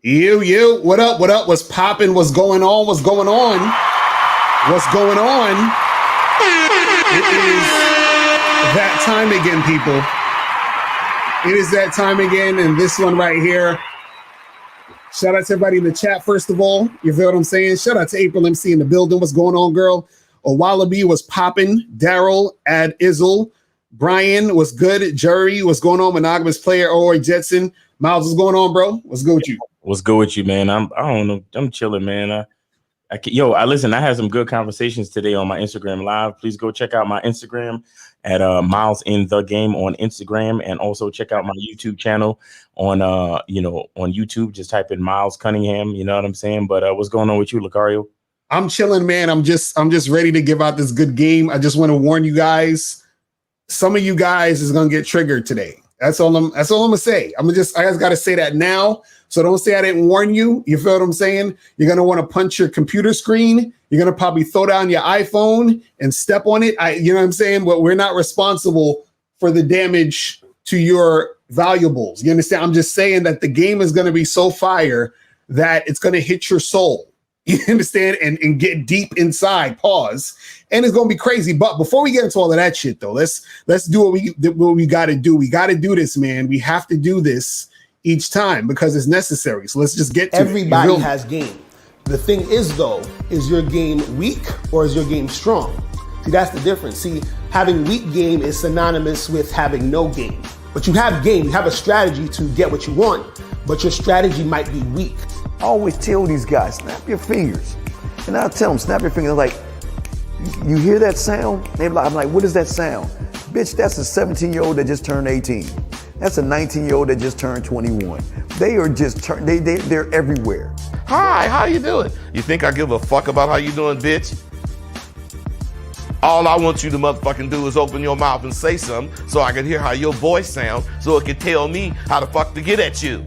You, what up? What up? What's popping? What's going on? What's going on? What's going on? It is that time again, people. It is that time again, and this one right here. Shout out to everybody in the chat, first of all. You feel what I'm saying? Shout out to April MC in the building. What's going on, girl? Wallaby was popping. Daryl, Ad Izzle. Brian was good. Jerry, what's going on? Monogamous player, Ori Jetson. Miles, what's going on, bro? What's good with you? What's good with you, man? I don't know. I'm chilling, man. I listen. I had some good conversations today on my Instagram Live. Please go check out my Instagram at Miles in the Game on Instagram, and also check out my YouTube channel on on YouTube. Just type in Miles Cunningham. You know what I'm saying? But what's going on with you, Locario? I'm chilling, man. I'm just ready to give out this good game. I just want to warn you guys. Some of you guys is gonna get triggered today. That's all I'm gonna say. I just gotta say that now. So don't say I didn't warn you. You feel what I'm saying? You're gonna want to punch your computer screen. You're gonna probably throw down your iPhone and step on it. You know what I'm saying? But we're not responsible for the damage to your valuables. You understand? I'm just saying that the game is gonna be so fire that it's gonna hit your soul. You understand? And get deep inside. Pause. And it's gonna be crazy. But before we get into all of that shit, though, let's do what we got to do. We got to do this, man. We have to do this each time because it's necessary. So let's just get to everybody has game. The thing is, though, is your game weak or is your game strong? See, that's the difference. See, having weak game is synonymous with having no game. But you have game. You have a strategy to get what you want, but your strategy might be weak. I always tell these guys, snap your fingers. And I'll tell them, snap your fingers. Like, you hear that sound? I'm like, what is that sound? Bitch, that's a 17-year-old that just turned 18. That's a 19-year-old that just turned 21. They are just, they're everywhere. Hi, how you doing? You think I give a fuck about how you doing, bitch? All I want you to motherfucking do is open your mouth and say something so I can hear how your voice sounds so it can tell me how the fuck to get at you.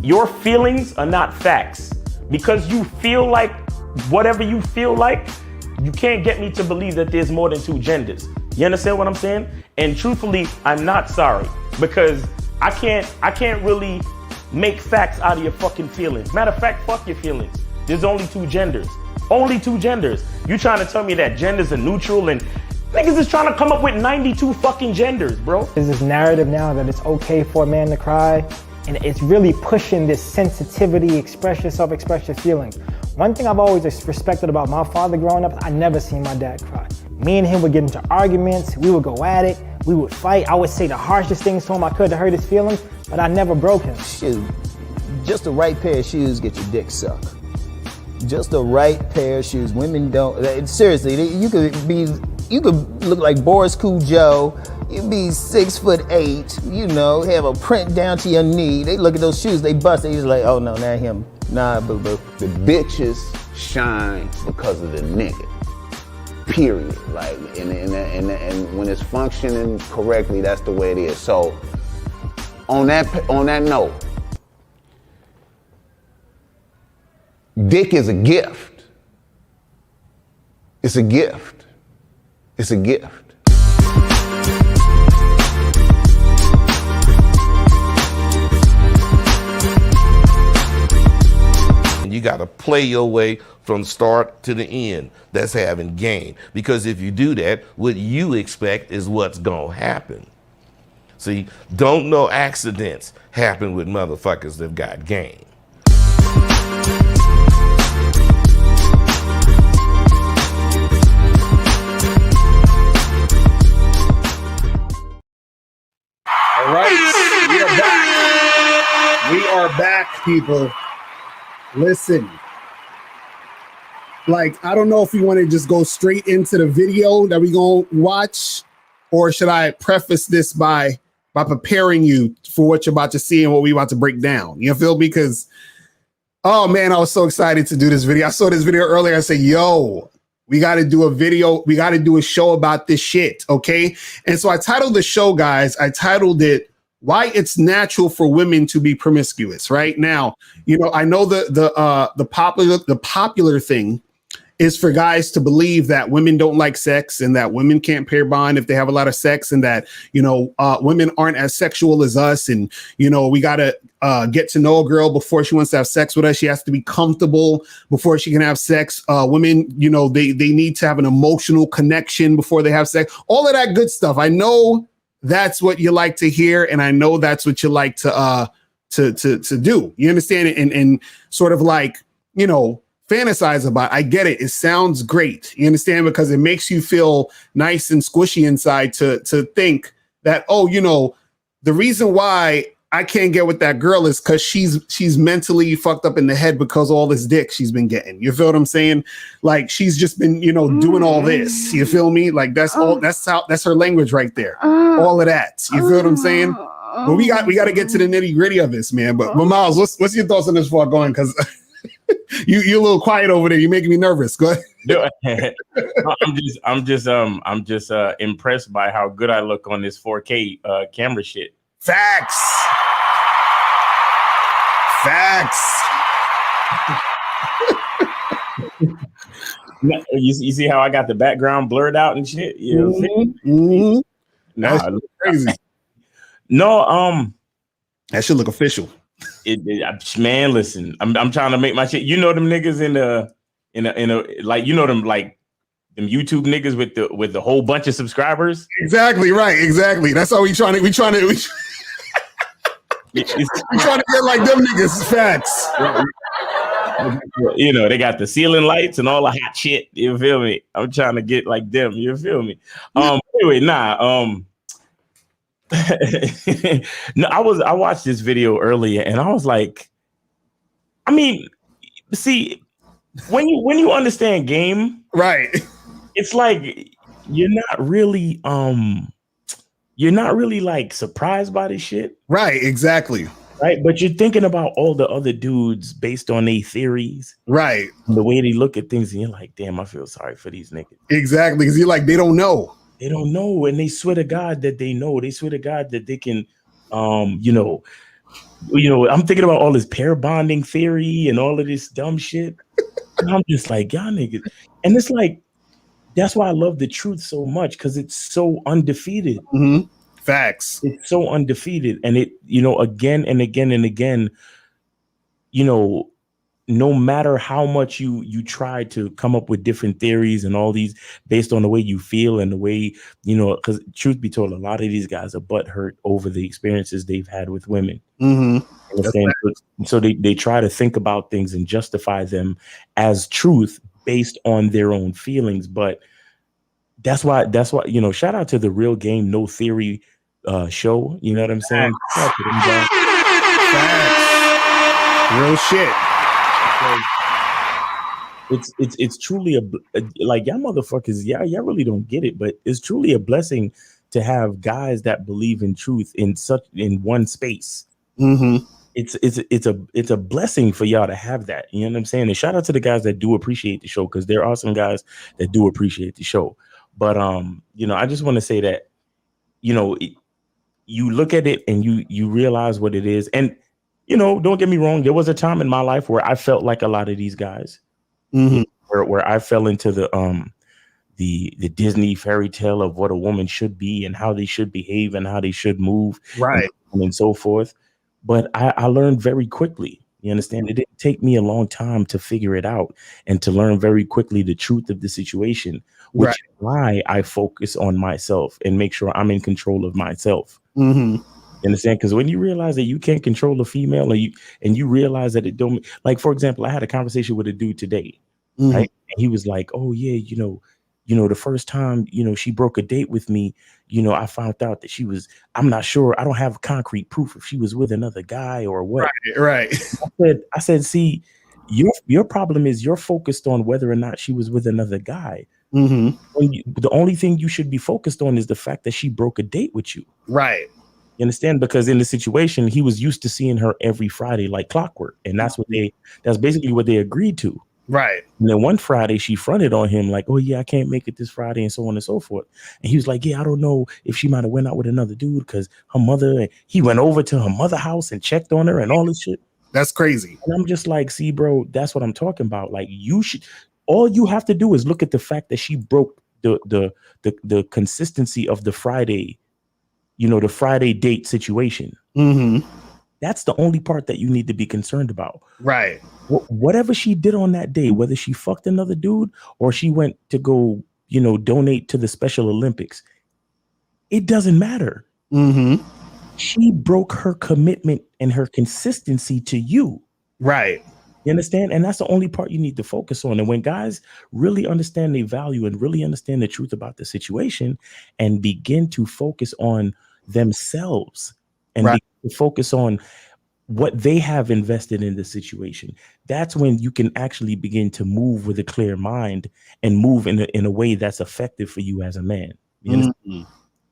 Your feelings are not facts. Because you feel like whatever you feel like, you can't get me to believe that there's more than two genders. You understand what I'm saying? And truthfully, I'm not sorry because I can't really make facts out of your fucking feelings. Matter of fact, fuck your feelings. There's only two genders. Only two genders. You trying to tell me that genders are neutral and niggas is trying to come up with 92 fucking genders, bro. There's this narrative now that it's okay for a man to cry, and it's really pushing this sensitivity, express yourself, express your feelings. One thing I've always respected about my father growing up, I never seen my dad cry. Me and him would get into arguments, we would go at it, we would fight. I would say the harshest things to him I could to hurt his feelings, but I never broke him. Shoot, just the right pair of shoes get your dick sucked. Just the right pair of shoes. Women don't, seriously, you could look like Boris Cujo. You'd be 6'8", you know, have a print down to your knee. They look at those shoes, they bust. They just like, oh no, not him. Nah, boo-boo. The bitches shine because of the nigga. Period. Like, and when it's functioning correctly, that's the way it is. So, on that note, dick is a gift. It's a gift. It's a gift. You got to play your way from start to the end. That's having game. Because if you do that, what you expect is what's going to happen. See, don't no accidents happen with motherfuckers that got game. All right, we are back. We are back, people. Listen, like, I don't know if we want to just go straight into the video that we're going to watch, or should I preface this by preparing you for what you're about to see and what we're about to break down? You feel me? Because, oh man, I was so excited to do this video. I saw this video earlier. I said, yo, we got to do a video. We got to do a show about this shit, okay? And so I titled the show, guys, I titled it, Why It's Natural for Women to Be Promiscuous. Right now, you know, I know the popular thing is for guys to believe that women don't like sex and that women can't pair bond if they have a lot of sex, and that, women aren't as sexual as us. And, we got to get to know a girl before she wants to have sex with us. She has to be comfortable before she can have sex. Women, they need to have an emotional connection before they have sex. All of that good stuff. I know that's what you like to hear, and I know that's what you like to do. You understand it? And sort of like, fantasize about. I get it. It sounds great. You understand? Because it makes you feel nice and squishy inside to think that, the reason why I can't get with that girl is because she's mentally fucked up in the head because all this dick she's been getting. You feel what I'm saying? Like, she's just been, doing all this. You feel me? Like, that's her language right there. All of that. You feel what I'm saying? But we got to get to the nitty gritty of this, man. But Miles, what's your thoughts on this before going? Because you're a little quiet over there. You're making me nervous. Go ahead. I'm just impressed by how good I look on this 4K camera shit. Facts. You see how I got the background blurred out and shit? That's crazy. No, that should look official. Man, listen, I'm trying to make my shit. You know them niggas in a like, them like them YouTube niggas with the whole bunch of subscribers. Exactly right. Exactly. That's how we trying to we trying to get like them niggas. Facts. They got the ceiling lights and all the hot shit. You feel me? I'm trying to get like them. You feel me? Anyway, no, I watched this video earlier and I was like, I mean, see, when you understand game, right? It's like you're not really like surprised by this shit. Right, exactly. Right, but you're thinking about all the other dudes based on their theories, right? The way they look at things, and you're like, damn, I feel sorry for these niggas. Exactly, because you're like, they don't know. They don't know, and they swear to God that they know. They swear to God that they can, I'm thinking about all this pair bonding theory and all of this dumb shit. And I'm just like, y'all niggas. And it's like, that's why I love the truth so much, because it's so undefeated. Mm-hmm. Facts. It's so undefeated. And it, again and again and again, no matter how much you try to come up with different theories and all these based on the way you feel and the way, because truth be told, a lot of these guys are butthurt over the experiences they've had with women. Mm-hmm. So they try to think about things and justify them as truth based on their own feelings. But that's why, shout out to the Real Game No Theory show. You know what I'm saying? Real shit. It's truly like, y'all motherfuckers, y'all really don't get it, but it's truly a blessing to have guys that believe in truth in one space. Mm-hmm. It's a blessing for y'all to have that. You know what I'm saying? And shout out to the guys that do appreciate the show, because there are some guys that do appreciate the show. But I just want to say that, you look at it and you realize what it is. And don't get me wrong, there was a time in my life where I felt like a lot of these guys. Mm-hmm. Where I fell into the Disney fairy tale of what a woman should be and how they should behave and how they should move, right, and so forth. But I learned very quickly. You understand? It didn't take me a long time to figure it out and to learn very quickly the truth of the situation, which is why I focus on myself and make sure I'm in control of myself. Mm-hmm. You understand? Because when you realize that you can't control a female, and you realize that it don't, like, for example, I had a conversation with a dude today, mm-hmm. right? And he was like, oh yeah, the first time, she broke a date with me, I found out that I'm not sure. I don't have concrete proof if she was with another guy or what. Right. I said, see, your problem is you're focused on whether or not she was with another guy. Mm-hmm. The only thing you should be focused on is the fact that she broke a date with you. Right. You understand? Because in the situation, he was used to seeing her every Friday like clockwork. And that's basically what they agreed to. Right. And then one Friday she fronted on him like, oh yeah, I can't make it this Friday, and so on and so forth. And he was like, yeah, I don't know if she might have went out with another dude because her mother, and he went over to her mother's house and checked on her and all this shit. That's crazy. And I'm just like, see, bro, that's what I'm talking about. Like, you should, All you have to do is look at the fact that she broke the consistency of the Friday, the Friday date situation. Mm-hmm. That's the only part that you need to be concerned about. Right. Whatever she did on that day, whether she fucked another dude or she went to go, donate to the Special Olympics, it doesn't matter. Mm-hmm. She broke her commitment and her consistency to you. Right. You understand? And that's the only part you need to focus on. And when guys really understand their value and really understand the truth about the situation and begin to focus on themselves and begin to focus on what they have invested in the situation, that's when you can actually begin to move with a clear mind and move in a way that's effective for you as a man. You understand?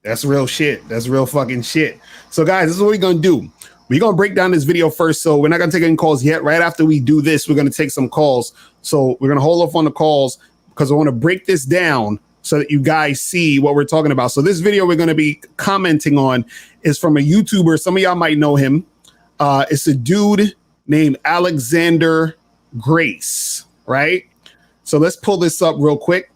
That's real shit. That's real fucking shit. So guys, this is what we're going to do. We're going to break down this video first. So we're not going to take any calls yet. Right after we do this, we're going to take some calls. So we're going to hold off on the calls because I want to break this down so that you guys see what we're talking about. So this video we're going to be commenting on is from a YouTuber. Some of y'all might know him. It's a dude named Alexander Grace, right? So let's pull this up real quick.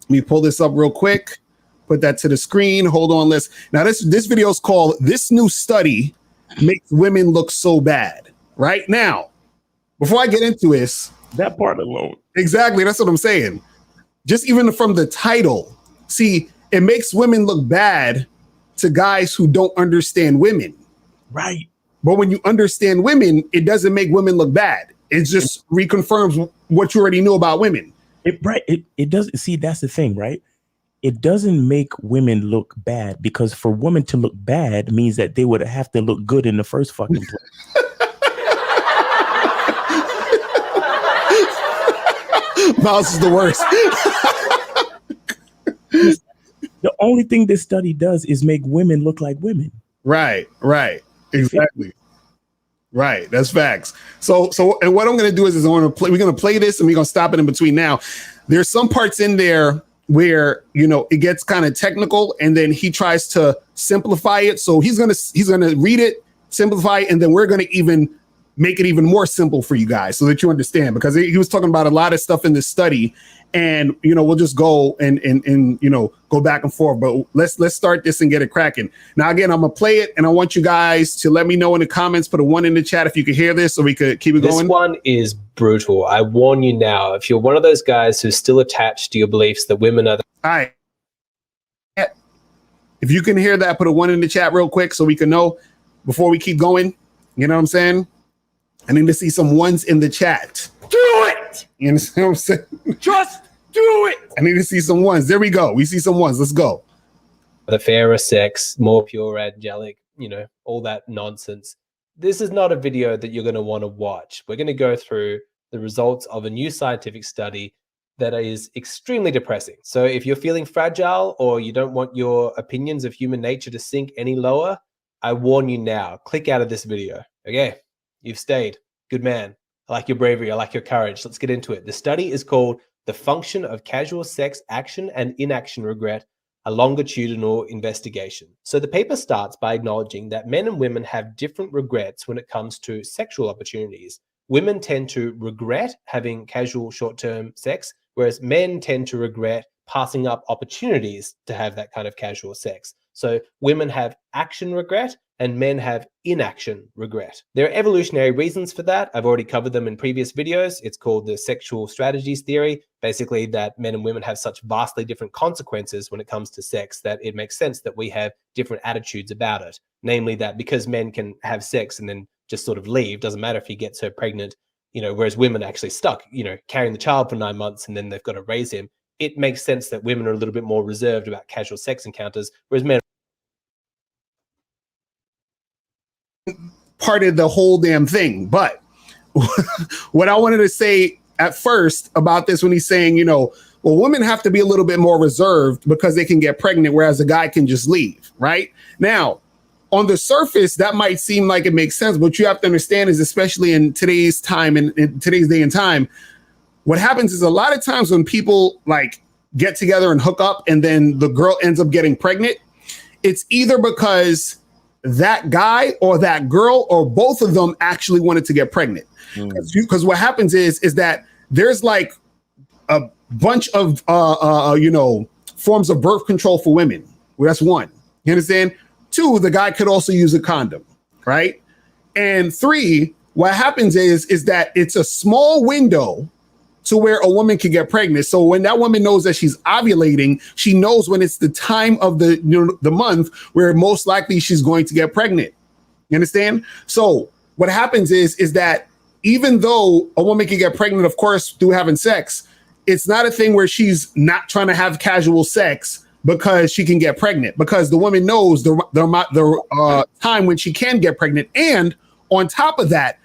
Let me pull this up real quick. Put that to the screen. Hold on. Now this video is called "This New Study Makes Women Look So Bad." Right now, before I get into this, that part alone. Exactly. That's what I'm saying. Just even from the title, see, it makes women look bad to guys who don't understand women. Right. But when you understand women, it doesn't make women look bad. It just reconfirms what you already knew about women. It doesn't. See, that's the thing, right? It doesn't make women look bad because for women to look bad means that they would have to look good in the first fucking place. Mouse is the worst. The only thing this study does is make women look like women. Right. Exactly. Right. That's facts. So and what I'm going to do is we're going to play this and we're going to stop it in between now. There's some parts in there where, it gets kind of technical and then he tries to simplify it. So he's going to read it, simplify it, and then we're going to even make it even more simple for you guys so that you understand, because he was talking about a lot of stuff in this study and, we'll just go and go back and forth, but let's start this and get it cracking. Now, again, I'm going to play it and I want you guys to let me know in the comments, put a 1 in the chat if you could hear this so we could keep it going. This one is brutal. I warn you now, if you're one of those guys who's still attached to your beliefs that women are all right. If you can hear that, put a 1 in the chat real quick so we can know before we keep going. You know what I'm saying? I need to see some 1s in the chat. Do it! You understand what I'm saying? Just do it! I need to see some 1s. There we go. We see some 1s. Let's go. the fairer sex, more pure, angelic, all that nonsense. This is not a video that you're going to want to watch. We're going to go through the results of a new scientific study that is extremely depressing. So if you're feeling fragile or you don't want your opinions of human nature to sink any lower, I warn you now, click out of this video. Okay, you've stayed. Good man. I like your bravery. I like your courage. Let's get into it. The study is called The Function of Casual Sex Action and Inaction Regret, a longitudinal investigation. So the paper starts by acknowledging that men and women have different regrets when it comes to sexual opportunities. Women tend to regret having casual short-term sex, whereas men tend to regret passing up opportunities to have that kind of casual sex. So women have action regret and men have inaction regret. There are evolutionary reasons for that. I've already covered them in previous videos. It's called the sexual strategies theory. Basically that men and women have such vastly different consequences when it comes to sex that it makes sense that we have different attitudes about it. Namely that because men can have sex and then just sort of leave, doesn't matter if he gets her pregnant, whereas women are actually stuck, carrying the child for 9 months and then they've got to raise him. It makes sense that women are a little bit more reserved about casual sex encounters, whereas men part of the whole damn thing. But what I wanted to say at first about this, when he's saying, well, women have to be a little bit more reserved because they can get pregnant, whereas a guy can just leave, right? Now, on the surface, that might seem like it makes sense, but what you have to understand is, especially in today's time and in today's day and time, what happens is a lot of times when people like get together and hook up and then the girl ends up getting pregnant, it's either because that guy or that girl or both of them actually wanted to get pregnant. Because what happens is that there's like a bunch of forms of birth control for women. Well, that's one. You understand? 2, the guy could also use a condom, right? And 3, what happens is that it's a small window to where a woman can get pregnant. So when that woman knows that she's ovulating, she knows when it's the time of the month where most likely she's going to get pregnant. You understand? So what happens is that even though a woman can get pregnant, of course, through having sex, it's not a thing where she's not trying to have casual sex because she can get pregnant, because the woman knows the time when she can get pregnant. And on top of that,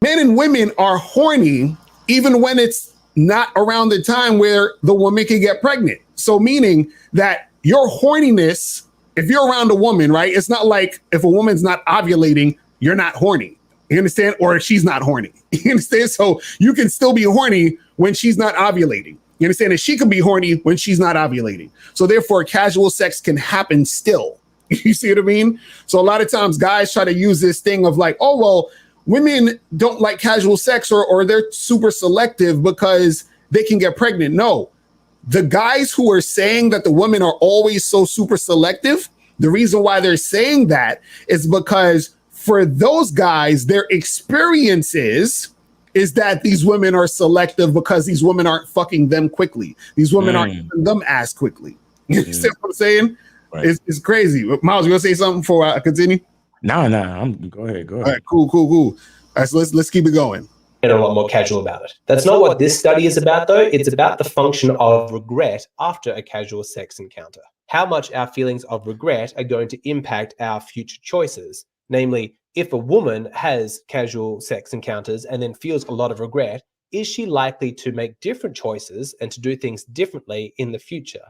men and women are horny even when it's not around the time where the woman can get pregnant. So meaning that your horniness, if you're around a woman, right, it's not like if a woman's not ovulating, you're not horny. You understand? Or she's not horny. You understand? So you can still be horny when she's not ovulating. You understand? And she can be horny when she's not ovulating. So therefore, casual sex can happen still. You see what I mean? So a lot of times guys try to use this thing of like, oh, well, women don't like casual sex or they're super selective because they can get pregnant. No, the guys who are saying that the women are always so super selective, the reason why they're saying that is because for those guys, their experiences is that these women are selective because these women aren't fucking them quickly. These women aren't giving them ass quickly. You see what I'm saying? Right. It's crazy. Miles, you want to say something before I continue? No, go ahead. All right, cool. All right, so let's keep it going. And a lot more casual about it. That's not what this study is about, though. It's about the function of regret after a casual sex encounter. How much our feelings of regret are going to impact our future choices. Namely, if a woman has casual sex encounters and then feels a lot of regret, is she likely to make different choices and to do things differently in the future?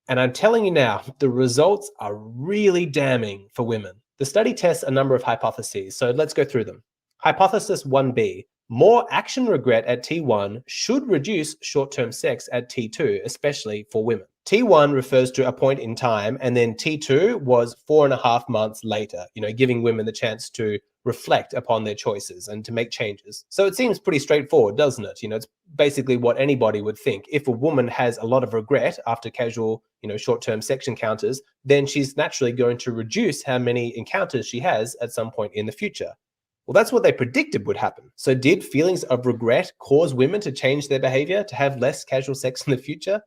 And I'm telling you now, the results are really damning for women. The study tests a number of hypotheses, so let's go through them. Hypothesis 1B, more action regret at T1 should reduce short-term sex at T2, especially for women. T1 refers to a point in time, and then T2 was 4.5 months later, giving women the chance to reflect upon their choices and to make changes. So it seems pretty straightforward, doesn't it? It's basically what anybody would think. If a woman has a lot of regret after casual, short-term sex encounters, then she's naturally going to reduce how many encounters she has at some point in the future. Well, that's what they predicted would happen. So did feelings of regret cause women to change their behavior, to have less casual sex in the future?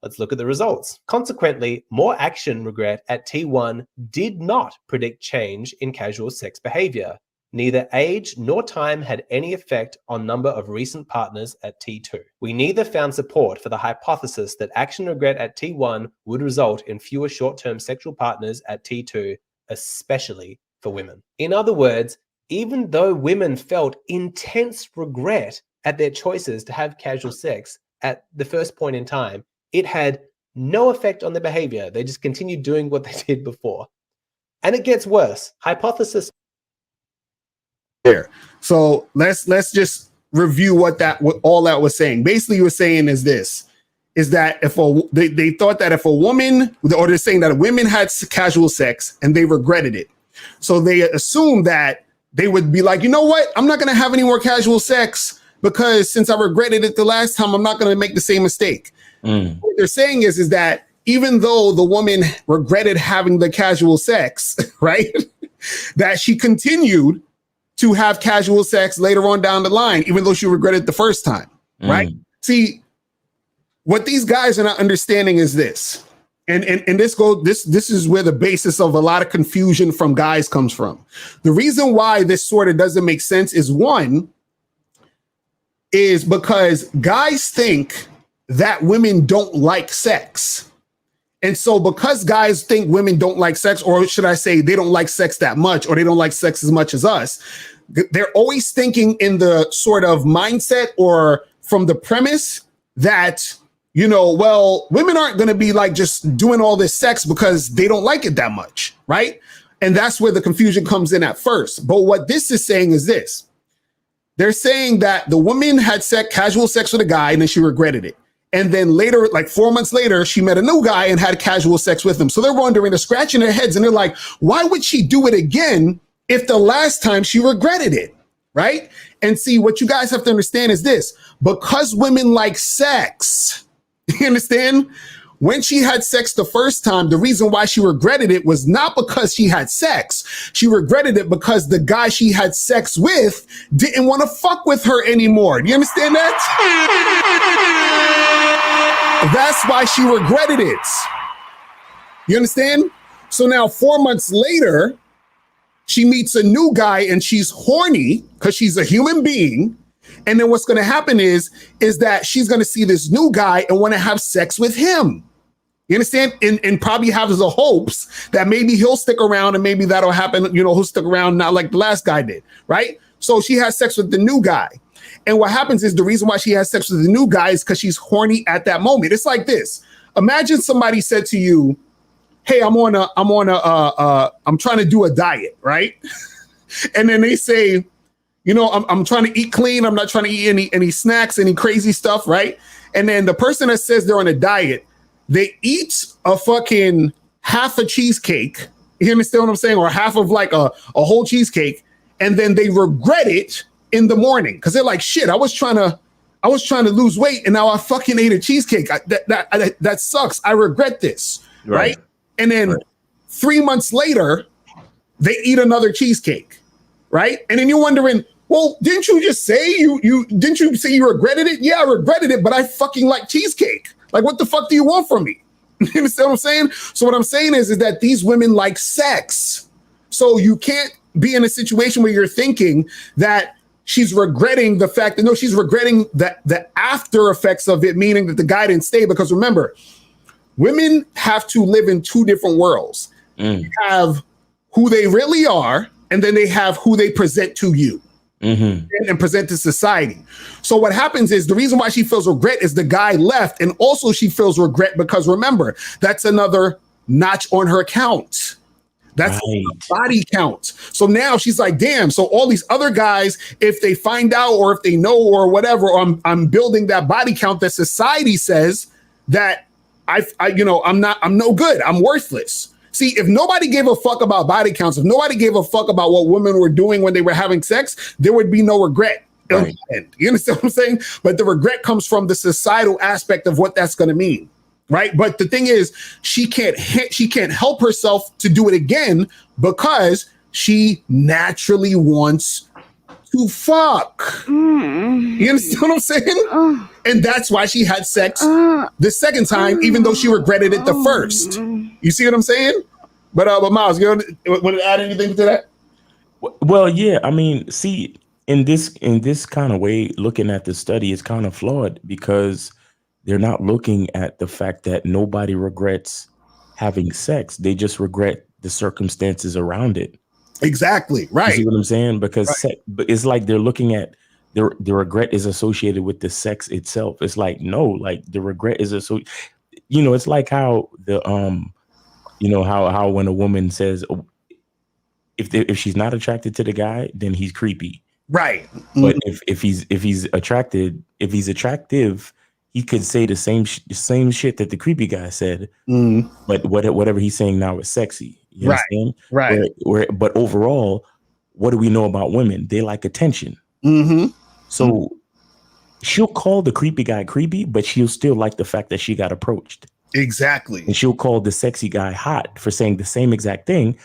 Let's look at the results. Consequently, more action regret at T1 did not predict change in casual sex behavior. Neither age nor time had any effect on number of recent partners at T2. We neither found support for the hypothesis that action regret at T1 would result in fewer short-term sexual partners at T2, especially for women. In other words, even though women felt intense regret at their choices to have casual sex at the first point in time, it had no effect on their behavior. They just continued doing what they did before. And it gets worse. Hypothesis. There. So let's just review what all that was saying. Basically, what was saying is this: is that if they thought that if a woman, or they're saying that women had casual sex and they regretted it, so they assumed that they would be like, you know what, I'm not going to have any more casual sex because since I regretted it the last time, I'm not going to make the same mistake. What they're saying is that even though the woman regretted having the casual sex, right, that she continued to have casual sex later on down the line, even though she regretted the first time, right? See, what these guys are not understanding is this, and this is where the basis of a lot of confusion from guys comes from. The reason why this sort of doesn't make sense is because guys think that women don't like sex. And so because guys think women don't like sex, or should I say they don't like sex that much, or they don't like sex as much as us, they're always thinking in the sort of mindset or from the premise that, well, women aren't going to be like just doing all this sex because they don't like it that much, right? And that's where the confusion comes in at first. But what this is saying is this. They're saying that the woman had casual sex with a guy and then she regretted it. And then later, like 4 months later, she met a new guy and had casual sex with him. So they're wondering, they're scratching their heads and they're like, why would she do it again if the last time she regretted it, right? And see, what you guys have to understand is this: because women like sex, you understand? When she had sex the first time, the reason why she regretted it was not because she had sex. She regretted it because the guy she had sex with didn't want to fuck with her anymore. Do you understand that? That's why she regretted it. You understand? So now 4 months later, she meets a new guy and she's horny because she's a human being. And then what's going to happen is that she's going to see this new guy and want to have sex with him. You understand? And probably has the hopes that maybe he'll stick around and maybe that'll happen. You know, he'll stick around, not like the last guy did, right? So she has sex with the new guy. And what happens is the reason why she has sex with the new guy is because she's horny at that moment. It's like this. Imagine somebody said to you, hey, I'm trying to do a diet, right? And then they say, you know, I'm trying to eat clean. I'm not trying to eat any snacks, any crazy stuff, right? And then the person that says they're on a diet, they eat a fucking half a cheesecake. You understand what I'm saying? Or half of like a whole cheesecake. And then they regret it in the morning because they're like, shit, I was trying to lose weight and now I fucking ate a cheesecake. That sucks. I regret this, right? And then 3 months later, they eat another cheesecake, right? And then you're wondering, well, didn't you just say didn't you say you regretted it? Yeah, I regretted it, but I fucking like cheesecake. Like, what the fuck do you want from me? You understand what I'm saying? So what I'm saying is that these women like sex. So you can't be in a situation where you're thinking that she's regretting the fact that, no, she's regretting the after effects of it, meaning that the guy didn't stay. Because remember, women have to live in two different worlds. They have who they really are, and then they have who they present to you. And present to society. So what happens is the reason why she feels regret is the guy left, and also she feels regret because remember, that's another notch on her count. That's body count. So now she's like, damn. So all these other guys, if they find out or if they know or whatever, or I'm building that body count that society says that I'm no good. I'm worthless. See, if nobody gave a fuck about body counts, if nobody gave a fuck about what women were doing when they were having sex, there would be no regret. Right. You understand what I'm saying? But the regret comes from the societal aspect of what that's going to mean, right? But the thing is, she can't help herself to do it again because she naturally wants to fuck. You understand what I'm saying? And that's why she had sex the second time, even though she regretted it the first. You see what I'm saying? But Miles, you want to add anything to that? Well, yeah. I mean, see, in this kind of way, looking at the study is kind of flawed because they're not looking at the fact that nobody regrets having sex. They just regret the circumstances around it. Exactly. Right. You see what I'm saying? Because it's like they're looking at the regret is associated with the sex itself. It's like, no, like the regret is associated. You know, it's like how the how when a woman says if she's not attracted to the guy, then he's creepy. Right. But if he's attractive, he could say the same shit that the creepy guy said. But whatever he's saying now is sexy. You understand? Right. But overall, what do we know about women? They like attention. So she'll call the creepy guy creepy, but she'll still like the fact that she got approached. Exactly. And she'll call the sexy guy hot for saying the same exact thing.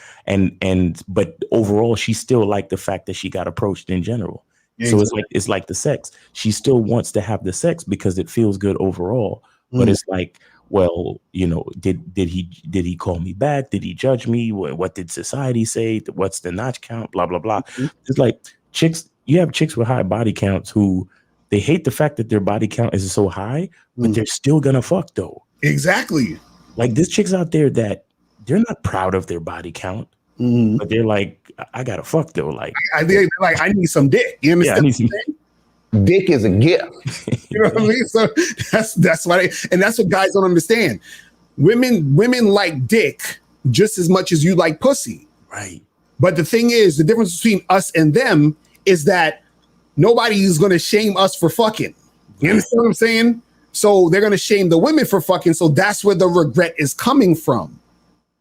But overall, she still liked the fact that she got approached in general. Exactly. So it's like the sex. She still wants to have the sex because it feels good overall. But it's like, well, you know, did he call me back? Did he judge me? What did society say? What's the notch count? Blah, blah, blah. It's like chicks. You have chicks with high body counts who they hate the fact that their body count is so high, but they're still gonna fuck though. Exactly. Like there's chicks out there that they're not proud of their body count, but they're like, I gotta fuck though. Like they're like, I need some dick. You understand? Yeah, I need some dick is a gift. You know what I mean? So that's why, and that's what guys don't understand. Women like dick just as much as you like pussy. Right. But the thing is, the difference between us and them is that nobody is going to shame us for fucking. You understand what I'm saying? So they're going to shame the women for fucking. So that's where the regret is coming from.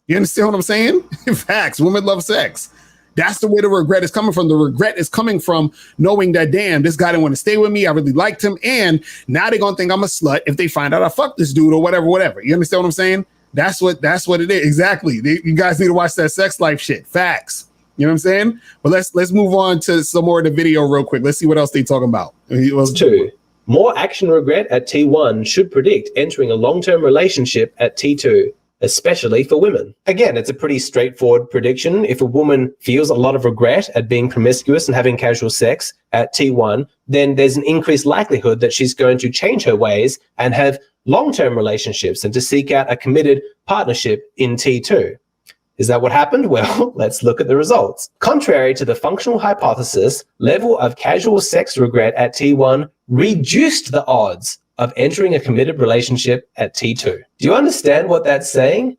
You understand what I'm saying? Facts. Women love sex. That's the way the regret is coming from. The regret is coming from knowing that, damn, this guy didn't want to stay with me. I really liked him. And now they're going to think I'm a slut if they find out I fucked this dude or whatever. You understand what I'm saying? That's what it is. Exactly. You guys need to watch that sex life shit. Facts. You know what I'm saying? But let's move on to some more of the video real quick. Let's see what else they talking about. 2. More action regret at T1 should predict entering a long-term relationship at T2, especially for women. Again, it's a pretty straightforward prediction. If a woman feels a lot of regret at being promiscuous and having casual sex at T1, then there's an increased likelihood that she's going to change her ways and have long-term relationships and to seek out a committed partnership in T2. Is that what happened? Well, let's look at the results. Contrary to the functional hypothesis, level of casual sex regret at T1 reduced the odds of entering a committed relationship at T2. Do you understand what that's saying?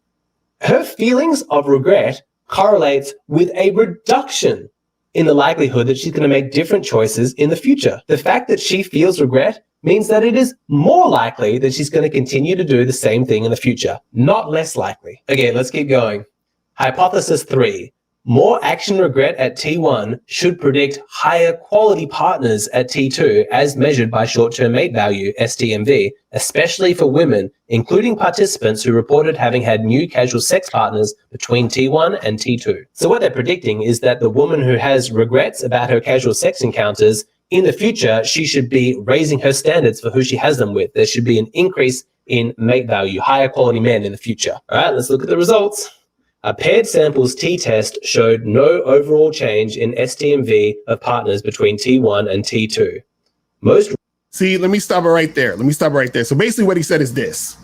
Her feelings of regret correlates with a reduction in the likelihood that she's going to make different choices in the future. The fact that she feels regret means that it is more likely that she's going to continue to do the same thing in the future, not less likely. Okay, let's keep going. Hypothesis 3. More action regret at T1 should predict higher quality partners at T2 as measured by short-term mate value, STMV, especially for women, including participants who reported having had new casual sex partners between T1 and T2. So what they're predicting is that the woman who has regrets about her casual sex encounters, in the future, she should be raising her standards for who she has them with. There should be an increase in mate value, higher quality men in the future. All right, let's look at the results. A paired samples t-test showed no overall change in STMV of partners between T1 and T2. See, let me stop it right there. So basically what he said is this.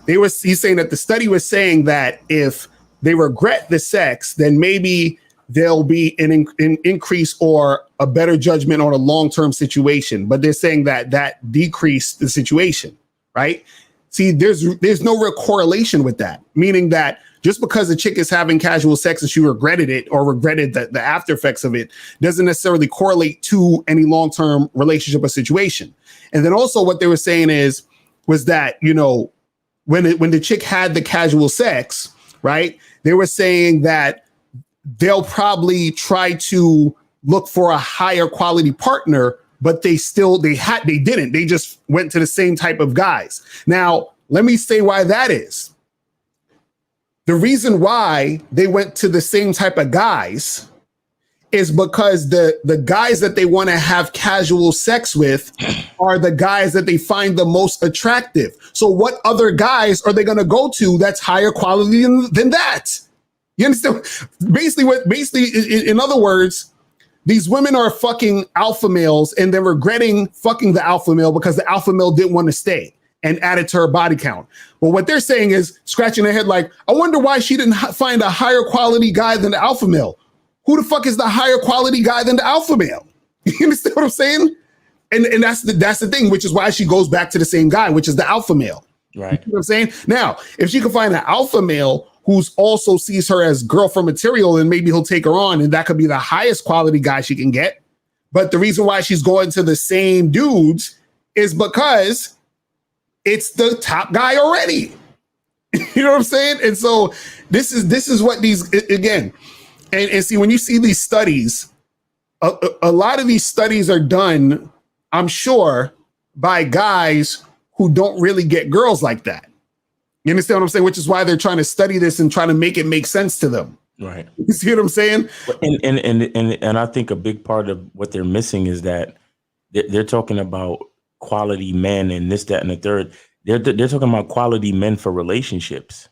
He's saying that the study was saying that if they regret the sex, then maybe there'll be an increase or a better judgment on a long-term situation. But they're saying that decreased the situation, right? See, there's no real correlation with that, meaning that just because a chick is having casual sex and she regretted it or regretted the after effects of it doesn't necessarily correlate to any long-term relationship or situation. And then also what they were saying was that, you know, when the chick had the casual sex, right, they were saying that they'll probably try to look for a higher quality partner, but they didn't. They just went to the same type of guys. Now, let me say why that is. The reason why they went to the same type of guys is because the guys that they want to have casual sex with are the guys that they find the most attractive. So what other guys are they going to go to that's higher quality than that? You understand? Basically, in other words, these women are fucking alpha males and they're regretting fucking the alpha male because the alpha male didn't want to stay and added to her body count. Well, what they're saying is scratching their head like, I wonder why she didn't find a higher quality guy than the alpha male. Who the fuck is the higher quality guy than the alpha male? You understand what I'm saying? And that's the thing, which is why she goes back to the same guy, which is the alpha male. Right. You know what I'm saying? Now, if she can find an alpha male who's also sees her as girlfriend material, and maybe he'll take her on, and that could be the highest quality guy she can get. But the reason why she's going to the same dudes is because it's the top guy already. You know what I'm saying? And so this is what these, again, and see, when you see these studies, a lot of these studies are done, I'm sure, by guys who don't really get girls like that. You understand what I'm saying? Which is why they're trying to study this and trying to make it make sense to them. Right. You see what I'm saying? And I think a big part of what they're missing is that they're talking about quality men and this, that, and the third. They're talking about quality men for relationships.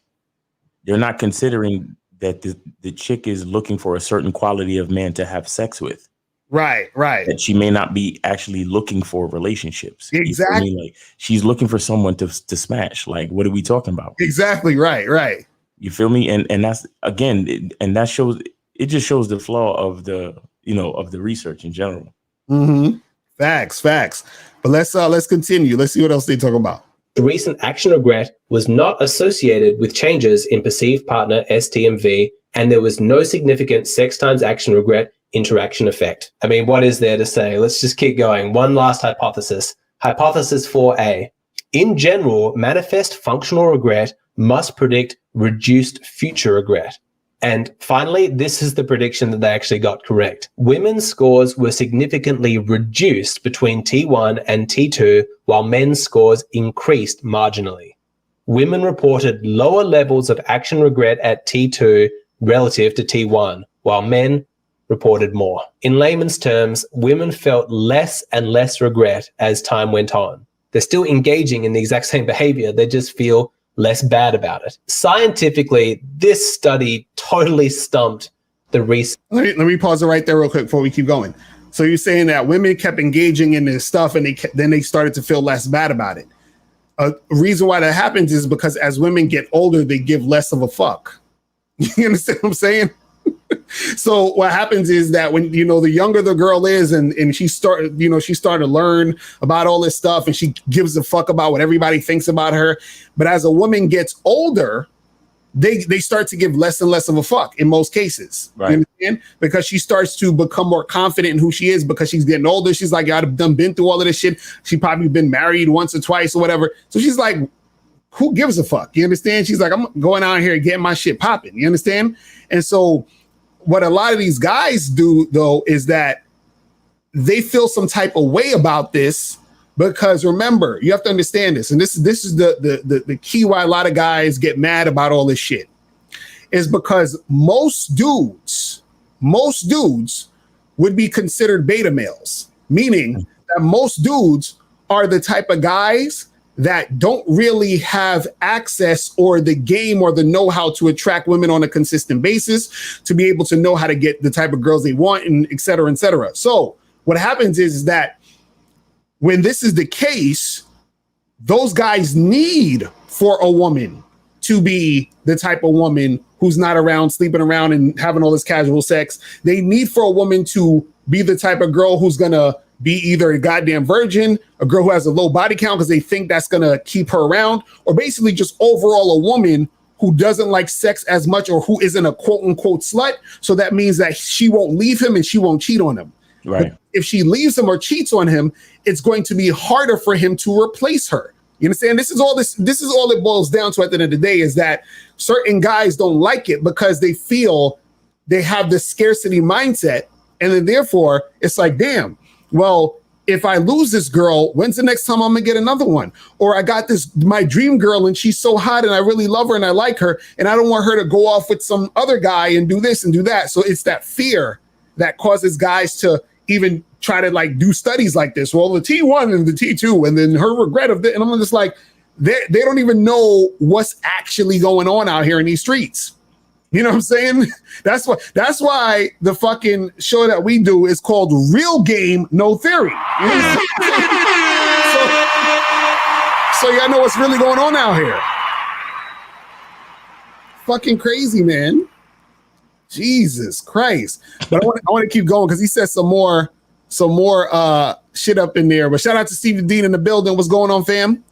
They're not considering that the chick is looking for a certain quality of man to have sex with. Right. That she may not be actually looking for relationships. Exactly. Like she's looking for someone to smash. Like, what are we talking about? Exactly. Right. You feel me? And that's, again, and that shows, it just shows the flaw of the research in general. Mm-hmm. Facts. But let's continue. Let's see what else they talk about. The recent action regret was not associated with changes in perceived partner STMV, and there was no significant sex times action regret interaction effect. I mean, what is there to say? Let's just keep going. One last hypothesis. Hypothesis 4A. In general, manifest functional regret must predict reduced future regret. And finally, this is the prediction that they actually got correct. Women's scores were significantly reduced between T1 and T2, while men's scores increased marginally. Women reported lower levels of action regret at T2 relative to T1, while men reported more. In layman's terms, women felt less and less regret as time went on. They're still engaging in the exact same behavior, they just feel less bad about it. Scientifically, this study totally stumped the research. Let me pause it right there real quick before we keep going. So you're saying that women kept engaging in this stuff and then they started to feel less bad about it. A reason why that happens is because as women get older, they give less of a fuck. You understand what I'm saying? So what happens is that when, the younger the girl is and she started to learn about all this stuff and she gives a fuck about what everybody thinks about her. But as a woman gets older, they start to give less and less of a fuck in most cases. Right. You understand? Because she starts to become more confident in who she is because she's getting older. She's like, I've been through all of this shit. She probably been married once or twice or whatever. So she's like, who gives a fuck? You understand? She's like, I'm going out here and getting my shit popping. You understand? And so what a lot of these guys do, though, is that they feel some type of way about this because, remember, you have to understand this, and this is the key why a lot of guys get mad about all this shit, is because most dudes would be considered beta males, meaning that most dudes are the type of guys that don't really have access or the game or the know-how to attract women on a consistent basis, to be able to know how to get the type of girls they want, and et cetera, et cetera. So what happens is that when this is the case, those guys need for a woman to be the type of woman who's not around, sleeping around and having all this casual sex. They need for a woman to be the type of girl who's gonna be either a goddamn virgin, a girl who has a low body count because they think that's gonna keep her around, or basically just overall a woman who doesn't like sex as much or who isn't a quote unquote slut. So that means that she won't leave him and she won't cheat on him. Right. But if she leaves him or cheats on him, it's going to be harder for him to replace her. You understand? This is all it boils down to at the end of the day, is that certain guys don't like it because they feel they have this scarcity mindset. And then therefore it's like, damn, well, if I lose this girl, when's the next time I'm gonna get another one? Or I got my dream girl and she's so hot and I really love her and I like her and I don't want her to go off with some other guy and do this and do that. So it's that fear that causes guys to even try to like do studies like this. Well, the T1 and the T2 and then her regret of it. And I'm just like, they don't even know what's actually going on out here in these streets. You know what I'm saying? That's why the fucking show that we do is called Real Game, No Theory. You know so y'all know what's really going on out here. Fucking crazy, man. Jesus Christ. But I want to keep going because he said some more shit up in there. But shout out to Steve Dean in the building. What's going on, fam?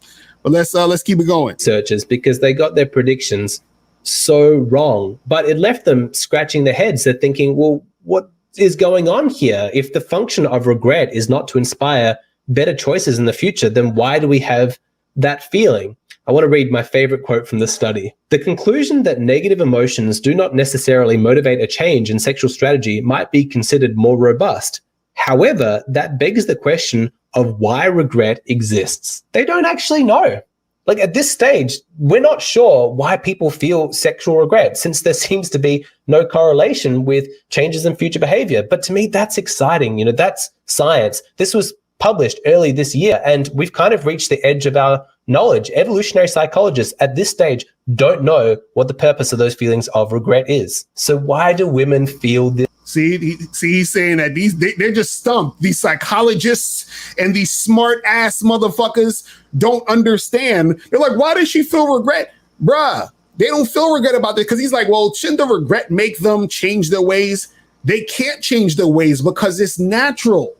But let's keep it going. Searchers, because they got their predictions so wrong, but it left them scratching their heads. They're thinking, well, what is going on here? If the function of regret is not to inspire better choices in the future, then why do we have that feeling? I want to read my favorite quote from the study. The conclusion that negative emotions do not necessarily motivate a change in sexual strategy might be considered more robust. However, that begs the question of why regret exists. They don't actually know. Like at this stage, we're not sure why people feel sexual regret, since there seems to be no correlation with changes in future behavior. But to me, that's exciting. You know, that's science. This was published early this year, and we've kind of reached the edge of our knowledge. Evolutionary psychologists at this stage don't know what the purpose of those feelings of regret is. So why do women feel this? See, he's saying that they're just stumped. These psychologists and these smart ass motherfuckers don't understand. They're like, why does she feel regret? Bruh, they don't feel regret about this because he's like, well, shouldn't the regret make them change their ways? They can't change their ways because it's natural.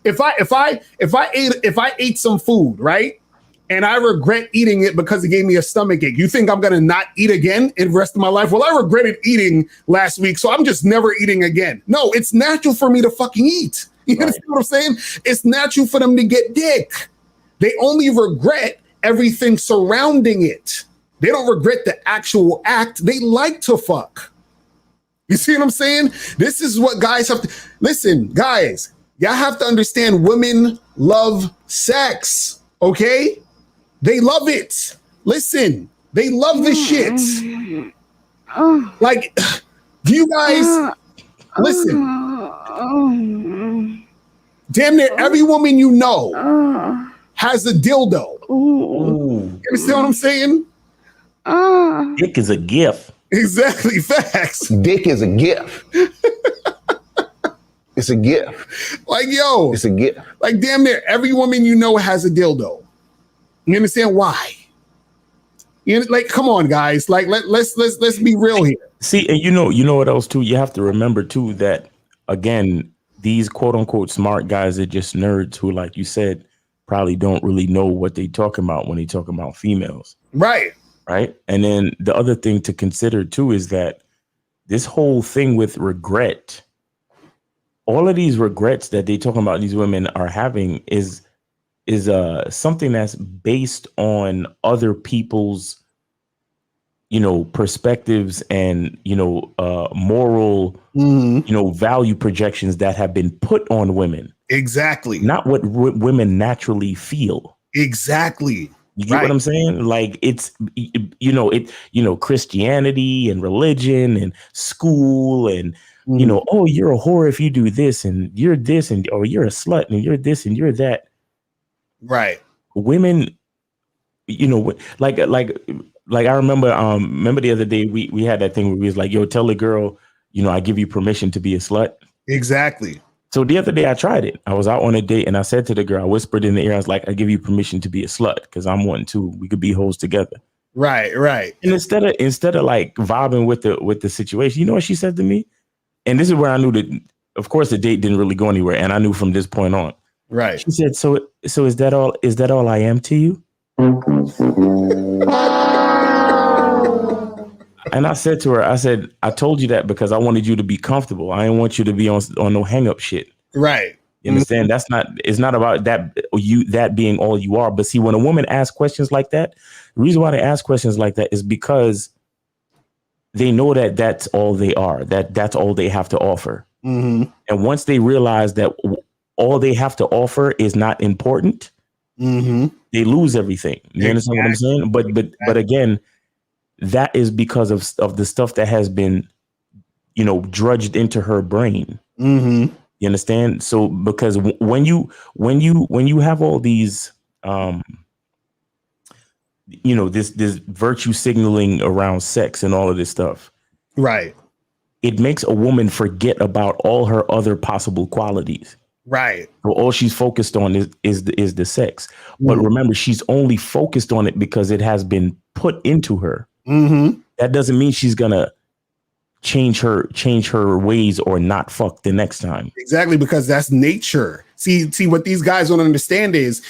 If I ate some food, right? And I regret eating it because it gave me a stomach ache, you think I'm going to not eat again in the rest of my life? Well, I regretted eating last week, so I'm just never eating again. No, it's natural for me to fucking eat. You understand what I'm saying? It's natural for them to get dick. They only regret everything surrounding it. They don't regret the actual act. They like to fuck. You see what I'm saying? This is what guys have to listen, guys. Y'all have to understand women love sex, okay? They love it. Listen, they love this shit. Like, do you guys listen? Damn near every woman you know has a dildo. You understand what I'm saying? Dick is a gift. Exactly, facts. Dick is a gift. It's a gift. Like, yo, It's a gift. like damn near every woman you know has a dildo. You understand why? You know, like, come on, guys. Like, let's be real here. See, and you know what else too? You have to remember too that again, these quote unquote smart guys are just nerds who, like you said, probably don't really know what they talking about when they talk about females. Right. Right. And then the other thing to consider too is that this whole thing with regret, all of these regrets that they talking about these women are having is something that's based on other people's, perspectives and, moral, value projections that have been put on women. Exactly. Not what women naturally feel. Exactly. You get what I'm saying? Like it's, Christianity and religion and school and, oh, you're a whore if you do this and you're this and, or you're a slut and you're this and you're that. Right. Women, like I remember the other day we had that thing where we was like, yo, tell the girl, I give you permission to be a slut. Exactly. So the other day I tried it. I was out on a date and I said to the girl, I whispered in the ear, I was like, I give you permission to be a slut because I'm wanting to. We could be hoes together. Right, right. And instead of like vibing with the situation, you know what she said to me? And this is where I knew that, of course, the date didn't really go anywhere. And I knew from this point on. Right. She said, so is that all I am to you? And I said to her, I told you that because I wanted you to be comfortable. I didn't want you to be on no hang up shit. Right. You understand? It's not about that being all you are. But see, when a woman asks questions like that, the reason why they ask questions like that is because they know that that's all they are, that's all they have to offer. Mm-hmm. And once they realize that all they have to offer is not important, they lose everything. You understand what I'm saying? But again, that is because of the stuff that has been, drudged into her brain. Mm-hmm. You understand? So because when you have all these, this virtue signaling around sex and all of this stuff, right? It makes a woman forget about all her other possible qualities. Right. So all she's focused on is the sex. But remember, she's only focused on it because it has been put into her. Mm-hmm. That doesn't mean she's gonna change her ways or not fuck the next time. Exactly, because that's nature. See what these guys don't understand is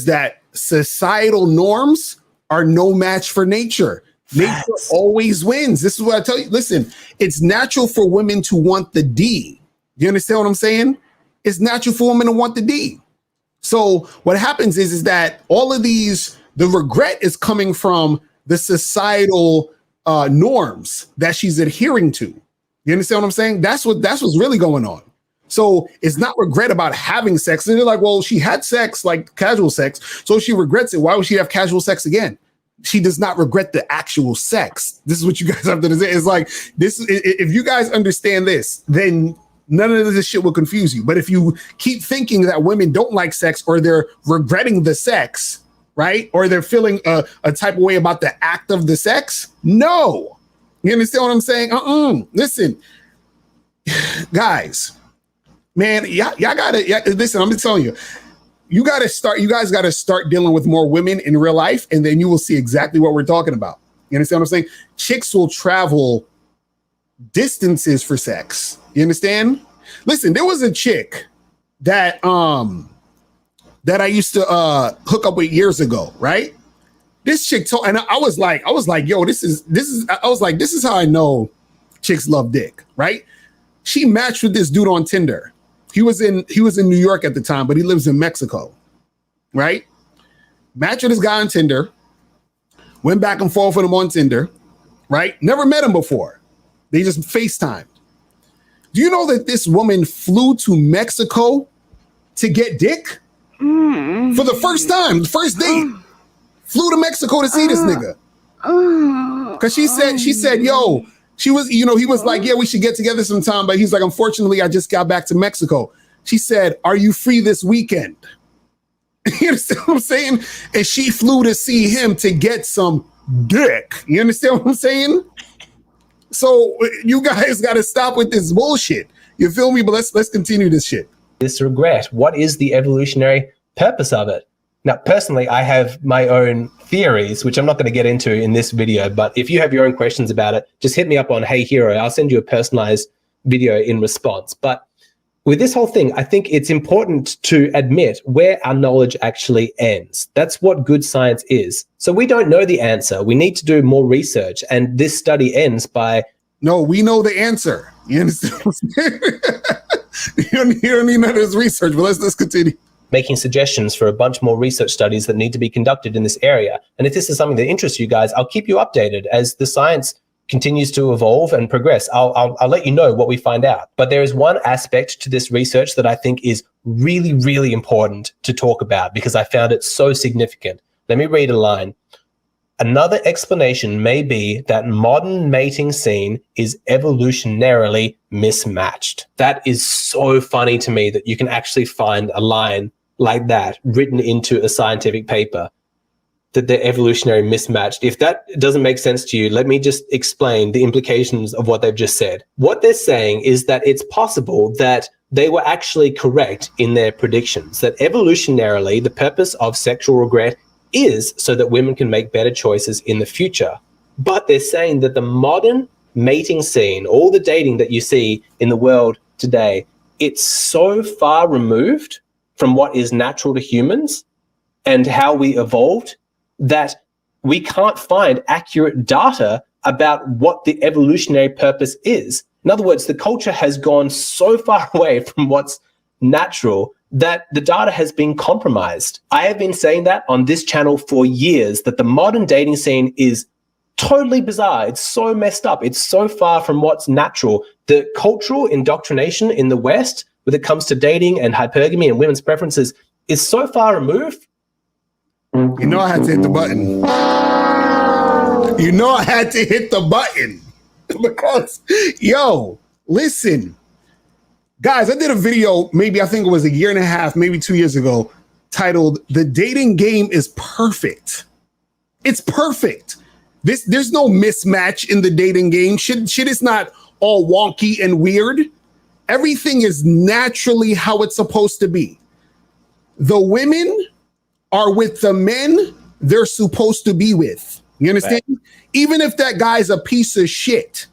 that societal norms are no match for nature. Nature always wins. This is what I tell you. Listen, it's natural for women to want the D. You understand what I'm saying? It's natural for women to want the D. So what happens is that all of the regret is coming from the societal norms that she's adhering to. You understand what I'm saying? That's what's really going on. So it's not regret about having sex. And they're like, well, she had sex, like casual sex, so she regrets it. Why would she have casual sex again? She does not regret the actual sex. This is what you guys have to understand. It's like this. If you guys understand this, then none of this shit will confuse you. But if you keep thinking that women don't like sex or they're regretting the sex, right? Or they're feeling a type of way about the act of the sex. No. You understand what I'm saying? Listen, guys, man, y'all gotta listen. I'm just telling you, you guys gotta start dealing with more women in real life, and then you will see exactly what we're talking about. You understand what I'm saying? Chicks will travel distances for sex. You understand? Listen, there was a chick that I used to hook up with years ago, right? This chick told, and I was like, yo, this is how I know chicks love dick, right? She matched with this dude on Tinder. He was in New York at the time, but he lives in Mexico, right? Matched with this guy on Tinder, went back and forth with him on Tinder, right? Never met him before. They just FaceTimed. Do you know that this woman flew to Mexico to get dick for the first time, the first date? Flew to Mexico to see this nigga. Cause she said, yo, she was, he was like, yeah, we should get together sometime. But he's like, unfortunately, I just got back to Mexico. She said, are you free this weekend? You understand what I'm saying? And she flew to see him to get some dick. You understand what I'm saying? So you guys got to stop with this bullshit. You feel me? But let's continue this shit. This regret, what is the evolutionary purpose of it? Now, personally, I have my own theories, which I'm not going to get into in this video, but if you have your own questions about it, just hit me up on Hey Hero. I'll send you a personalized video in response. But with this whole thing, I think it's important to admit where our knowledge actually ends. That's what good science is. So we don't know the answer. We need to do more research. And this study ends by... No, we know the answer. You understand? You don't need none of this research, but let's continue. Making suggestions for a bunch more research studies that need to be conducted in this area. And if this is something that interests you guys, I'll keep you updated as the science continues to evolve and progress. I'll let you know what we find out. But there is one aspect to this research that I think is really, really important to talk about because I found it so significant. Let me read a line. Another explanation may be that modern mating scene is evolutionarily mismatched. That is so funny to me that you can actually find a line like that written into a scientific paper, that they're evolutionary mismatched. If that doesn't make sense to you, let me just explain the implications of what they've just said. What they're saying is that it's possible that they were actually correct in their predictions, that evolutionarily the purpose of sexual regret is so that women can make better choices in the future. But they're saying that the modern mating scene, all the dating that you see in the world today, it's so far removed from what is natural to humans and how we evolved that we can't find accurate data about what the evolutionary purpose is. In other words, the culture has gone so far away from what's natural that the data has been compromised. I have been saying that on this channel for years, that the modern dating scene is totally bizarre. It's so messed up. It's so far from what's natural. The cultural indoctrination in the West when it comes to dating and hypergamy and women's preferences is so far removed. You know I had to hit the button. You know I had to hit the button because, yo, listen. Guys, I did a video, maybe I think it was 1.5 years, maybe 2 years ago, titled "The Dating Game is Perfect." It's perfect. There's no mismatch in the dating game. Shit is not all wonky and weird. Everything is naturally how it's supposed to be. The women are with the men they're supposed to be with. You understand? Right. Even if that guy's a piece of shit.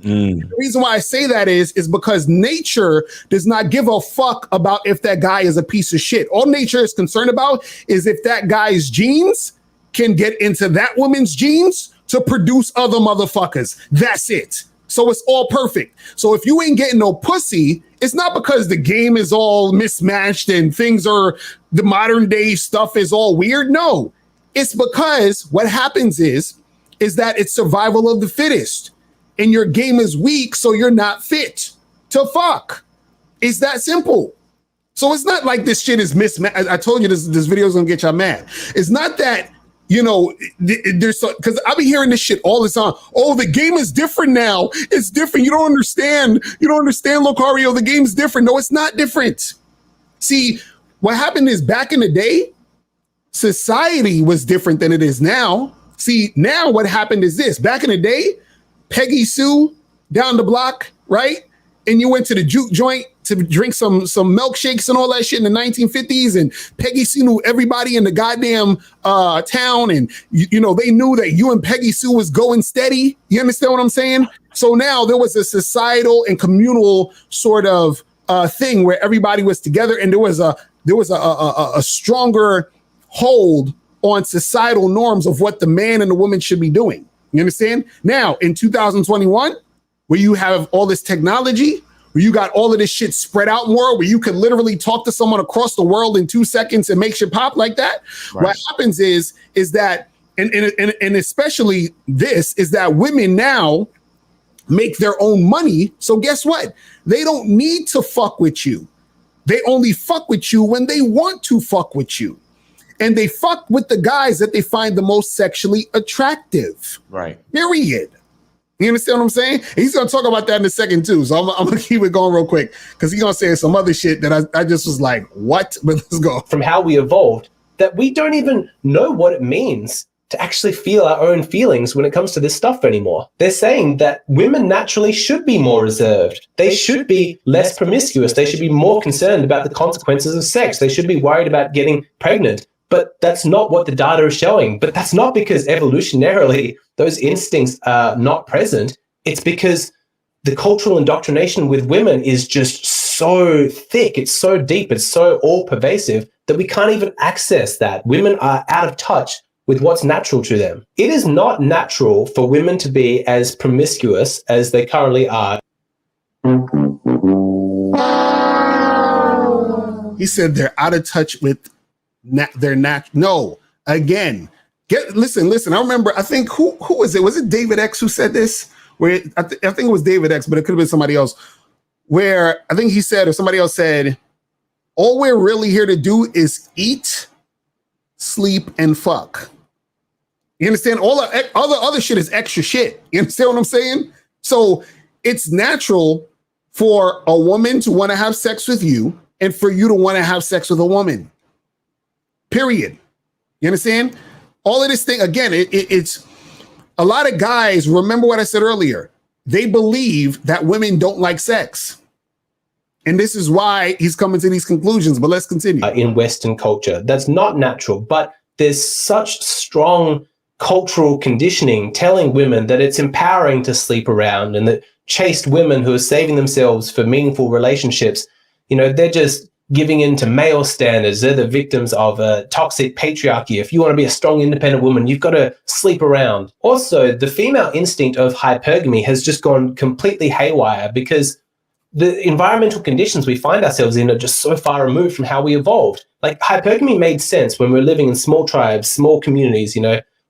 The reason why I say that is because nature does not give a fuck about if that guy is a piece of shit. All nature is concerned about is if that guy's genes can get into that woman's genes to produce other motherfuckers. That's it. So it's all perfect. So if you ain't getting no pussy, it's not because the game is all mismatched and things are, the modern day stuff is all weird. No, it's because what happens is that it's survival of the fittest. And your game is weak, so you're not fit to fuck. It's that simple. So it's not like this shit is mismatched. I told you this video is gonna get y'all mad. It's not that, there's because I've been hearing this shit all the time. Oh, the game is different now. It's different. You don't understand. You don't understand, Locario. The game's different. No, it's not different. See, what happened is back in the day, society was different than it is now. See, now what happened is this. Back in the day, Peggy Sue down the block, right? And you went to the juke joint to drink some milkshakes and all that shit in the 1950s. And Peggy Sue knew everybody in the goddamn town. And, they knew that you and Peggy Sue was going steady. You understand what I'm saying? So now there was a societal and communal sort of thing where everybody was together. And there was a stronger hold on societal norms of what the man and the woman should be doing. You understand? Now, in 2021, where you have all this technology, where you got all of this shit spread out more, where you can literally talk to someone across the world in 2 seconds and make shit pop like that. Right. What happens is that, and especially this, is that women now make their own money. So guess what? They don't need to fuck with you. They only fuck with you when they want to fuck with you. And they fuck with the guys that they find the most sexually attractive. Right. Period. You understand what I'm saying? He's going to talk about that in a second too. So I'm going to keep it going real quick because he's going to say some other shit that I just was like, what? But let's go. From how we evolved, that we don't even know what it means to actually feel our own feelings when it comes to this stuff anymore. They're saying that women naturally should be more reserved. They should be less promiscuous. They should be more concerned about the consequences of sex. They should be worried about getting pregnant. But that's not what the data is showing. But that's not because evolutionarily those instincts are not present. It's because the cultural indoctrination with women is just so thick. It's so deep. It's so all pervasive that we can't even access that. Women are out of touch with what's natural to them. It is not natural for women to be as promiscuous as they currently are. He said they're out of touch with no, again, listen. I remember, I think who was it? Was it David X who said this? Where I think it was David X, but it could have been somebody else. Where I think he said, or somebody else said, all we're really here to do is eat, sleep, and fuck. You understand? All the other shit is extra shit. You understand what I'm saying? So it's natural for a woman to want to have sex with you and for you to want to have sex with a woman. Period. You understand? All of this thing, again, it's a lot of guys, remember what I said earlier, they believe that women don't like sex. And this is why he's coming to these conclusions, but let's continue. In Western culture, that's not natural, but there's such strong cultural conditioning telling women that it's empowering to sleep around, and that chaste women who are saving themselves for meaningful relationships, they're just giving in to male standards. They're the victims of a toxic patriarchy. If you want to be a strong, independent woman, you've got to sleep around. Also, the female instinct of hypergamy has just gone completely haywire because the environmental conditions we find ourselves in are just so far removed from how we evolved. Like, hypergamy made sense when we were living in small tribes, small communities,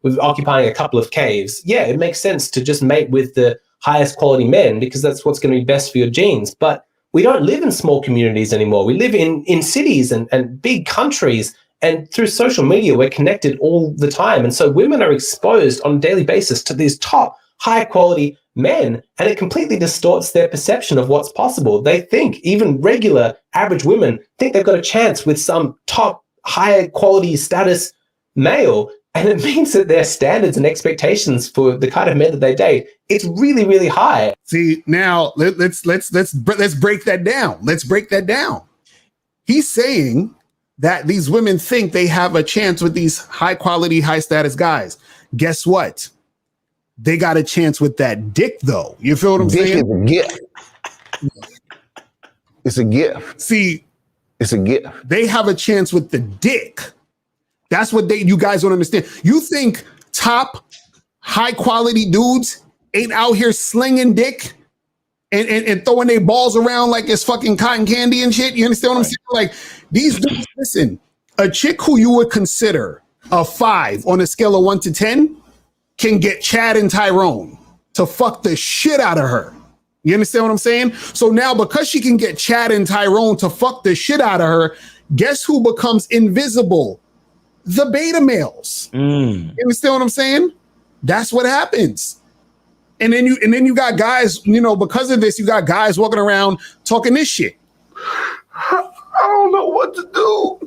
with occupying a couple of caves. Yeah, it makes sense to just mate with the highest quality men because that's what's going to be best for your genes. But we don't live in small communities anymore. We live in cities and big countries. And through social media, we're connected all the time. And so women are exposed on a daily basis to these top, high quality men. And it completely distorts their perception of what's possible. They think, even regular average women think they've got a chance with some top, high quality status male. And it means that their standards and expectations for the kind of men that they date, it's really, really high. See, now let's break that down. Let's break that down. He's saying that these women think they have a chance with these high quality, high status guys. Guess what? They got a chance with that dick, though. You feel what I'm saying? Dick is a gift. It's a gift. See, it's a gift. They have a chance with the dick. That's what you guys don't understand. You think top high quality dudes ain't out here slinging dick and throwing their balls around like it's fucking cotton candy and shit? You understand what I'm saying? Like, these dudes, listen, a chick who you would consider a 5 on a scale of 1 to 10 can get Chad and Tyrone to fuck the shit out of her. You understand what I'm saying? So now, because she can get Chad and Tyrone to fuck the shit out of her, guess who becomes invisible? The beta males. You understand what I'm saying? That's what happens. And then you got guys, because of this, you got guys walking around talking this shit. I don't know what to do.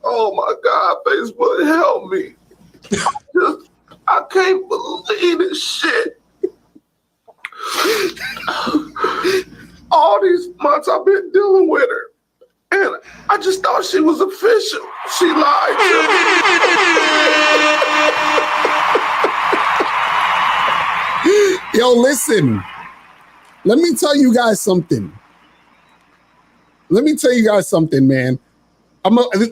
Oh my God, Facebook, help me. I can't believe this shit. All these months I've been dealing with her. And I just thought she was official. She lied to me. Yo, listen. Let me tell you guys something. Man.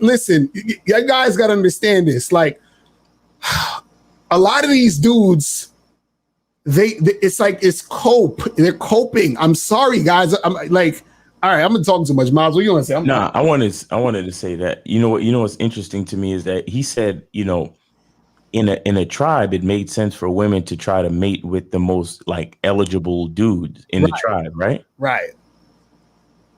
Listen, you guys got to understand this. Like, a lot of these dudes, it's cope. They're coping. I'm sorry, guys. I'm like, all right, I'm gonna talk too much. Miles, what you want to say? I wanted to say that, you know what's interesting to me is that he said, in a tribe, it made sense for women to try to mate with the most like eligible dudes in the tribe, right? Right.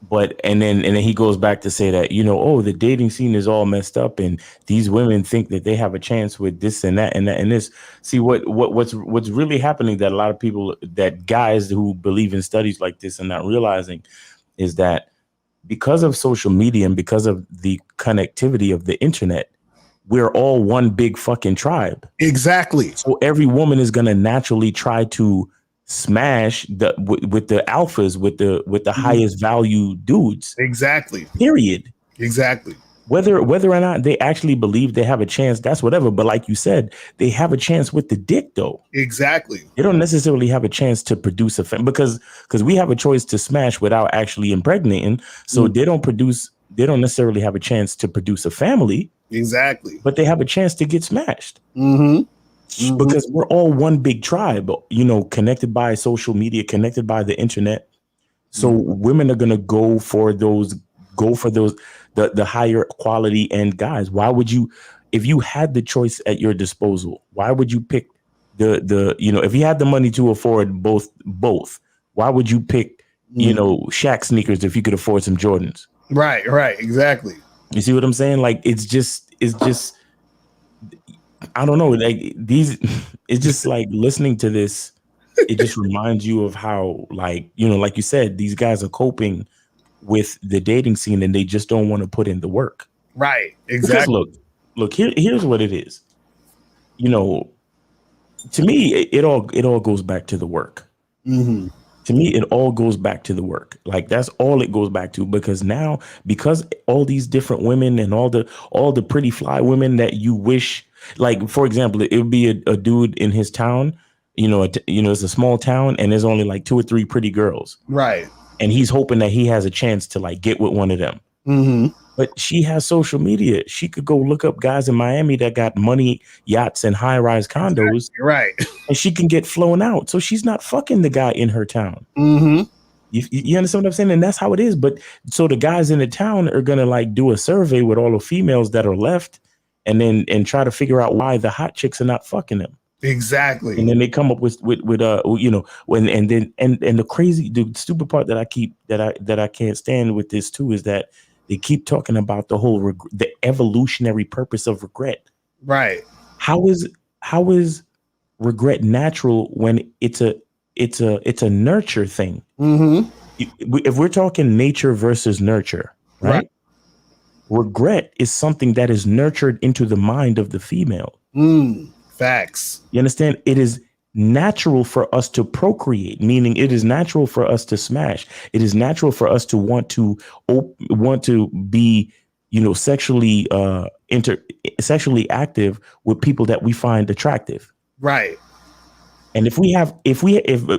But and then he goes back to say that, you know, oh, the dating scene is all messed up and these women think that they have a chance with this and that and that and this. See what's really happening, that a lot of people, that guys who believe in studies like this and not realizing, is that because of social media and because of the connectivity of the internet, we're all one big fucking tribe. Exactly. So every woman is going to naturally try to smash with the alphas, with the highest value dudes. Exactly. Period. Exactly. Whether or not they actually believe they have a chance, that's whatever. But like you said, they have a chance with the dick, though. Exactly. They don't necessarily have a chance to produce a because we have a choice to smash without actually impregnating. So they don't necessarily have a chance to produce a family. Exactly. But they have a chance to get smashed. Mm-hmm. Because we're all one big tribe, you know, connected by social media, connected by the internet. So women are gonna go for those the higher quality end guys. Why would you, if you had the choice at your disposal, why would you pick the you know, if you had the money to afford both, why would you pick, you know, Shaq sneakers if you could afford some Jordans? Right, exactly. You see what I'm saying? Like it's just I don't know, like these, it's just like listening to this, it just reminds you of how, like, you know, like you said, these guys are coping with the dating scene and they just don't want to put in the work. Right, exactly. Because look, here's what it is. You know, to me, it all goes back to the work. Mm-hmm. To me, it all goes back to the work. Like that's all it goes back to, because now, because all these different women and all the pretty fly women that you wish, like for example, it would be a dude in his town, you know, it's a small town and there's only like 2 or 3 pretty girls. Right. And he's hoping that he has a chance to like get with one of them. Mm-hmm. But she has social media. She could go look up guys in Miami that got money, yachts, and high-rise condos. Right. And she can get flown out. So she's not fucking the guy in her town. Mm-hmm. You understand what I'm saying? And that's how it is. But so the guys in the town are gonna like do a survey with all the females that are left, and try to figure out why the hot chicks are not fucking them. Exactly. And then they come up with you know, the stupid part that I can't stand with this too is that they keep talking about the whole the evolutionary purpose of regret. Right. How is regret natural when it's a nurture thing? Mm-hmm. If we're talking nature versus nurture, right? Regret is something that is nurtured into the mind of the female. Facts. You understand? It is natural for us to procreate, meaning it is natural for us to smash. It is natural for us to want to be, you know, sexually active with people that we find attractive. Right. And if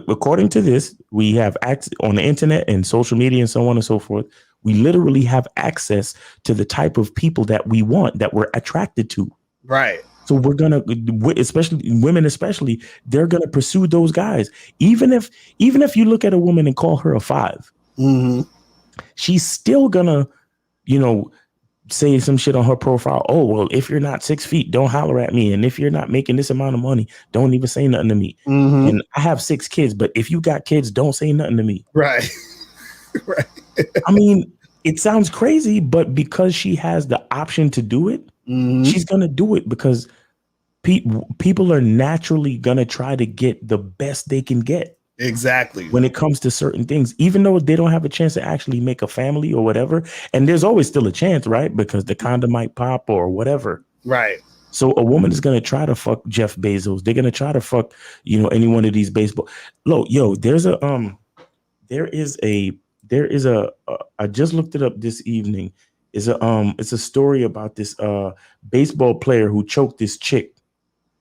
according to this, we have access on the internet and social media and so on and so forth, we literally have access to the type of people that we want, that we're attracted to. Right. So we're gonna, especially women, they're gonna pursue those guys. Even if you look at a woman and call her a 5, she's still gonna, you know, say some shit on her profile. Oh, well, if you're not 6 feet, don't holler at me. And if you're not making this amount of money, don't even say nothing to me. And I have 6 kids, but if you got kids, don't say nothing to me. Right. Right. I mean, it sounds crazy, but because she has the option to do it, she's gonna do it because people are naturally gonna try to get the best they can get. Exactly. When it comes to certain things, even though they don't have a chance to actually make a family or whatever, and there's always still a chance, right? Because the condom might pop or whatever. Right. So a woman is gonna try to fuck Jeff Bezos. They're gonna try to fuck, you know, any one of these baseball. Look, yo, there is a I just looked it up this evening. It's a story about this baseball player who choked this chick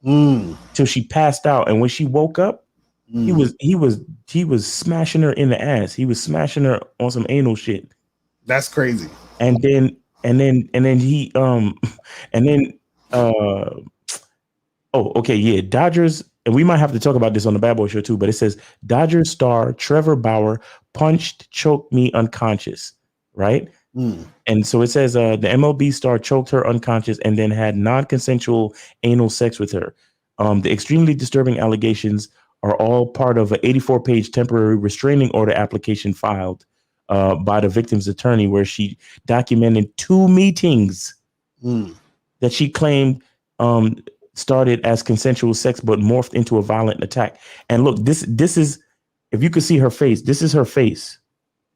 till she passed out, and when she woke up, he was smashing her in the ass. He was smashing her on some anal shit. That's crazy. And then he oh, okay, yeah, Dodgers, and we might have to talk about this on the Bad Boy Show too, but it says Dodgers star Trevor Bauer choked me unconscious, right? And so it says the MLB star choked her unconscious and then had non-consensual anal sex with her. The extremely disturbing allegations are all part of an 84-page temporary restraining order application filed by the victim's attorney, where she documented 2 meetings that she claimed started as consensual sex but morphed into a violent attack. And look, this is, if you could see her face, this is her face.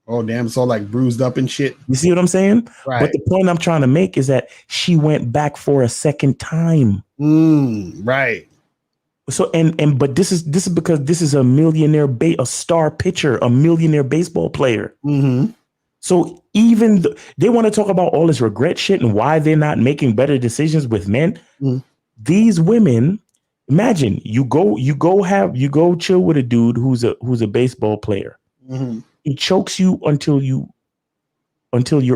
Oh, damn. It's all like bruised up and shit. You see what I'm saying? Right. But the point I'm trying to make is that she went back for a second time. Right. So but this is because this is a millionaire, a star pitcher, a millionaire baseball player. So even they want to talk about all this regret shit and why they're not making better decisions with men. These women, imagine you go chill with a dude who's a baseball player. He chokes you until you're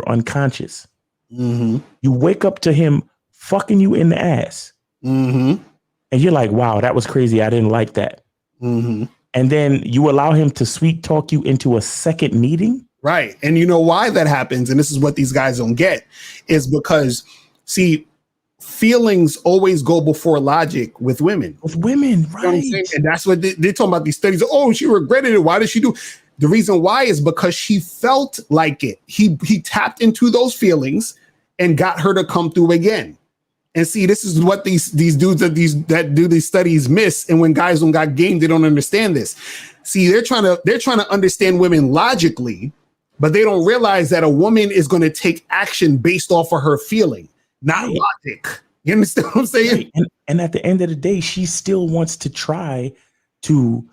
unconscious. You wake up to him fucking you in the ass. And you're like, wow, that was crazy. I didn't like that. And then you allow him to sweet talk you into a second meeting. Right. And you know why that happens? And this is what these guys don't get, is because, see, feelings always go before logic with women. With women, right. You know what I'm saying? And that's what they're talking about, these studies. Oh, she regretted it. Why did she do? The reason why is because she felt like it. He tapped into those feelings and got her to come through again. And see, this is what these dudes that do these studies miss. And when guys don't got game, they don't understand this. See, they're trying to understand women logically, but they don't realize that a woman is going to take action based off of her feeling, not logic. You understand what I'm saying? Right. And at the end of the day, she still wants to try to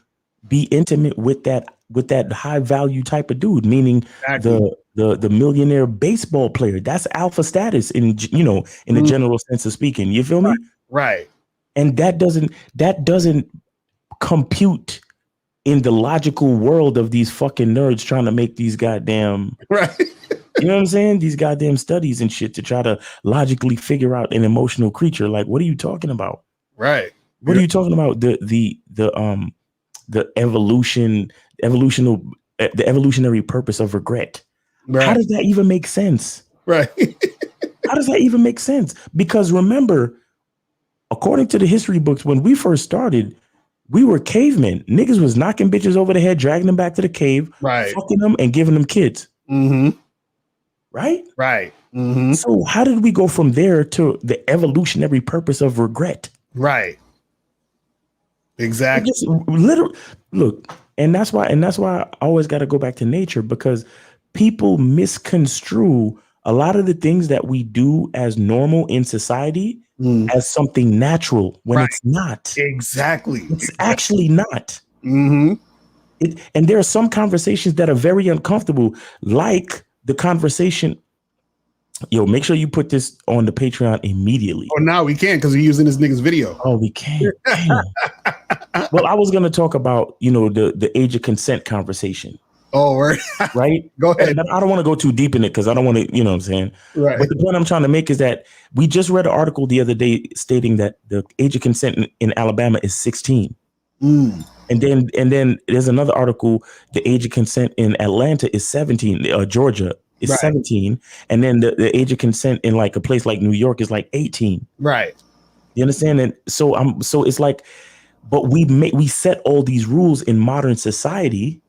be intimate with that high value type of dude, meaning the millionaire baseball player. That's alpha status in the general sense of speaking. You feel me? Right. And that doesn't compute in the logical world of these fucking nerds trying to make these goddamn you know what I'm saying? These goddamn studies and shit to try to logically figure out an emotional creature. Like, what are you talking about? Right. What are you talking about? The evolutionary purpose of regret. Right. How does that even make sense? Right. How does that even make sense? Because remember, according to the history books, when we first started, we were cavemen. Niggas was knocking bitches over the head, dragging them back to the cave, fucking them and giving them kids. Right? Right. So how did we go from there to the evolutionary purpose of regret? Right. Exactly. Look, and that's why I always got to go back to nature, because people misconstrue a lot of the things that we do as normal in society as something natural when it's not. Exactly. It's actually not. And there are some conversations that are very uncomfortable, like the conversation. Yo, make sure you put this on the Patreon immediately. Oh, now we can't because we're using this nigga's video. Oh, we can't. Well, I was going to talk about, the age of consent conversation. Oh, right. Go ahead. I don't want to go too deep in it because I don't want to, you know what I'm saying? Right. But the point I'm trying to make is that we just read an article the other day stating that the age of consent in Alabama is 16. And then there's another article, the age of consent in Atlanta is 17, Georgia is 17. And then the age of consent in like a place like New York is like 18. Right. You understand? And so it's like, but we set all these rules in modern society,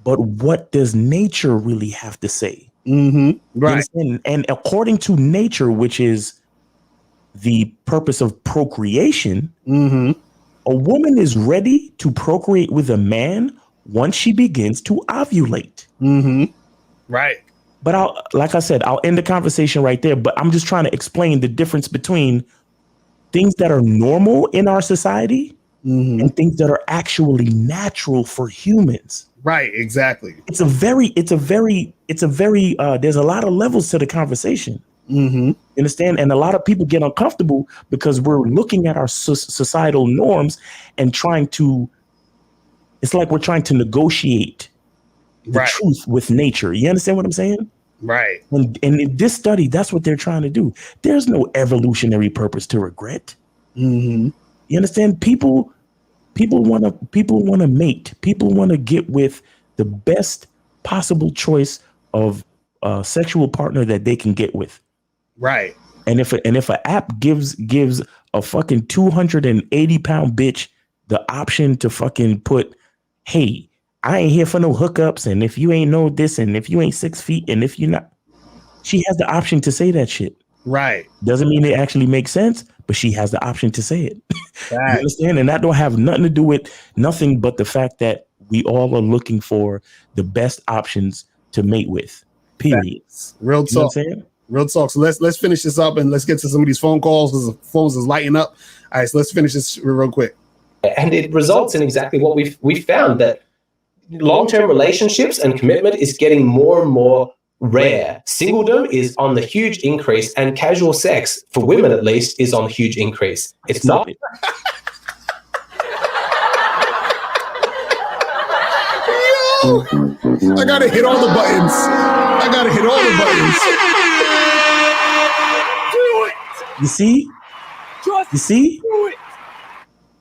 but what does nature really have to say? Right. And according to nature, which is the purpose of procreation, a woman is ready to procreate with a man once she begins to ovulate. Right. But like I said, I'll end the conversation right there. But I'm just trying to explain the difference between things that are normal in our society and things that are actually natural for humans. Right. Exactly. It's a very, there's a lot of levels to the conversation. You understand? And a lot of people get uncomfortable because we're looking at our societal norms and it's like we're trying to negotiate the truth with nature. You understand what I'm saying? Right. And in this study, that's what they're trying to do. There's no evolutionary purpose to regret. You understand? People want to mate. People want to get with the best possible choice of a sexual partner that they can get with. Right. And if an app gives a fucking 280-pound bitch the option to fucking put, hey, I ain't here for no hookups, and if you ain't know this, and if you ain't 6 feet, and if you're not, she has the option to say that shit. Right. Doesn't mean it actually makes sense, but she has the option to say it. You Right. understand? And that don't have nothing to do with nothing but the fact that we all are looking for the best options to mate with. Period. Real You know what talk. I'm saying? Real talk. So let's finish this up and let's get to some of these phone calls because the phones is lighting up. All right, so let's finish this real quick. And it results in exactly what we found, that long-term relationships and commitment is getting more and more rare. Singledom is on the huge increase, and casual sex, for women at least, is on the huge increase. It's not. I gotta hit all the buttons. I gotta hit all the buttons. You see? You see?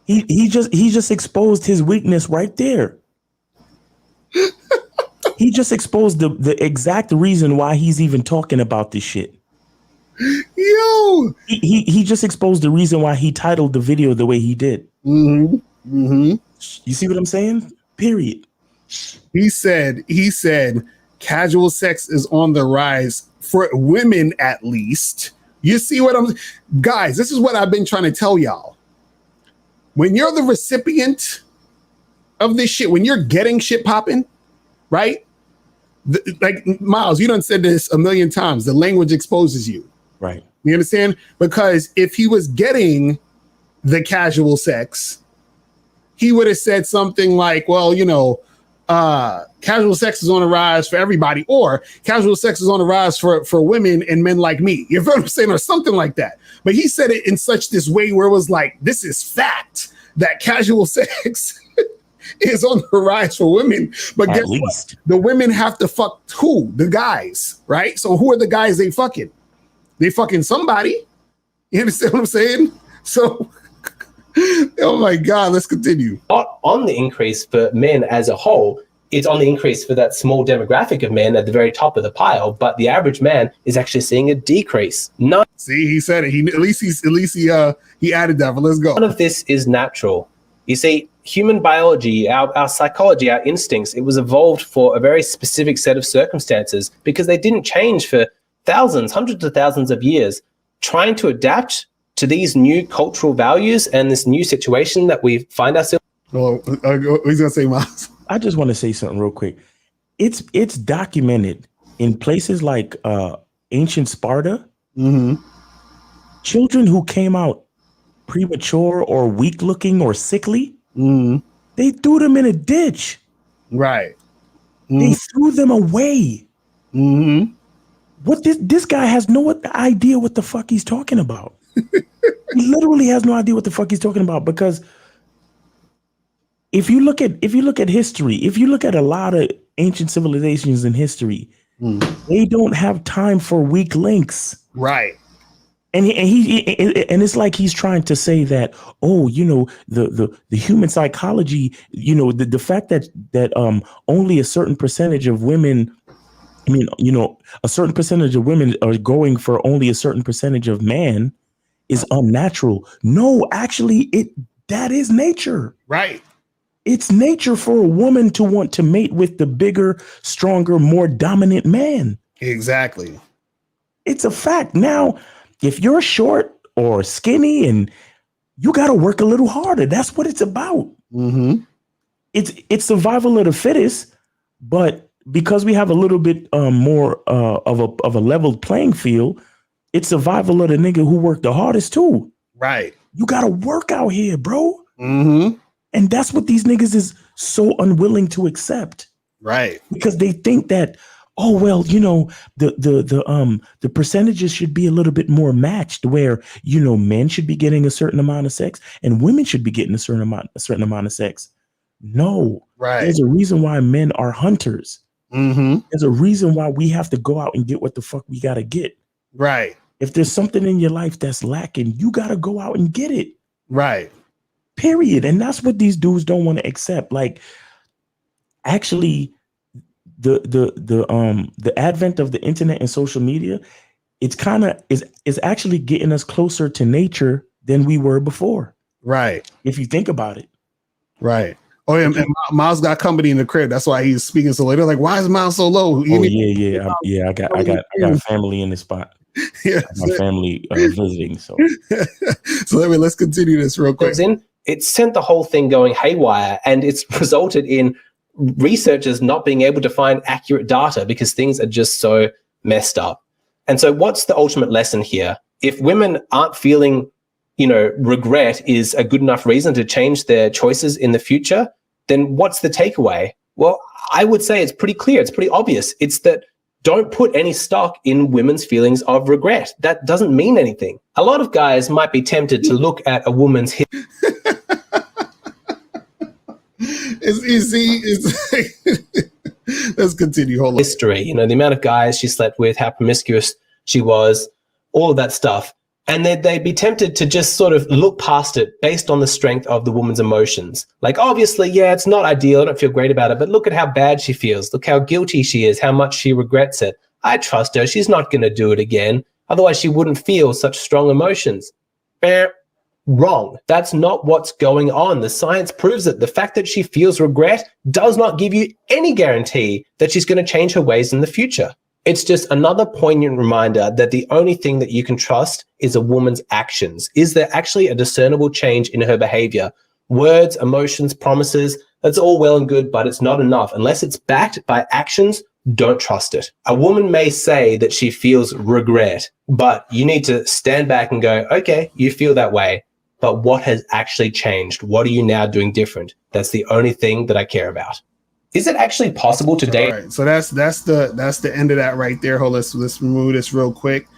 He just exposed his weakness right there. He just exposed the exact reason why he's even talking about this shit. Yo, he just exposed the reason why he titled the video the way he did. Mm-hmm. Mm-hmm. You see what I'm saying? Period. He said casual sex is on the rise for women, at least. You see what I'm, guys, this is what I've been trying to tell y'all. When you're the recipient of this shit, when you're getting shit popping, right? Like Miles, you done said this a million times. The language exposes you. Right. You understand? Because if he was getting the casual sex, he would have said something like, well, you know, casual sex is on the rise for everybody, or casual sex is on the rise for women and men like me. You know what I'm saying? Or something like that. But he said it in such this way where it was like, this is fact that casual sex is on the rise for women. But At guess least. what? The women have to fuck who? The guys, right? So who are the guys they fucking? They fucking somebody. You understand what I'm saying? So, oh my God, let's continue. Not on the increase for men as a whole. It's on the increase for that small demographic of men at the very top of the pile, but the average man is actually seeing a decrease. None See, he said it. At least he added that. But let's go. of this is natural. You see, human biology, our psychology, our instincts, it was evolved for a very specific set of circumstances because they didn't change for thousands, hundreds of thousands of years. Trying to adapt to these new cultural values and this new situation that we find ourselves. Well, he's gonna say, Miles. I just want to say something real quick. It's documented in places like ancient Sparta. Mm-hmm. Children who came out premature or weak looking or sickly, they threw them in a ditch. Right. They threw them away. Mm-hmm. What this guy has no idea what the fuck he's talking about. He literally has no idea what the fuck he's talking about, because if you look at history, if you look at a lot of ancient civilizations in history, they don't have time for weak links. Right. And it's like he's trying to say that, oh, you know, the human psychology, you know, the fact that only a certain percentage of women, I mean, you know, a certain percentage of women are going for only a certain percentage of man is unnatural. No, actually, that is nature. Right. It's nature for a woman to want to mate with the bigger, stronger, more dominant man. Exactly. It's a fact. Now, if you're short or skinny, and you got to work a little harder, that's what it's about. Mm-hmm. It's survival of the fittest, but because we have a little bit more of a leveled playing field, it's survival of the nigga who worked the hardest too. Right. You got to work out here, bro. Mm-hmm. And that's what these niggas is so unwilling to accept. Right. Because they think that, oh, well, you know, the percentages should be a little bit more matched, where, you know, men should be getting a certain amount of sex and women should be getting a certain amount of sex. No. Right. There's a reason why men are hunters. Mm-hmm. There's a reason why we have to go out and get what the fuck we got to get. Right. If there's something in your life that's lacking, you got to go out and get it. Right. Period. And that's what these dudes don't want to accept. Like, actually, the advent of the internet and social media, it's kind of is actually getting us closer to nature than we were before. Right. If you think about it. Right. Oh yeah, and Miles got company in the crib. That's why he's speaking so low. They're like, why is Miles so low? I got family in the spot. Yeah, my family visiting. So let's continue this real quick. It sent the whole thing going haywire, and it's resulted in researchers not being able to find accurate data because things are just so messed up. And so what's the ultimate lesson here? If women aren't feeling, regret is a good enough reason to change their choices in the future, then what's the takeaway? Well, I would say it's pretty clear. It's pretty obvious. It's that don't put any stock in women's feelings of regret. That doesn't mean anything. A lot of guys might be tempted to look at a woman's Let's continue. Hold on. History, the amount of guys she slept with, how promiscuous she was, all of that stuff. And they'd be tempted to just sort of look past it based on the strength of the woman's emotions. Like, obviously, yeah, it's not ideal. I don't feel great about it. But look at how bad she feels. Look how guilty she is, how much she regrets it. I trust her. She's not going to do it again. Otherwise, she wouldn't feel such strong emotions. Wrong. That's not what's going on. The science proves it. The fact that she feels regret does not give you any guarantee that she's going to change her ways in the future. It's just another poignant reminder that the only thing that you can trust is a woman's actions. Is there actually a discernible change in her behavior? Words, emotions, promises, that's all well and good, but it's not enough. Unless it's backed by actions, don't trust it. A woman may say that she feels regret, but you need to stand back and go, okay, you feel that way, but what has actually changed? What are you now doing different? That's the only thing that I care about. Is it actually possible to date? All right, so that's the end of that right there. Hold on, let's remove this real quick.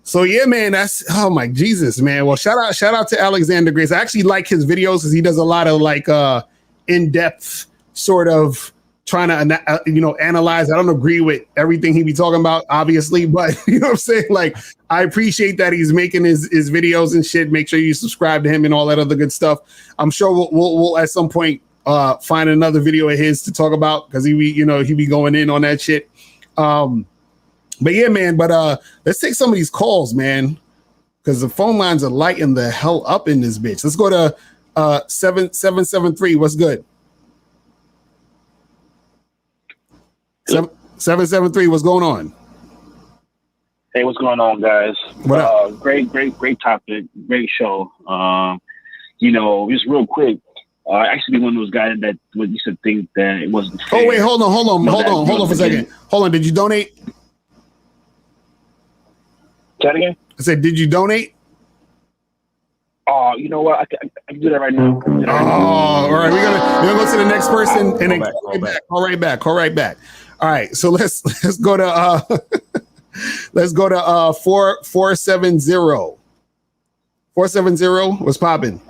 So yeah, man, that's oh my Jesus, man. Well, shout out to Alexander Grace. I actually like his videos because he does a lot of like in-depth sort of trying to analyze. I don't agree with everything he be talking about, obviously, but you know what I'm saying? Like, I appreciate that he's making his videos and shit. Make sure you subscribe to him and all that other good stuff. I'm sure we'll at some point find another video of his to talk about because he be going in on that shit. But yeah, man, let's take some of these calls, man, because the phone lines are lighting the hell up in this bitch. Let's go to 7773. What's good? 773. What's going on? Hey, what's going on, guys? What up? Great topic, great show. Just real quick. Actually, one of those guys that used to think that it wasn't fair. Oh wait, hold on for a second. Hold on, did you donate? Say that again? I said, did you donate? Oh, you know what? I can do that right now. All right, we're gonna go to the next person and then call right back. All right, so let's go to 470. 470. What's popping?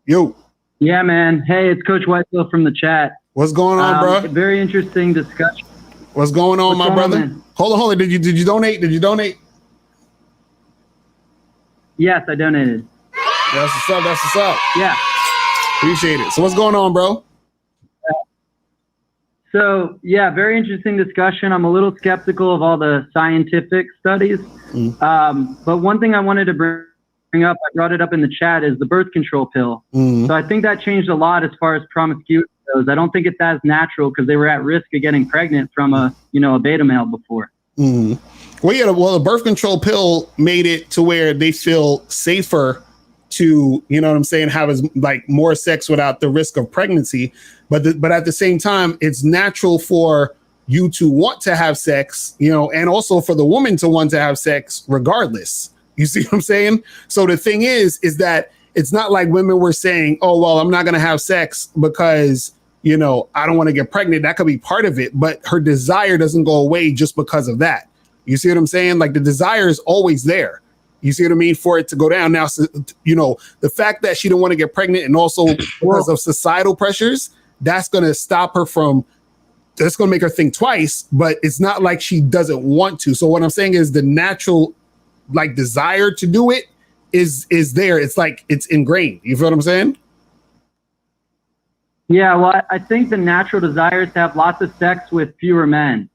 Yo. Yeah, man. Hey, it's Coach Whiteville from the chat. What's going on, bro? Very interesting discussion. What's going on, my brother? Hold on. Did you donate? Yes, I donated. That's what's up. Yeah. Appreciate it. So what's going on, bro? So, yeah, very interesting discussion. I'm a little skeptical of all the scientific studies. But one thing I wanted to bring up, I brought it up in the chat, is the birth control pill. So I think that changed a lot as far as promiscuity goes. I don't think it's as natural because they were at risk of getting pregnant from a beta male before. Well, the birth control pill made it to where they feel safer to, have more sex without the risk of pregnancy. But at the same time, it's natural for you to want to have sex, and also for the woman to want to have sex regardless. You see what I'm saying? So the thing is that it's not like women were saying, oh, well, I'm not going to have sex because, I don't want to get pregnant. That could be part of it. But her desire doesn't go away just because of that. You see what I'm saying? Like the desire is always there. You see what I mean? For it to go down. Now, the fact that she didn't want to get pregnant and also because of societal pressures, that's going to stop her that's going to make her think twice, but it's not like she doesn't want to. So what I'm saying is the natural desire to do it is there. It's like it's ingrained. You feel what I'm saying? Yeah, well, I think the natural desire is to have lots of sex with fewer men.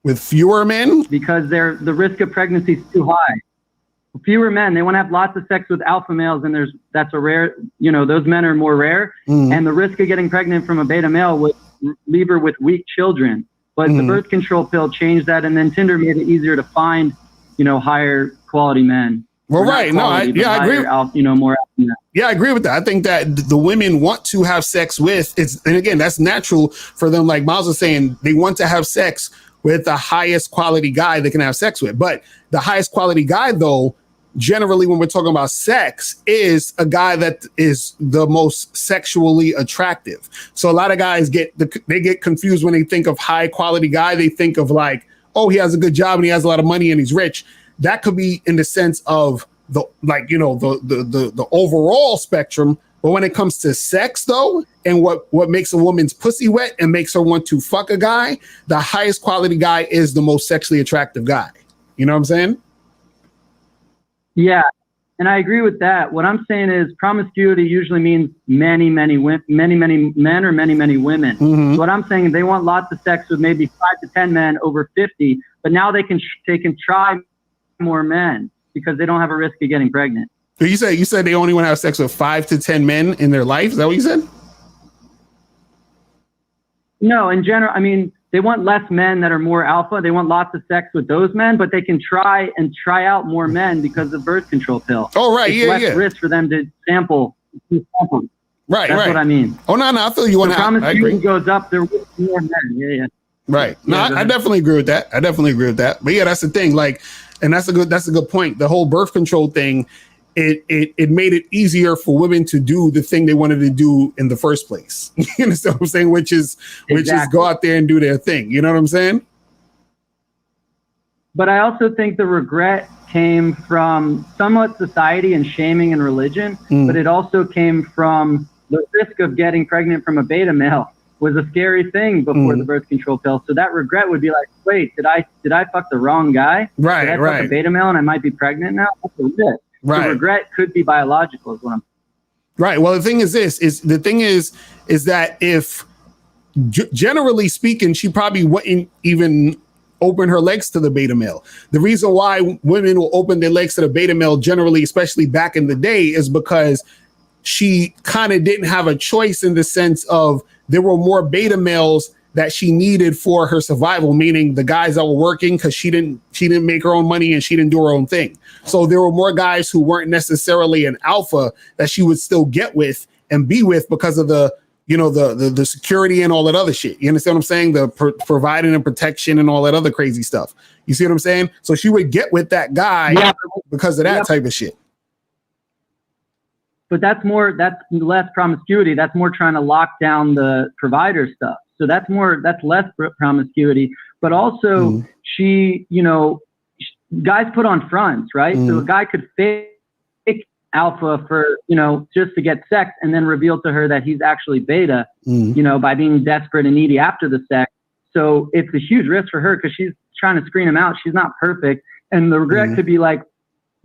With fewer men? Because the risk of pregnancy is too high. Fewer men, they want to have lots of sex with alpha males, and that's a rare, those men are more rare, and the risk of getting pregnant from a beta male would leave her with weak children. But the birth control pill changed that, and then Tinder made it easier to find, higher quality men. Well, right. Quality, No, I agree. More alpha men. Yeah, I agree with that. I think that the women want to have sex with, and again, that's natural for them. Like Miles was saying, they want to have sex with the highest quality guy they can have sex with. But the highest quality guy, though, generally when we're talking about sex, is a guy that is the most sexually attractive. So a lot of guys get confused when they think of high quality guy. They think of like, oh, he has a good job and he has a lot of money and he's rich. That could be in the sense of the overall spectrum. But when it comes to sex, though, and what makes a woman's pussy wet and makes her want to fuck a guy, the highest quality guy is the most sexually attractive guy. You know what I'm saying? Yeah, and I agree with that. What I'm saying is promiscuity usually means many men or many women. So what I'm saying, they want lots of sex with maybe 5 to 10 men over 50, but now they can try more men because they don't have a risk of getting pregnant. So you said they only want to have sex with 5 to 10 men in their life? Is that what you said? No, in general, I mean, they want less men that are more alpha. They want lots of sex with those men, but they can try out more men because of birth control pill. Oh, right. It's less risk for them to sample. Right, That's what I mean. Oh, no, I feel you want to. Promiscuity goes up, there will be more men. Yeah. Right. No, I definitely agree with that. But yeah, that's the thing. Like, and that's a good point. The whole birth control thing, it made it easier for women to do the thing they wanted to do in the first place. You understand what I'm saying? Which is go out there and do their thing. You know what I'm saying? But I also think the regret came from somewhat society and shaming and religion, but it also came from the risk of getting pregnant from a beta male was a scary thing before the birth control pill. So that regret would be like, wait, did I fuck the wrong guy? Right, did I fuck a beta male and I might be pregnant now? That's a risk. Right. The regret could be biological, is what I'm saying. Right. Well, the thing is that if generally speaking, she probably wouldn't even open her legs to the beta male. The reason why women will open their legs to the beta male generally, especially back in the day, is because she kind of didn't have a choice in the sense of there were more beta males that she needed for her survival, meaning the guys that were working because she didn't make her own money and she didn't do her own thing. So there were more guys who weren't necessarily an alpha that she would still get with and be with because of the security and all that other shit. You understand what I'm saying? The providing and protection and all that other crazy stuff. You see what I'm saying? So she would get with that guy because of that type of shit. But that's less promiscuity. That's more trying to lock down the provider stuff. So that's less promiscuity. But also guys put on fronts, right? So a guy could fake alpha for, just to get sex and then reveal to her that he's actually beta, by being desperate and needy after the sex. So it's a huge risk for her because she's trying to screen him out. She's not perfect. And the regret could be like,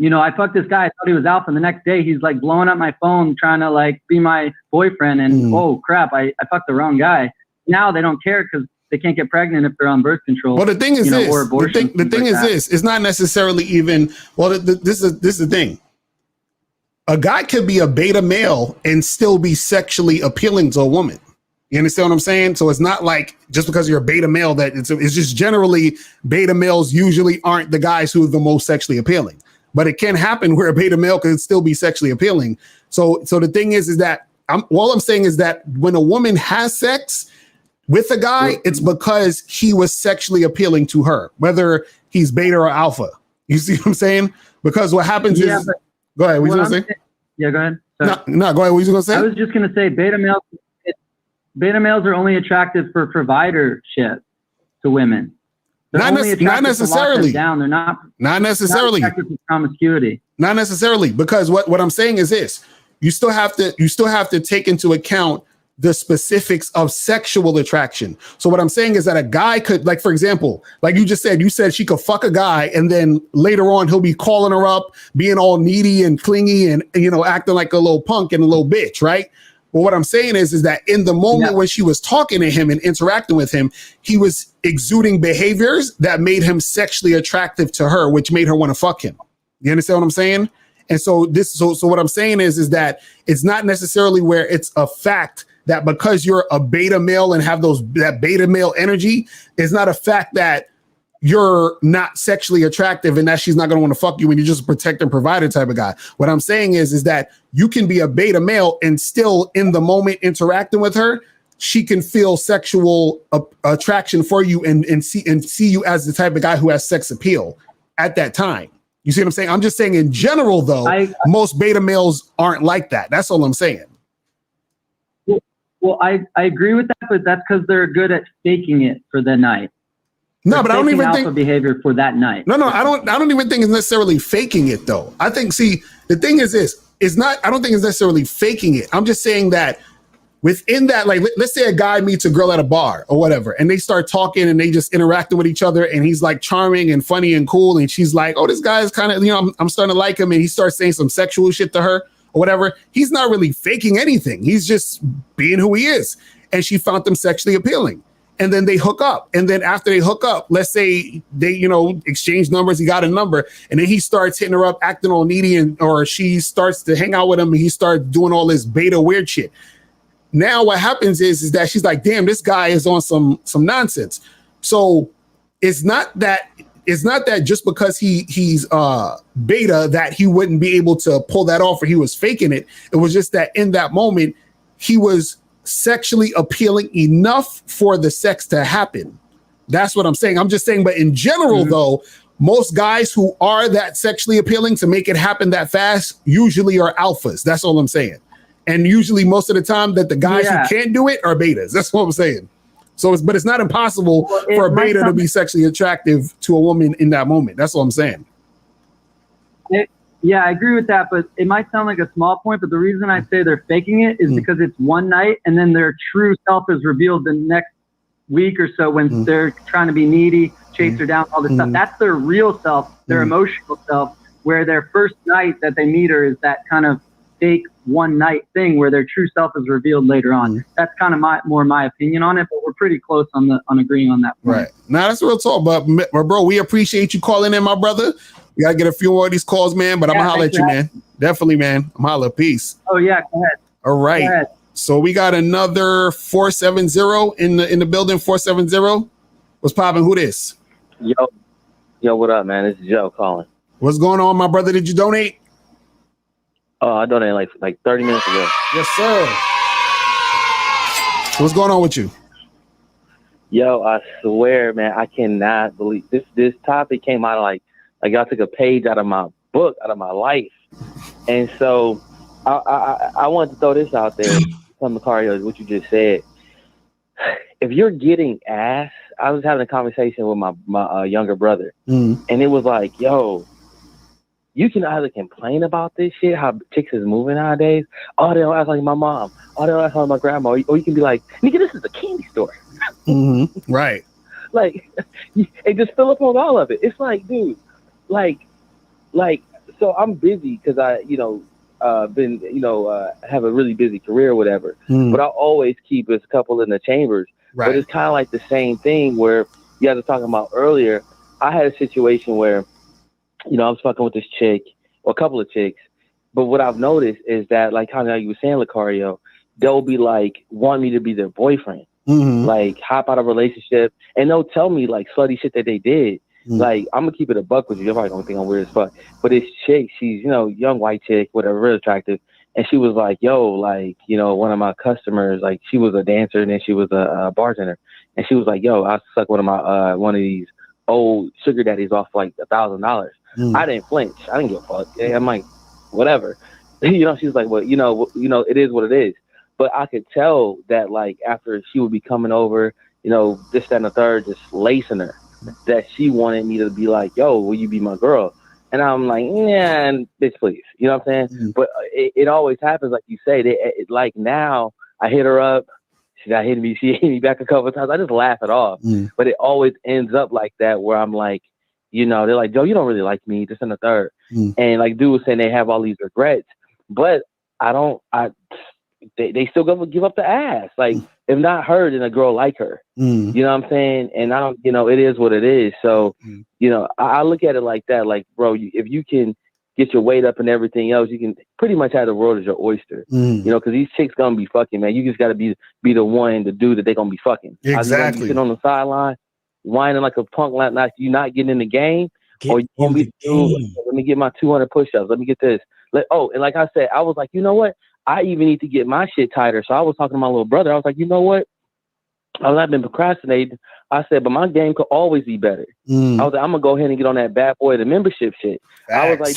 I fucked this guy. I thought he was alpha. And the next day he's like blowing up my phone, trying to like be my boyfriend. And oh crap, I fucked the wrong guy. Now they don't care because they can't get pregnant if they're on birth control. Well, the thing is this. Or abortion. The thing is this. It's not necessarily even. Well, this is the thing. A guy could be a beta male and still be sexually appealing to a woman. You understand what I'm saying? So it's not like just because you're a beta male that it's just generally beta males usually aren't the guys who are the most sexually appealing. But it can happen where a beta male could still be sexually appealing. So the thing is that all I'm saying is that when a woman has sex with a guy, it's because he was sexually appealing to her, whether he's beta or alpha. You see what I'm saying? Because what happens is, go ahead. What you gonna say? Yeah, go ahead. No, go ahead. What you gonna say? I was just gonna say beta males are only attractive for providership to women. Not necessarily. They're not necessarily. Not attracted to promiscuity. Not necessarily, because what I'm saying is this: you still have to take into account the specifics of sexual attraction. So what I'm saying is that a guy could, like, for example, like you said she could fuck a guy and then later on he'll be calling her up, being all needy and clingy and acting like a little punk and a little bitch, right? Well, what I'm saying is that in the moment when she was talking to him and interacting with him, he was exuding behaviors that made him sexually attractive to her, which made her want to fuck him. You understand what I'm saying? And so what I'm saying is that it's not necessarily where it's a fact that because you're a beta male and have that beta male energy, it's not a fact that you're not sexually attractive and that she's not going to want to fuck you when you're just a protect and provider type of guy. What I'm saying is that you can be a beta male and still in the moment interacting with her, she can feel sexual attraction for you and see you as the type of guy who has sex appeal at that time. You see what I'm saying? I'm just saying in general, though, most beta males aren't like that. That's all I'm saying. Well, I agree with that, but that's because they're good at faking it for the night. No, but I don't even think behavior for that night. No, I don't even think it's necessarily faking it though. I think, see, the thing is this, I don't think it's necessarily faking it. I'm just saying that within that, like, let's say a guy meets a girl at a bar or whatever, and they start talking and they just interacting with each other, and he's like charming and funny and cool, and she's like, oh, this guy is kind of, I'm starting to like him, and he starts saying some sexual shit to her or whatever. He's not really faking anything. He's just being who he is. And she found him sexually appealing. And then they hook up. And then after they hook up, let's say they, exchange numbers, he got a number, and then he starts hitting her up, acting all needy, or she starts to hang out with him, and he starts doing all this beta weird shit. Now what happens is that she's like, damn, this guy is on some nonsense. So it's not that just because he's beta that he wouldn't be able to pull that off or he was faking it. It was just that in that moment, he was sexually appealing enough for the sex to happen. That's what I'm saying. I'm just saying, but in general, though, most guys who are that sexually appealing to make it happen that fast usually are alphas. That's all I'm saying. And usually most of the time that the guys who can't do it are betas. That's what I'm saying. So but it's not impossible for a beta to be sexually attractive to a woman in that moment. That's what I'm saying. Yeah, I agree with that, but it might sound like a small point, but the reason I say they're faking it is because it's one night and then their true self is revealed the next week or so when they're trying to be needy, chase her down, all this stuff. That's their real self, their emotional self, where their first night that they meet her is that kind of fake one night thing where their true self is revealed later on. That's kind of my opinion on it, but we're pretty close on agreeing on that point. Right. Now that's real talk, but bro, we appreciate you calling in, my brother. We gotta get a few more of these calls, man, but I'm gonna holler at you, man. Definitely, man. I'm holler. Peace. Oh yeah, go ahead. All right. Go ahead. So we got another 470 in the building. 470. What's popping? Who this? Yo, what up, man? This is Joe calling. What's going on, my brother? Did you donate? Oh, I donated like 30 minutes ago. Yes, sir. What's going on with you? Yo, I swear, man, I cannot believe this topic came out of like y'all took a page out of my book, out of my life. And so I wanted to throw this out there. Locario, is what you just said. If you're getting ass, I was having a conversation with my younger brother, and it was like, yo, you can either complain about this shit, how chicks is moving nowadays. Oh, they don't act like my mom. Oh, they don't act like my grandma. Or you can be like, nigga, this is a candy store. Right. Like, and just fill up on all of it. It's like, dude, like, so I'm busy because I, have a really busy career or whatever. But I always keep a couple in the chambers. Right. But it's kind of like the same thing where you guys were talking about earlier. I had a situation where, I was fucking with this chick or a couple of chicks. But what I've noticed is that, like how you were saying, Locario, they'll be like, want me to be their boyfriend. Like, hop out of a relationship. And they'll tell me, like, slutty shit that they did. Like, I'm going to keep it a buck with you. You're probably going to think I'm weird as fuck. But this chick, she's, young white chick, whatever, really attractive. And she was like, yo, like, one of my customers, like, she was a dancer and then she was a bartender. And she was like, yo, I suck one of these old sugar daddies off like $1,000. I didn't flinch. I didn't give a fuck. I'm like, whatever. She's like, well, it is what it is. But I could tell that, like, after she would be coming over, this, that, and the third, just lacing her, that she wanted me to be like, yo, will you be my girl? And I'm like, yeah, bitch, please. You know what I'm saying? But it always happens, like you say. Like, now I hit her up. She hit me back a couple of times. I just laugh it off. But it always ends up like that, where I'm like, they're like, Joe, you don't really like me, this and the third. And like dude was saying, they have all these regrets. But they still gonna give up the ass. Like, if not her, then a girl like her. You know what I'm saying? And I don't, it is what it is. So, I look at it like that. Like, bro, if you can get your weight up and everything else, you can pretty much have the world as your oyster. Because these chicks gonna be fucking, man. You just gotta be the one, the dude that they gonna be fucking. Exactly. You sitting on the sideline, whining like a punk, like you not getting in the game, or you gonna be the dude. Let me get my 200 push-ups. Let me get this. And like I said, I was like, you know what? I even need to get my shit tighter. So I was talking to my little brother. I was like, you know what? I've been procrastinating. I said, but my game could always be better. I was like, I'm gonna go ahead and get on that bad boy, the membership shit. I was like,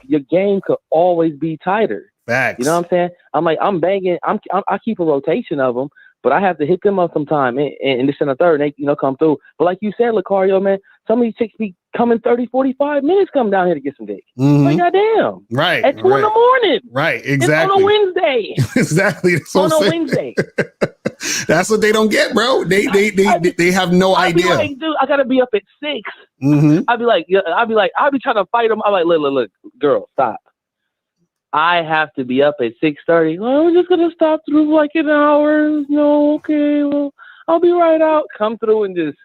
your game could always be tighter. Facts. You know what I'm saying? I'm like, I'm banging. I keep a rotation of them, but I have to hit them up sometime. And this and the third, and they come through. But like you said, Locario, man, some of these chicks be coming 30, 45 minutes, come down here to get some dick. Like, goddamn. Right. At 2 in the morning. Right. Exactly. It's on a Wednesday. Exactly. That's on a Wednesday. That's what they don't get, bro. They have no idea. I'd be like, dude, I gotta be up at 6. I'd be like, I'd be trying to fight them. I'm like, look, girl, stop. I have to be up at 6:30. Well, I'm just gonna stop through like an hour. No, okay, well, I'll be right out. Come through and just.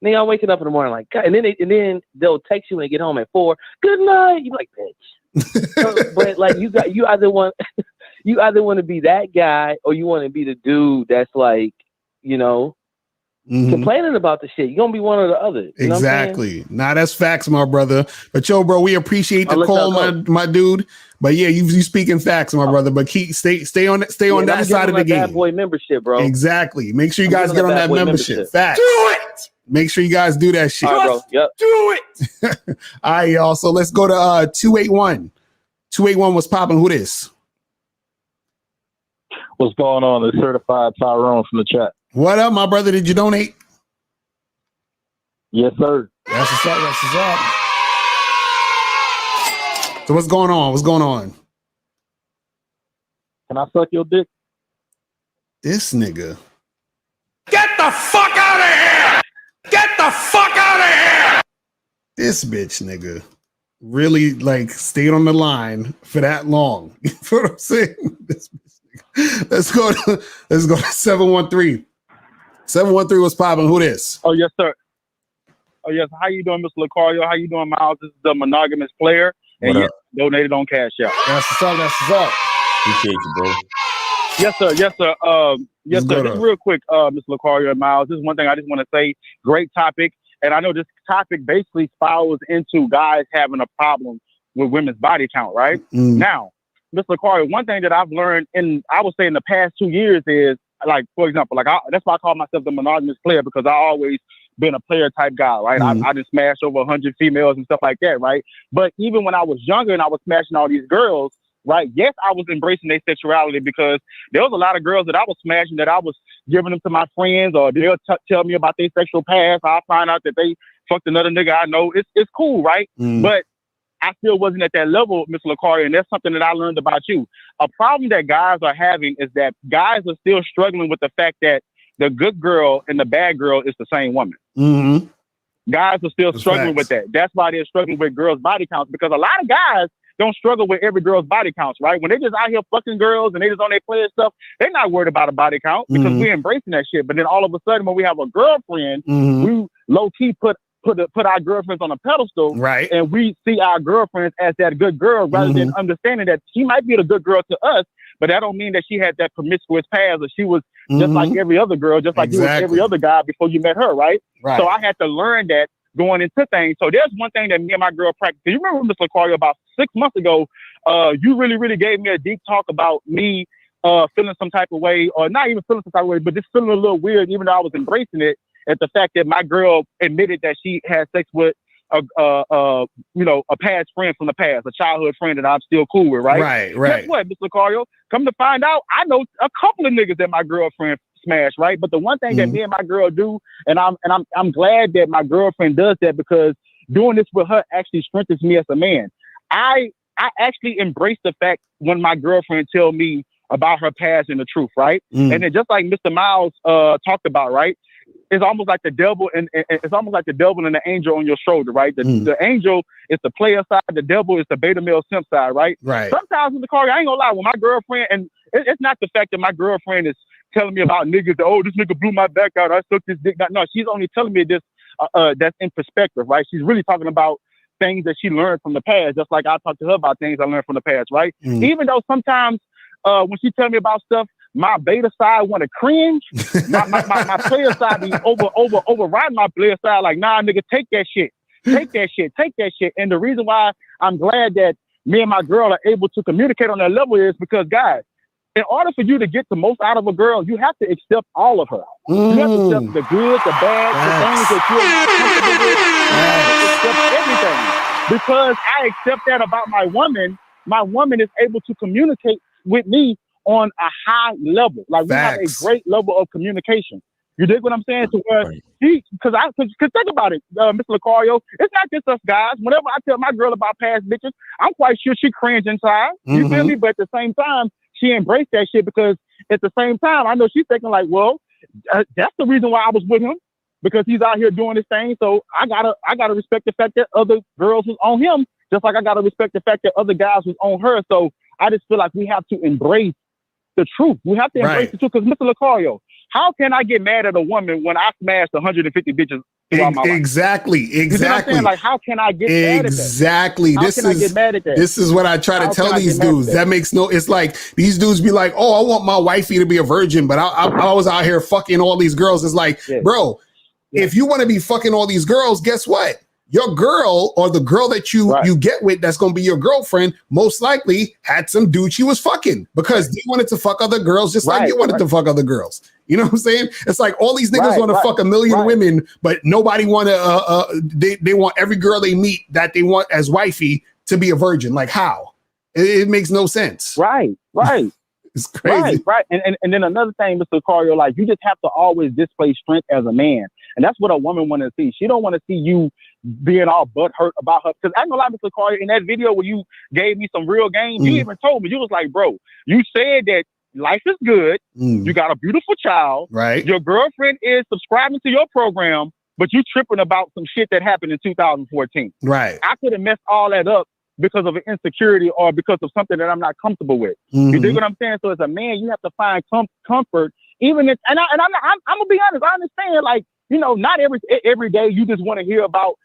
Then I'm waking up in the morning like, God, and then they'll text you when they get home at 4. Good night. You like, bitch. But like you either want to be that guy or you want to be the dude that's like, complaining about the shit. You're gonna be one or the other. Exactly. Nah, that's facts, my brother. But yo, bro, we appreciate the call, my dude. But yeah, you speaking facts, my brother. But stay on that side of the game. Bad boy membership, bro. Exactly. Make sure you guys get on that membership. Facts. Do it. Make sure you guys do that shit. All right, bro. Yep. Do it. All right, y'all. So let's go to 281. 281 was popping. Who this? What's going on? The certified Tyrone from the chat. What up, my brother? Did you donate? Yes, sir. That's what's up. That's what's up. So what's going on? What's going on? Can I suck your dick? This nigga. Get the fuck out of here! Get the fuck out of here! This bitch nigga really like stayed on the line for that long. You know what I'm saying? This bitch nigga. Let's go to 713. 713 was popping. Who this? Oh, yes, sir. Oh, yes. How you doing, Mr. Locario? How you doing, Miles? This is the monogamous player. And yes, donated on Cash App. That's what's up. That's what's up. Appreciate you, bro. Yes, sir. Yes, sir. Yes, sir. Just real quick, Mr. Locario and Miles. This is one thing I just want to say. Great topic. And I know this topic basically spirals into guys having a problem with women's body count, right? Now, Mr. Locario, one thing that I've learned I would say in the past 2 years is, like, for example, that's why I call myself the monogamous player, because I always been a player type guy, right? I just smashed over 100 females and stuff like that, right? But even when I was younger and I was smashing all these girls, right? Yes, I was embracing their sexuality, because there was a lot of girls that I was smashing that I was giving them to my friends, or they'll tell me about their sexual past. I'll find out that they fucked another nigga I know. It's cool, right? But I still wasn't at that level, Mr. Locario, and that's something that I learned about you. A problem that guys are having is that guys are still struggling with the fact that the good girl and the bad girl is the same woman. Guys are still struggling with that. That's why they're struggling with girls' body counts, because a lot of guys don't struggle with every girl's body counts, right? When they just out here fucking girls and they just on their player stuff, they're not worried about a body count, because we're embracing that shit. But then all of a sudden, when we have a girlfriend, we low-key put our girlfriends on a pedestal, right? And we see our girlfriends as that good girl, rather than understanding that she might be the good girl to us, but that don't mean that she had that promiscuous past, or she was just like every other girl, just like you was every other guy before you met her, right? So I had to learn that going into things. So there's one thing that me and my girl practiced. You remember, Mr. Locario, about 6 months ago, you really gave me a deep talk about me feeling some type of way, or not even feeling some type of way, but just feeling a little weird, even though I was embracing it, at the fact that my girl admitted that she had sex with a past friend from the past, a childhood friend that I'm still cool with, right? Right. Guess what, Mr. Locario? Come to find out, I know a couple of niggas that my girlfriend smashed, right? But the one thing that me and my girl do, and I'm glad that my girlfriend does that, because doing this with her actually strengthens me as a man. I actually embrace the fact when my girlfriend tell me about her past and the truth, right? And then just like Mr. Miles talked about, right? it's almost like the devil and it's almost like the devil and the angel on your shoulder, right? The angel is the player side, the devil is the beta male simp side, right? Right. Sometimes in the car, I ain't gonna lie, when my girlfriend, and it's not the fact that my girlfriend is telling me about niggas that, oh, this nigga blew my back out, I sucked this dick. No, she's only telling me this that's in perspective, right? She's really talking about things that she learned from the past, just like I talk to her about things I learned from the past, right? Even though sometimes when she tell me about stuff, my beta side want to cringe. My player side be overriding my player side. Like, nah, nigga, take that shit. Take that shit. And the reason why I'm glad that me and my girl are able to communicate on that level is because, guys, in order for you to get the most out of a girl, you have to accept all of her. You have to accept the good, the bad, the things that you're not comfortable with. You have to accept everything. Because I accept that about my woman is able to communicate with me on a high level. Like, we have a great level of communication. You dig what I'm saying? To where because think about it, Mr. Locario, it's not just us guys. Whenever I tell my girl about past bitches, I'm quite sure she cringe inside. You feel me? But at the same time, she embraced that shit because at the same time, I know she's thinking like, well, that's the reason why I was with him, because he's out here doing this thing. So I gotta respect the fact that other girls was on him, just like I gotta respect the fact that other guys was on her. So I just feel like we have to embrace the truth. We have to embrace the truth. Because Mr. Locario, how can I get mad at a woman when I smashed 150 bitches throughout my life? Exactly. You know what I'm saying? Like, how can I get mad at that? Exactly. How can I get mad at that? This is what I try to tell these dudes. That makes no. It's like these dudes be like, "Oh, I want my wifey to be a virgin," but I was out here fucking all these girls. It's like, bro, if you want to be fucking all these girls, guess what? Your girl or the girl that you get with that's going to be your girlfriend most likely had some dude she was fucking because they wanted to fuck other girls just like you wanted to fuck other girls. You know what I'm saying? It's like all these niggas want to fuck a million women, but nobody want to, they want every girl they meet that they want as wifey to be a virgin. Like how? It makes no sense. Right. It's crazy. Right. And then another thing, Mr. Locario, like you just have to always display strength as a man. And that's what a woman want to see. She don't want to see you being all butthurt about her. Because I ain't gonna lie, Mr. Locario, in that video where you gave me some real game, you even told me, you was like, bro, you said that life is good. You got a beautiful child. Right. Your girlfriend is subscribing to your program, but you tripping about some shit that happened in 2014. Right. I could have messed all that up because of an insecurity or because of something that I'm not comfortable with. You dig what I'm saying? So as a man, you have to find comfort, even if, I'm gonna be honest, I understand, like, you know, not every day you just want to hear about,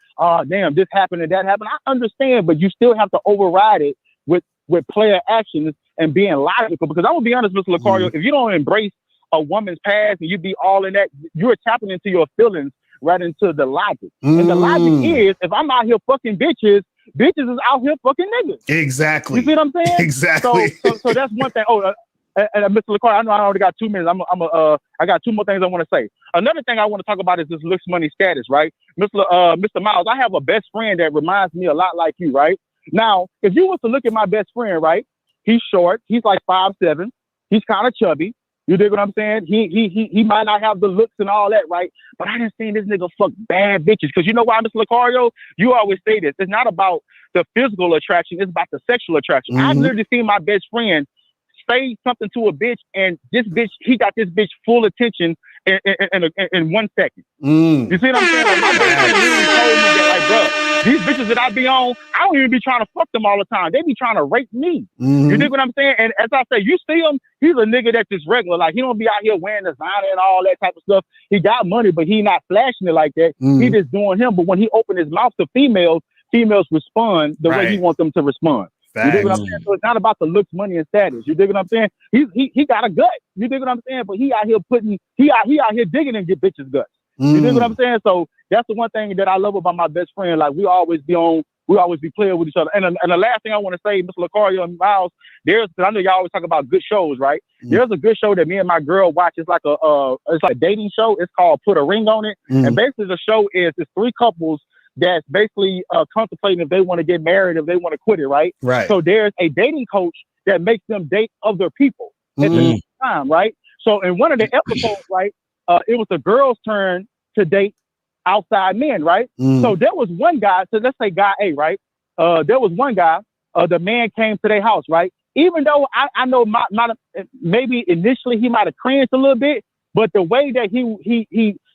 damn, this happened and that happened. I understand, but you still have to override it with player actions and being logical. Because I'm gonna be honest, Mr. Locario, if you don't embrace a woman's past and you be all in that, you're tapping into your feelings right into the logic. And the logic is, if I'm out here fucking bitches is out here fucking niggas. Exactly. You see what I'm saying? Exactly. So that's one thing. Oh, and Mr. Locario, I know I already got 2 minutes. I got 2 more things I want to say. Another thing I want to talk about is this looks money status, right? Mr. Miles, I have a best friend that reminds me a lot like you, right? Now, if you was to look at my best friend, right? He's short. He's like 5'7". He's kind of chubby. You dig what I'm saying? He might not have the looks and all that, right? But I didn't see this nigga fuck bad bitches. Because you know why, Mr. Locario? You always say this. It's not about the physical attraction. It's about the sexual attraction. I've literally seen my best friend say something to a bitch, and this bitch, he got this bitch full attention in 1 second. You see what I'm saying? Like, my best friend really told me that, like, bro, these bitches that I be on, I don't even be trying to fuck them all the time. They be trying to rape me. You dig what I'm saying? And as I say, you see him, he's a nigga that's just regular. Like, he don't be out here wearing designer and all that type of stuff. He got money, but he not flashing it like that. He just doing him. But when he open his mouth to females respond the way he wants them to respond. You dig what I'm saying? So it's not about the looks, money, and status. You dig what I'm saying? He got a gut. You dig what I'm saying? But he out here digging and get bitches' guts. You dig what I'm saying? So that's the one thing that I love about my best friend. Like, we always be playing with each other. And the last thing I want to say, Mr. Locario and Miles, I know y'all always talk about good shows, right? There's a good show that me and my girl watch. It's like a dating show. It's called Put a Ring on It. And basically the show is it's 3 couples that's basically contemplating if they want to get married, if they want to quit it, right? Right. So there's a dating coach that makes them date other people at the same time, right? So in one of the episodes, right, it was the girl's turn to date outside men, right? So there was one guy, so let's say guy A, right? There was one guy, the man came to their house, right? Even though I know maybe initially he might have cringed a little bit, but the way that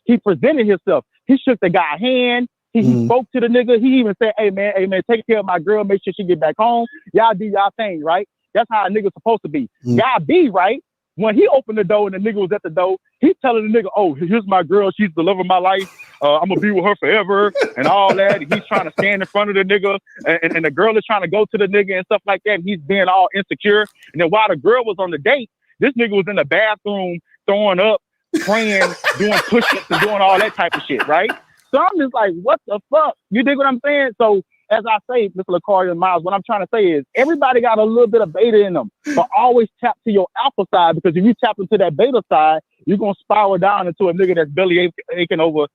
he presented himself. He shook the guy's hand. He spoke to the nigga. He even said, hey man, take care of my girl. Make sure she get back home. Y'all do y'all thing, right? That's how a nigga's supposed to be. Guy B, right? When he opened the door and the nigga was at the door, he telling the nigga, oh, here's my girl. She's the love of my life. I'm going to be with her forever and all that. And he's trying to stand in front of the nigga. And the girl is trying to go to the nigga and stuff like that. And he's being all insecure. And then while the girl was on the date, this nigga was in the bathroom throwing up, praying, doing push-ups and doing all that type of shit, right? So I'm just like, what the fuck? You dig what I'm saying? So as I say, Mr. Locario and Miles, what I'm trying to say is everybody got a little bit of beta in them, but always tap to your alpha side, because if you tap into that beta side, you're going to spiral down into a nigga that's belly aching over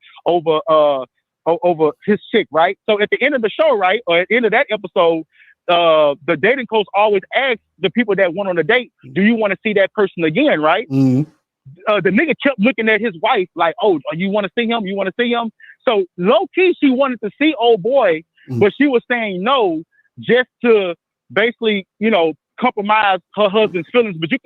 his chick, right? So at the end of the show, right, or at the end of that episode, the dating coach always asks the people that went on the date, do you want to see that person again, right? The nigga kept looking at his wife like, oh, you want to see him? You want to see him? So low-key, she wanted to see old boy, but she was saying no just to basically, you know, compromise her husband's feelings. But you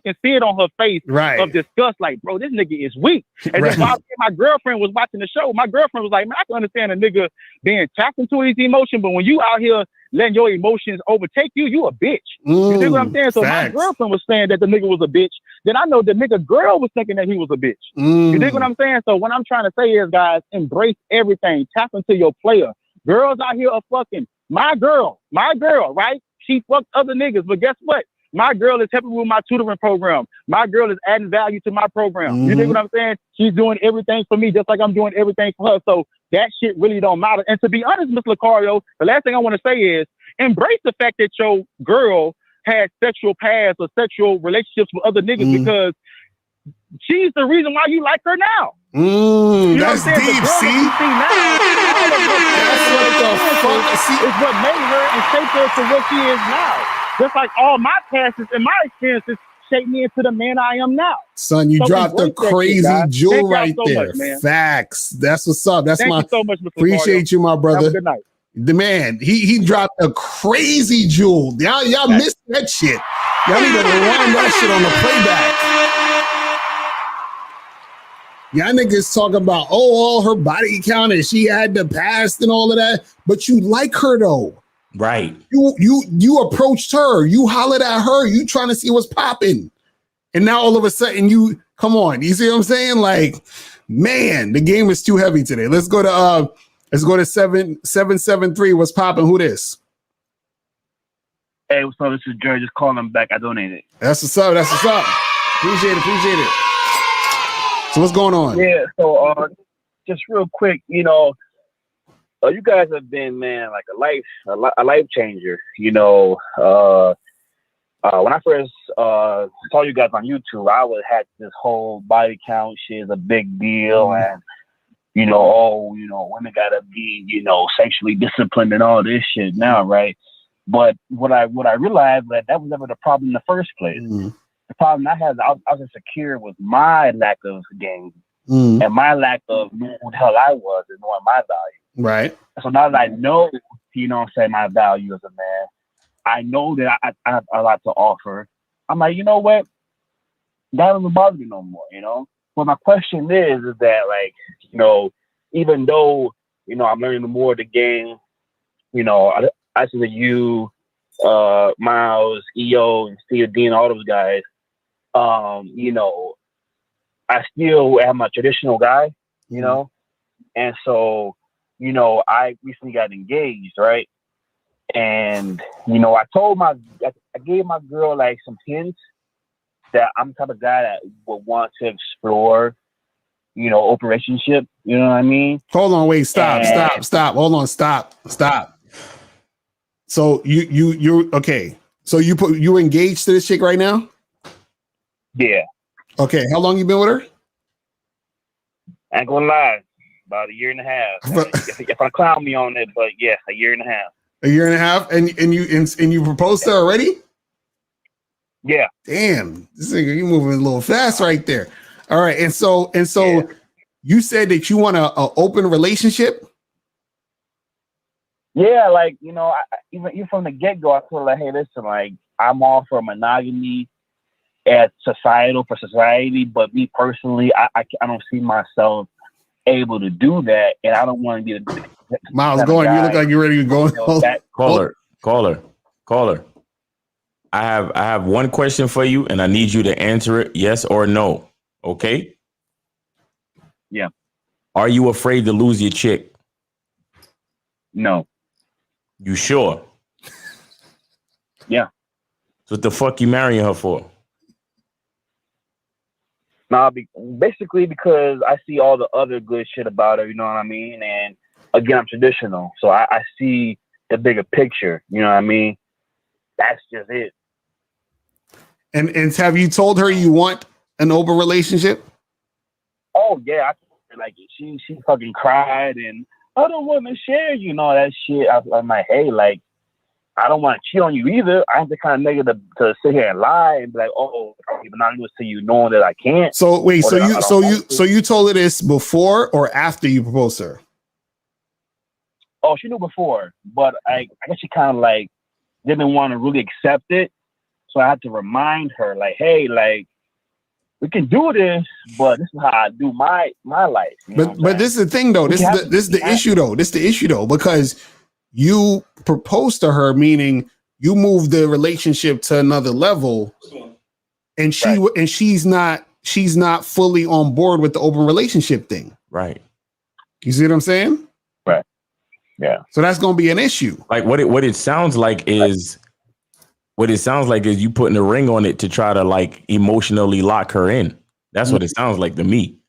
can see it on her face of disgust, like, bro, this nigga is weak. And then while my girlfriend was watching the show, my girlfriend was like, man, I can understand a nigga being tapped into his emotion, but when you out here letting your emotions overtake you, you a bitch. You see what I'm saying? So my girlfriend was saying that the nigga was a bitch. Then I know the nigga girl was thinking that he was a bitch. You dig what I'm saying? So what I'm trying to say is, guys, embrace everything. Tap into your player. Girls out here are fucking. My girl, right? She fucked other niggas, but guess what? My girl is helping with my tutoring program. My girl is adding value to my program. You dig what I'm saying? She's doing everything for me, just like I'm doing everything for her. So that shit really don't matter. And to be honest, Mr. Locario, the last thing I want to say is embrace the fact that your girl had sexual past or sexual relationships with other niggas, because she's the reason why you like her now. You know that's deep, see? That's what the fuck is what made her and shaped her to what she is now. Just like all my passes and my experiences shaped me into the man I am now. Son, you dropped a crazy jewel right there. Much, Facts. That's what's up. That's Thank you so much, Mr. Appreciate you, my brother. Have a good night. The man, he dropped a crazy jewel. Y'all missed that shit. Y'all need to rewind that shit on the playback. Y'all niggas talking about, all her body count and she had the past and all of that, but you like her though. Right. You approached her, you hollered at her, you trying to see what's popping. And now all of a sudden you come on. You see what I'm saying? Like, man, the game is too heavy today. Let's go to 773. What's popping? Who this? Hey, what's up? This is Jerry. Just calling him back. I donated. That's what's up. That's what's up. Appreciate it. So what's going on? Yeah. So just real quick, you know, you guys have been, man, like a life changer. You know, when I first saw you guys on YouTube, I had this whole body count shit is a big deal, and you know, women gotta be, you know, sexually disciplined and all this shit now, right? But what I realized that was never the problem in the first place. The problem I had, I was insecure with my lack of game and my lack of knowing who the hell I was and knowing my value. Right. So now that I know, you know what I'm saying, my value as a man, I know that I have a lot to offer. I'm like, you know what? That doesn't bother me no more, you know? But my question is that, like, you know, even though, you know, I'm learning more of the game, you know, I see that you, Miles, EO, and Steve Dean, all those guys, you know, I still am a traditional guy, you know? And so, you know, I recently got engaged, right? And, you know, I gave my girl like some hints that I'm the type of guy that would want to explore, you know, open relationship. You know what I mean? Hold on, wait, stop. Hold on, stop. So you're okay. So you engaged to this chick right now? Yeah. Okay, how long you been with her? I ain't gonna lie, about a year and a half. if I clown me on it, but yeah, a year and a half. A year and a half, and you proposed to her already? Yeah. Damn, this nigga, you moving a little fast right there. All right, and so yeah. You said that you want an open relationship. Yeah, like, you know, even from the get go, I feel like, hey, listen, like, I'm all for monogamy for society, but me personally, I don't see myself able to do that, and I don't want to be the Miles, go on. You look like you're ready to go. Caller. I have one question for you, and I need you to answer it yes or no. Okay? Yeah. Are you afraid to lose your chick? No. You sure? Yeah. So what the fuck you marrying her for? Nah, basically because I see all the other good shit about her, you know what I mean? And again, I'm traditional, so I see the bigger picture, you know what I mean? That's just it. And have you told her you want an open relationship? Oh yeah, like she fucking cried and I don't want to share you and all that shit. I'm like, hey, like I don't want to cheat on you either. I ain't the kind of nigga to sit here and lie and be like, oh, I'm not going to you knowing that I can't. So wait, so you told her this before or after you proposed to her? Oh, she knew before, but I guess she kind of like didn't want to really accept it. So I had to remind her, like, hey, like we can do this, but this is how I do my life. But this is the thing though. This is the issue though. This is the issue though, because you proposed to her, meaning you moved the relationship to another level, and she's not fully on board with the open relationship thing. Right. You see what I'm saying? Right. Yeah. So that's going to be an issue. Like what it sounds like is you putting a ring on it to try to like emotionally lock her in. That's what it sounds like to me.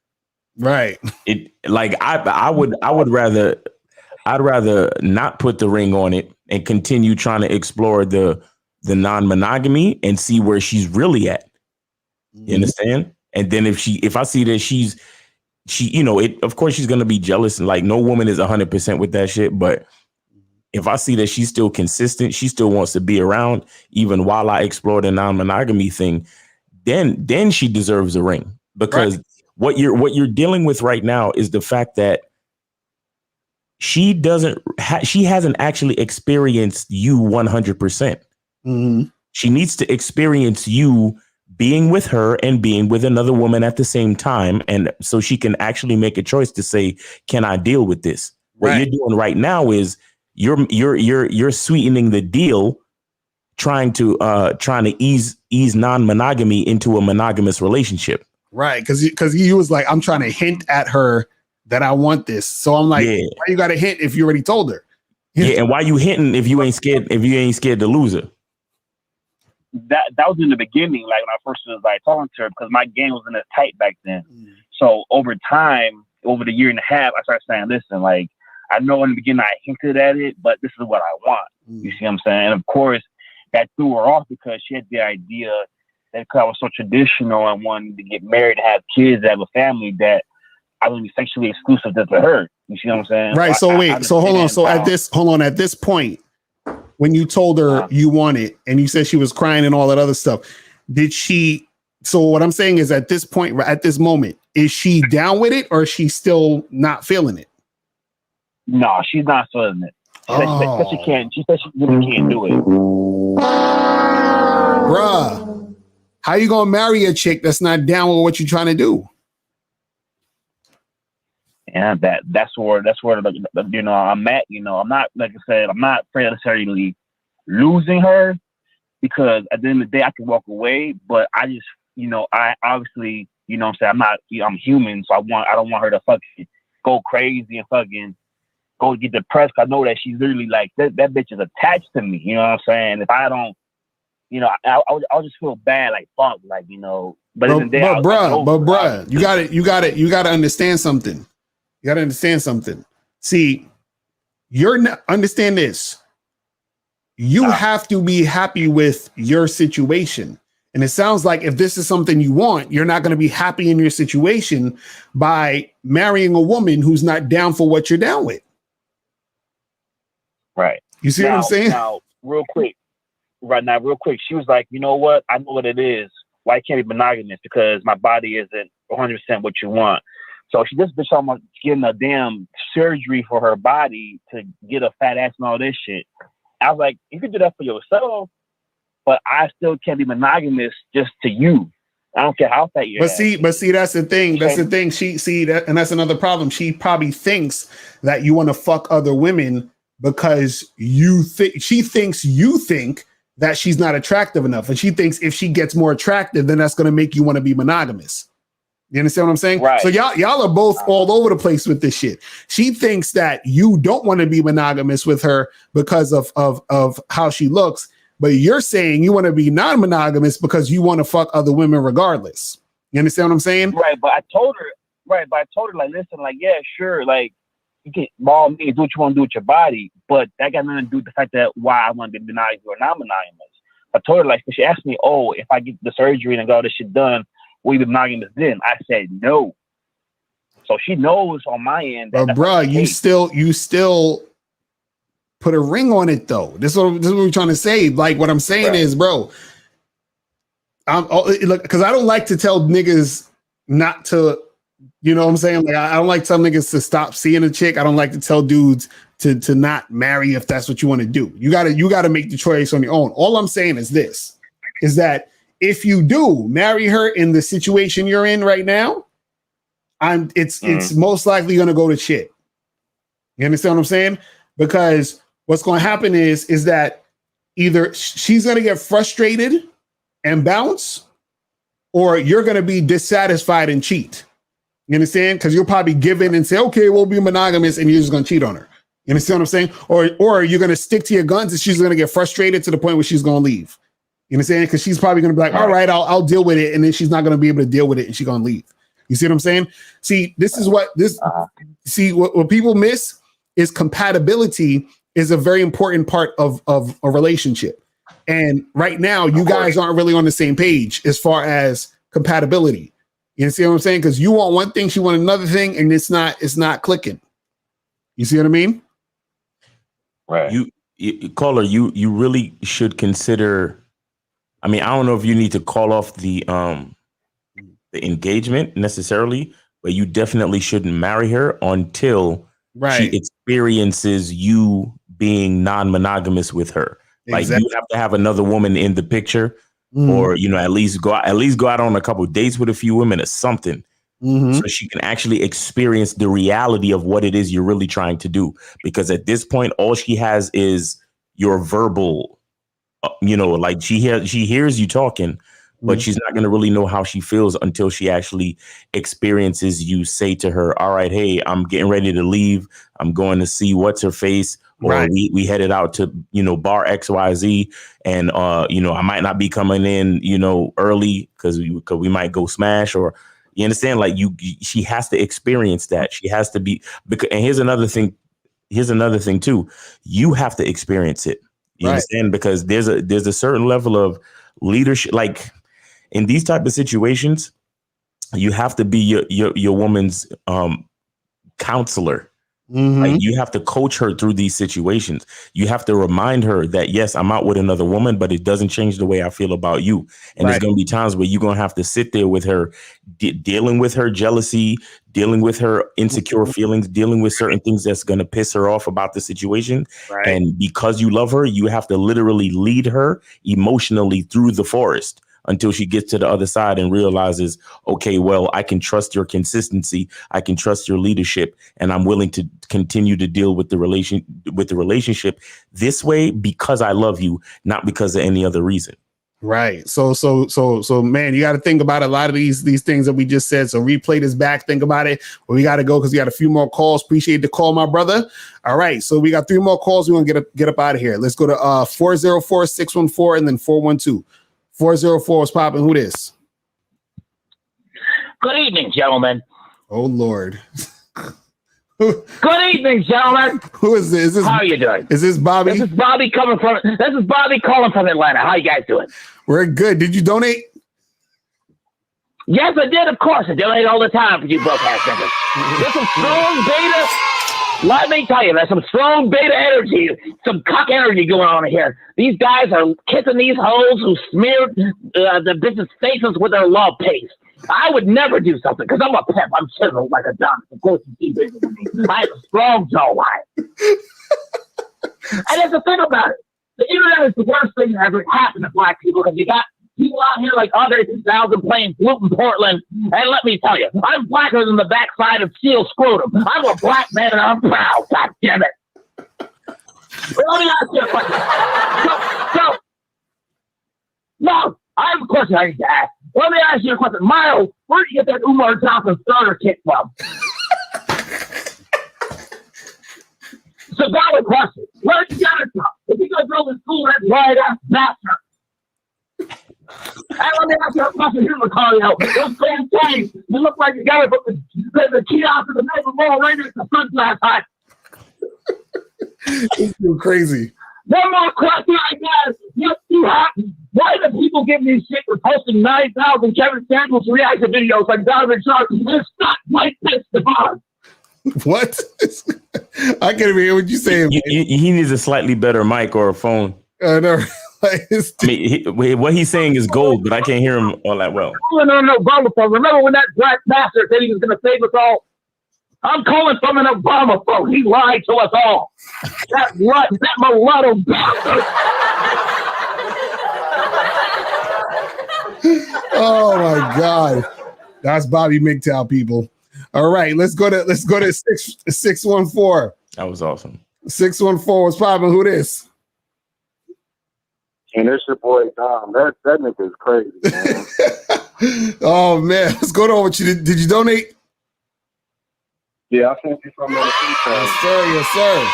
Right. It like I'd rather not put the ring on it and continue trying to explore the non-monogamy and see where she's really at. You understand? And then if I see that she, you know, of course she's going to be jealous, and like no woman is 100% with that shit. But if I see that she's still consistent, she still wants to be around even while I explore the non-monogamy thing, then she deserves a ring, because what you're dealing with right now is the fact that she hasn't actually experienced you 100%. She needs to experience you being with her and being with another woman at the same time, and so she can actually make a choice to say, can I deal with this? What you're doing right now is you're sweetening the deal, trying to ease non-monogamy into a monogamous relationship. Right, because he was like, I'm trying to hint at her that I want this. So I'm like, why you got to hint if you already told her? Yeah, and why you hinting if you ain't scared to lose her? That was in the beginning, like when I first was like talking to her, because my game wasn't as tight back then. So over time, over the year and a half, I started saying, listen, like I know in the beginning I hinted at it, but this is what I want. You see what I'm saying? And of course, that threw her off because she had the idea that because I was so traditional and wanted to get married, have kids, have a family, that I would be sexually exclusive to her. You see what I'm saying? Right. So hold on. So at this point, when you told her you want it and you said she was crying and all that other stuff, did she? So what I'm saying is at this point, at this moment, is she down with it or is she still not feeling it? No, she's not feeling it. She can't. She said she really can't do it. Bruh, how you gonna marry a chick that's not down with what you're trying to do? Yeah, that's where you know I'm at. You know, I'm not, like I said, I'm not necessarily losing her, because at the end of the day I can walk away, but I just, you know, I obviously, you know what I'm saying, I'm human, so I don't want her to fucking go crazy and fucking go get depressed. I know that she's literally like that bitch is attached to me. You know what I'm saying? If I don't, you know, I'll just feel bad, like fuck, like, you know. But bruh, you got to understand something. You got to understand something. See, understand this. You have to be happy with your situation. And it sounds like if this is something you want, you're not going to be happy in your situation by marrying a woman who's not down for what you're down with. Right. You see what I'm saying? Now, real quick, she was like, you know what? I know what it is. Why can't be monogamous? Because my body isn't 100% what you want. So she just been talking about getting a damn surgery for her body to get a fat ass and all this shit. I was like, you can do that for yourself, but I still can't be monogamous just to you. I don't care how fat you are. But see, that's the thing. That's the thing. And that's another problem. She probably thinks that you want to fuck other women because she thinks you think that she's not attractive enough. And she thinks if she gets more attractive, then that's going to make you want to be monogamous. You understand what I'm saying? Right. So y'all are both all over the place with this shit. She thinks that you don't want to be monogamous with her because of how she looks. But you're saying you want to be non-monogamous because you want to fuck other women regardless. You understand what I'm saying? Right, but I told her, like, listen, like, yeah, sure, like, you can ball me, do what you want to do with your body, but that got nothing to do with the fact that why I want to be monogamous or non-monogamous. I told her, like, she asked me, oh, if I get the surgery and got all this shit done, will you be monogamous then? I said no. So she knows on my end that. But bro, you still put a ring on it though. This is what we're trying to say. Like what I'm saying is, bro, because I don't like to tell niggas not to, you know what I'm saying? Like I don't like to tell niggas to stop seeing a chick. I don't like to tell dudes to not marry if that's what you want to do. You gotta make the choice on your own. All I'm saying is this, is that if you do marry her in the situation you're in right now, it's most likely gonna go to shit. You understand what I'm saying? Because what's going to happen is that either she's going to get frustrated and bounce, or you're going to be dissatisfied and cheat. You understand? Because you'll probably give in and say, okay, we'll be monogamous, and you're just going to cheat on her. You understand what I'm saying? Or you're going to stick to your guns and she's going to get frustrated to the point where she's going to leave. You understand? Because she's probably going to be like, all right, I'll deal with it. And then she's not going to be able to deal with it and she's going to leave. You see what I'm saying? See, this is what what people miss is compatibility is a very important part of a relationship. And right now, you guys aren't really on the same page as far as compatibility. You see what I'm saying? Because you want one thing, she want another thing, and it's not clicking. You see what I mean? Right. You caller, you really should consider. I mean, I don't know if you need to call off the engagement necessarily, but you definitely shouldn't marry her until she experiences you being non-monogamous with her. Like you have to have another woman in the picture, or at least go out on a couple of dates with a few women or something, so she can actually experience the reality of what it is you're really trying to do. Because at this point, all she has is your verbal, like she hears you talking, but she's not going to really know how she feels until she actually experiences you say to her, all right, hey, I'm getting ready to leave. I'm going to see what's her face. Or we headed out to, bar XYZ. And, I might not be coming in, early because we might go smash, or you understand? Like she has to experience that. She has to be, and here's another thing too. You have to experience it. You understand? Because there's a certain level of leadership, like, in these type of situations, you have to be your woman's counselor. Like you have to coach her through these situations. You have to remind her that, yes, I'm out with another woman, but it doesn't change the way I feel about you. And there's going to be times where you're going to have to sit there with her, dealing with her jealousy, dealing with her insecure feelings, dealing with certain things that's going to piss her off about the situation. And because you love her, you have to literally lead her emotionally through the forest until she gets to the other side and realizes, okay, well, I can trust your consistency. I can trust your leadership, and I'm willing to continue to deal with the relationship this way because I love you, not because of any other reason. Right. So man, you got to think about a lot of these things that we just said. So replay this back, think about it. But we got to go because we got a few more calls. Appreciate the call, my brother. All right. So we got 3 more calls. We want to get up out of here. Let's go to 404-614 and then 412. 404 is popping. Who this? Good evening, gentlemen. Oh, Lord. Good evening, gentlemen. Who is this? How are you doing? Is this Bobby? This is Bobby calling from Atlanta. How you guys doing? We're good. Did you donate? Yes, I did. Of course. I donate all the time for you broke ass niggas. There's some strong beta. Let me tell you, there's some strong beta energy, some cock energy going on here. These guys are kissing these hoes who smeared the business faces with their love paste. I would never do something because I'm a pimp. I'm chiseled like a dog. Of course, I have a strong jawline. And that's the thing about it. The internet is the worst thing that ever happened to black people because you got people out here like Andre 2000 playing flute in Portland. And let me tell you, I'm blacker than the backside of Steel Scrotum. I'm a black man and I'm proud. God damn it. Let me ask you a question. No, I have a question I need to ask. Let me ask you a question. Miles, where did you get that Umar Johnson starter kit from? It's a valid question. Where did you get it from? If you go drill in school, that's right, that's bastard. And let me ask you a question here, Lucario. Those same things, you look like you got it from the kiosk in the neighbor mall right next to Sunglass Hut. It's too crazy. One more question I got. Why do people give me shit for posting 9,000 Kevin Samuels reaction videos like Donovan Sharp? It's not like this, Devon. What? I can't even hear what you're saying. He needs a slightly better mic or a phone. I know. What he's saying is gold, but I can't hear him all that well. No, Obama phone. Remember when that black bastard said he was going to save us all? I'm calling from an Obama phone. He lied to us all. That mulatto bastard. Oh my God. That's Bobby MGTOW, people. All right, let's go to 614. That was awesome. 614 was popping. Who this? And it's your boy Dom. That nigga is crazy, man. Oh man, what's going on with you? Did you donate? Yeah, I sent you something on the free time. Yes, sir.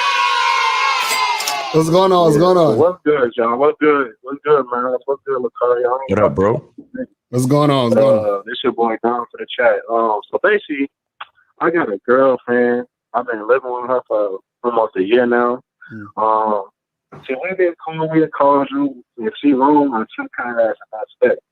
What's going on? What's going on? What's good, John? What's good, man? What's good, Lucario? What up, bro? What's going on? What's going on? This your boy Dom for the chat. So basically, I got a girlfriend. I've been living with her for almost a year now. See, we've been cool, we cordial. If she wrong, I took her as a respect.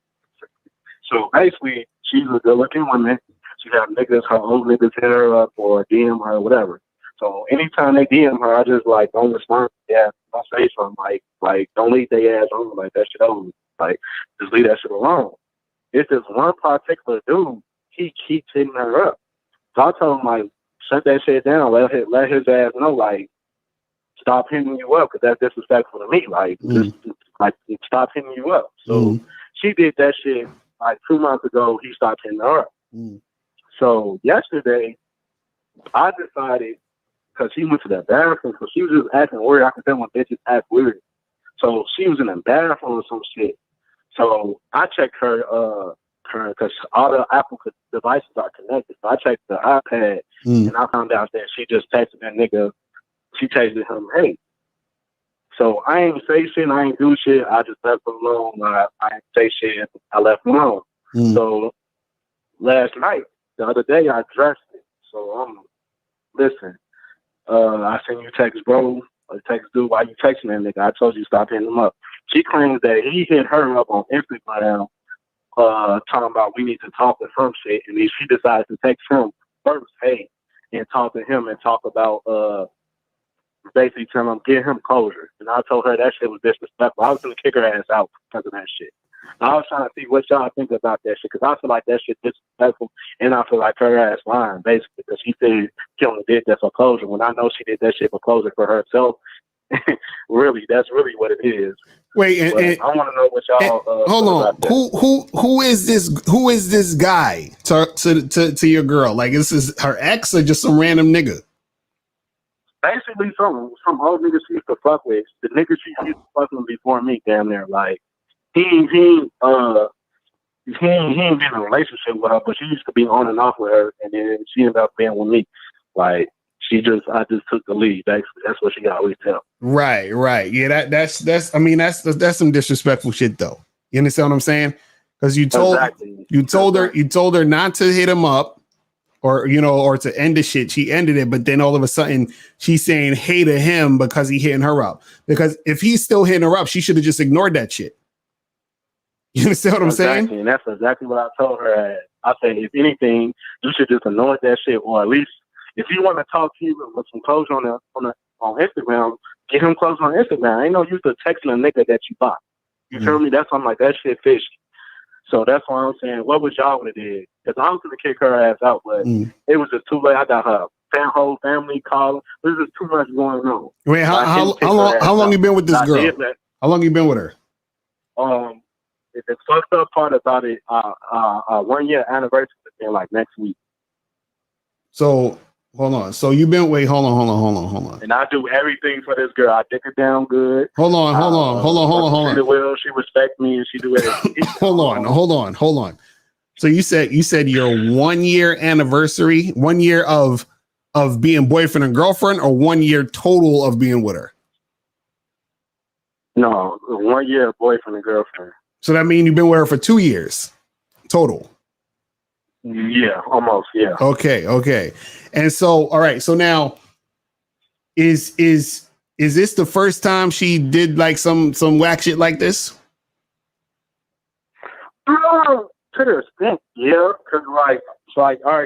So basically, she's a good-looking woman. She got niggas, her old niggas hit her up or DM her or whatever. So anytime they DM her, I just like don't respond. Yeah, don't say something like don't leave their ass on like that shit over. Like just leave that shit alone. It's this one particular dude. He keeps hitting her up. So I told him like shut that shit down. Let his ass know like stop hitting you up because that's disrespectful to me. Like just like stop hitting you up. So she did that shit like 2 months ago. He stopped hitting her up. So yesterday, I decided, because she went to the bathroom, because she was just acting weird. I could tell when bitches act weird. So she was in the bathroom or some shit. So I checked her, because all the Apple devices are connected. So I checked the iPad, and I found out that she just texted that nigga. She texted him, hey. So I ain't say shit, I ain't do shit. I just left him alone. I ain't say shit. I left him alone. So last night, the other day, I addressed it. So listen, I sent you text, bro. Text, dude, why you texting that nigga? I told you stop hitting him up. She claims that he hit her up on Instagram, talking about we need to talk or some shit, and then she decides to text him first, hey, and talk to him and talk about basically tell him get him closure. And I told her that shit was disrespectful. I was gonna kick her ass out because of that shit. I was trying to see what y'all think about that shit, because I feel like that shit disrespectful, and I feel like her ass lying, basically, because she said she only did that for closure, when I know she did that shit for closure for herself. Really, that's really what it is. Wait, and I want to know what y'all. Hold on, who is this? Who is this guy to your girl? Like, this is her ex or just some random nigga? Basically, some old nigga she used to fuck with. The nigga she used to fuck with before me, damn near, like. He ain't been in a relationship with her, but she used to be on and off with her, and then she ended up being with me. Like I just took the lead. That's what she always tell. Right. Yeah, that's some disrespectful shit though. You understand what I'm saying? Because you told her not to hit him up, or to end the shit. She ended it, but then all of a sudden she's saying hey to him because he hitting her up. Because if he's still hitting her up, she should have just ignored that shit. You understand what I'm saying? And that's exactly what I told her. I said, if anything, you should just ignore that shit, or at least if you want to talk to you with some closure on Instagram, get him closure on Instagram. Ain't no use to texting a nigga that you bought. You feel me? That's why I'm like, that shit fishy. So that's why I'm saying, what would y'all would have did? Because I was gonna kick her ass out, but it was just too late. I got her whole family calling. There's just too much going on. Wait, how long you been with this girl? How long you been with her? the fucked up part about it, 1 year anniversary is in like next week. So hold on. So you've been hold on. And I do everything for this girl. I dick her down good. Hold on. She do well. She respect me, and she do everything. hold on. So you said your 1 year anniversary, 1 year of being boyfriend and girlfriend, or 1 year total of being with her? No, 1 year boyfriend and girlfriend. So that means you've been with her for 2 years total. Yeah, almost. Yeah. Okay. And so, all right. So now, is this the first time she did like some whack shit like this? To the extent, yeah. Cause all right,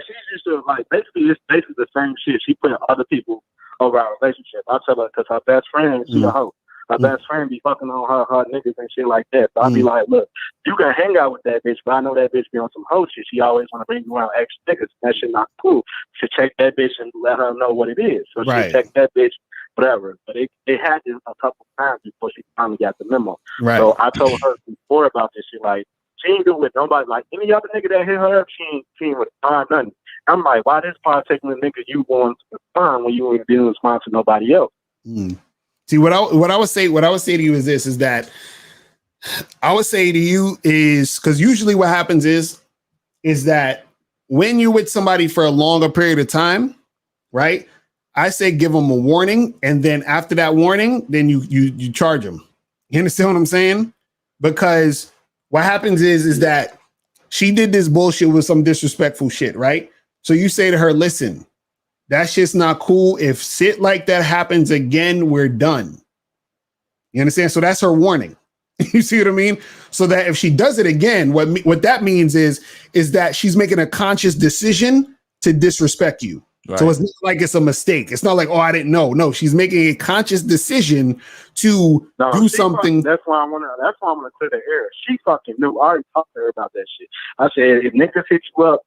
she's used to it's basically the same shit. She put other people over our relationship. I tell her because her best friend, she a hoe. Her best friend be fucking on her niggas and shit like that. So I be like, look, you can hang out with that bitch, but I know that bitch be on some hoe shit. She always want to bring you around extra niggas. That shit not cool. She check that bitch and let her know what it is. So she check that bitch, whatever. But it had this a couple times before she finally got the memo. Right. So I told her before about this shit, like, she ain't do it with nobody. Like, any other nigga that hit her up, she ain't respond nothing. I'm like, why this particular nigga you going to respond when you ain't didn't respond to nobody else? See, what I would say to you is this, is that I would say to you is, because usually what happens is that when you're with somebody for a longer period of time, right? I say give them a warning, and then after that warning, then you charge them. You understand what I'm saying? Because what happens is that she did this bullshit with some disrespectful shit, right? So you say to her, listen, that shit's not cool. If shit like that happens again, we're done. You understand? So that's her warning. You see what I mean? So that if she does it again, what that means is that she's making a conscious decision to disrespect you. Right. So it's not like it's a mistake. It's not like, oh, I didn't know. No, she's making a conscious decision to do something. That's why I want to clear the air. She fucking knew. I already talked to her about that shit. I said, if niggas hit you up,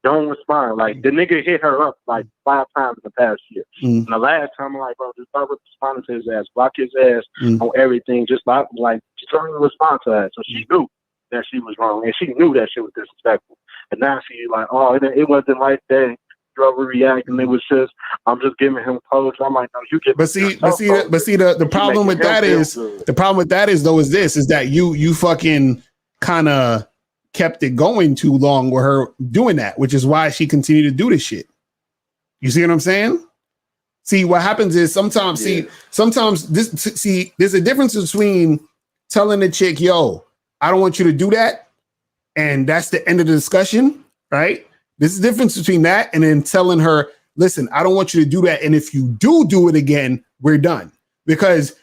don't respond. Like, the nigga hit her up like 5 times in the past year. And the last time, I'm like, bro, just start responding to his ass. Block his ass on everything. Just don't even respond to that. So she knew that she was wrong, and she knew that shit was disrespectful. And now she's like, oh, it wasn't like that. Overreacting. It was just, I'm just giving him posts. I'm like, no, you get. But see, the problem with that is that you fucking kind of kept it going too long with her doing that, which is why she continued to do this shit. You see what I'm saying? See, what happens is sometimes there's a difference between telling the chick, yo, I don't want you to do that, and that's the end of the discussion, right? There's a difference between that and then telling her, listen, I don't want you to do that. And if you do it again, we're done. Because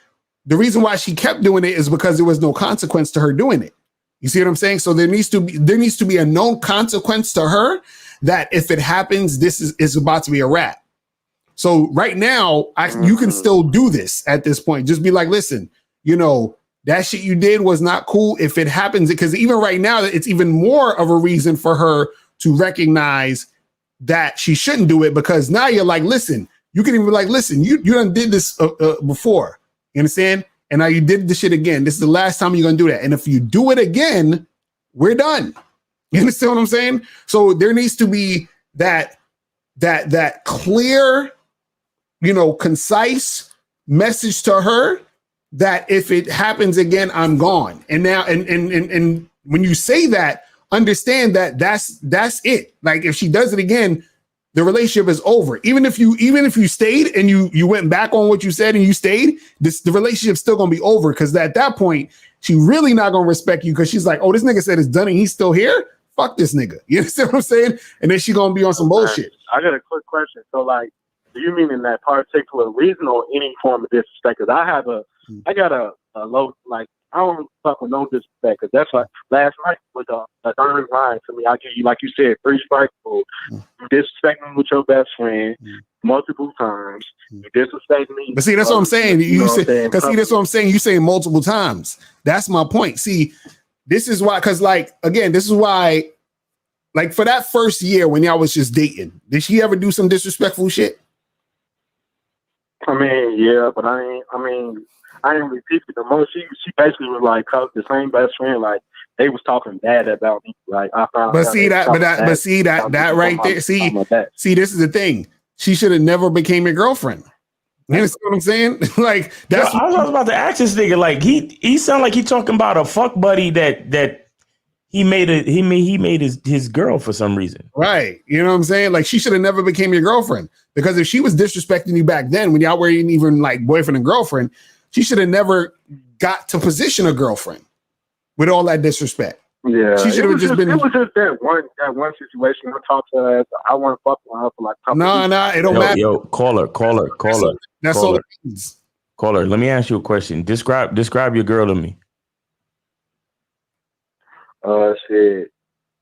the reason why she kept doing it is because there was no consequence to her doing it. You see what I'm saying? So there needs to be a known consequence to her that if it happens, this is about to be a wrap. So right now, you can still do this at this point. Just be like, listen, that shit you did was not cool. If it happens, because even right now, it's even more of a reason for her to recognize that she shouldn't do it, because now you're like, listen, you can even be like, listen, you done did this before, you understand? And now you did the shit again. This is the last time you're going to do that. And if you do it again, we're done. You understand what I'm saying? So there needs to be that clear, concise message to her that if it happens again, I'm gone. And now, and when you say that, understand that that's it. Like, if she does it again, the relationship is over. Even if you stayed and you went back on what you said and you stayed, the relationship's still gonna be over, because at that point she really not gonna respect you, because she's like, oh, this nigga said it's done and he's still here. Fuck this nigga. You understand what I'm saying? And then she gonna be on some bullshit. I got a quick question. So, like, do you mean in that particular reason or any form of disrespect? Because I got a low, like, I don't fuck with no disrespect, because that's like last night with the third line to me. I give you, like you said, 3 strikes. You disrespect me with your best friend multiple times. You disrespect me. But see, that's what I'm saying. That's what I'm saying. You say multiple times. That's my point. See, this is why, because this is why, for that first year when y'all was just dating, did she ever do some disrespectful shit? I mean, yeah, but I didn't repeat it the most. She basically was like, the same best friend, like they was talking bad about me. Like I found. But see that right there. See, this is the thing. She should have never became your girlfriend. You understand what I'm saying? Like that's. Yo, I was about to ask this nigga. Like he sound like he talking about a fuck buddy that he made his girl for some reason. Right. You know what I'm saying? Like she should have never became your girlfriend, because if she was disrespecting you back then when y'all weren't even like boyfriend and girlfriend, she should have never got to position a girlfriend with all that disrespect. Yeah, she should have just been. It was just that one situation. I talked to her. I want to fuck with her for like a couple it don't matter. Yo, call her. That's all it means. Call her. Let me ask you a question. Describe your girl to me. Shit.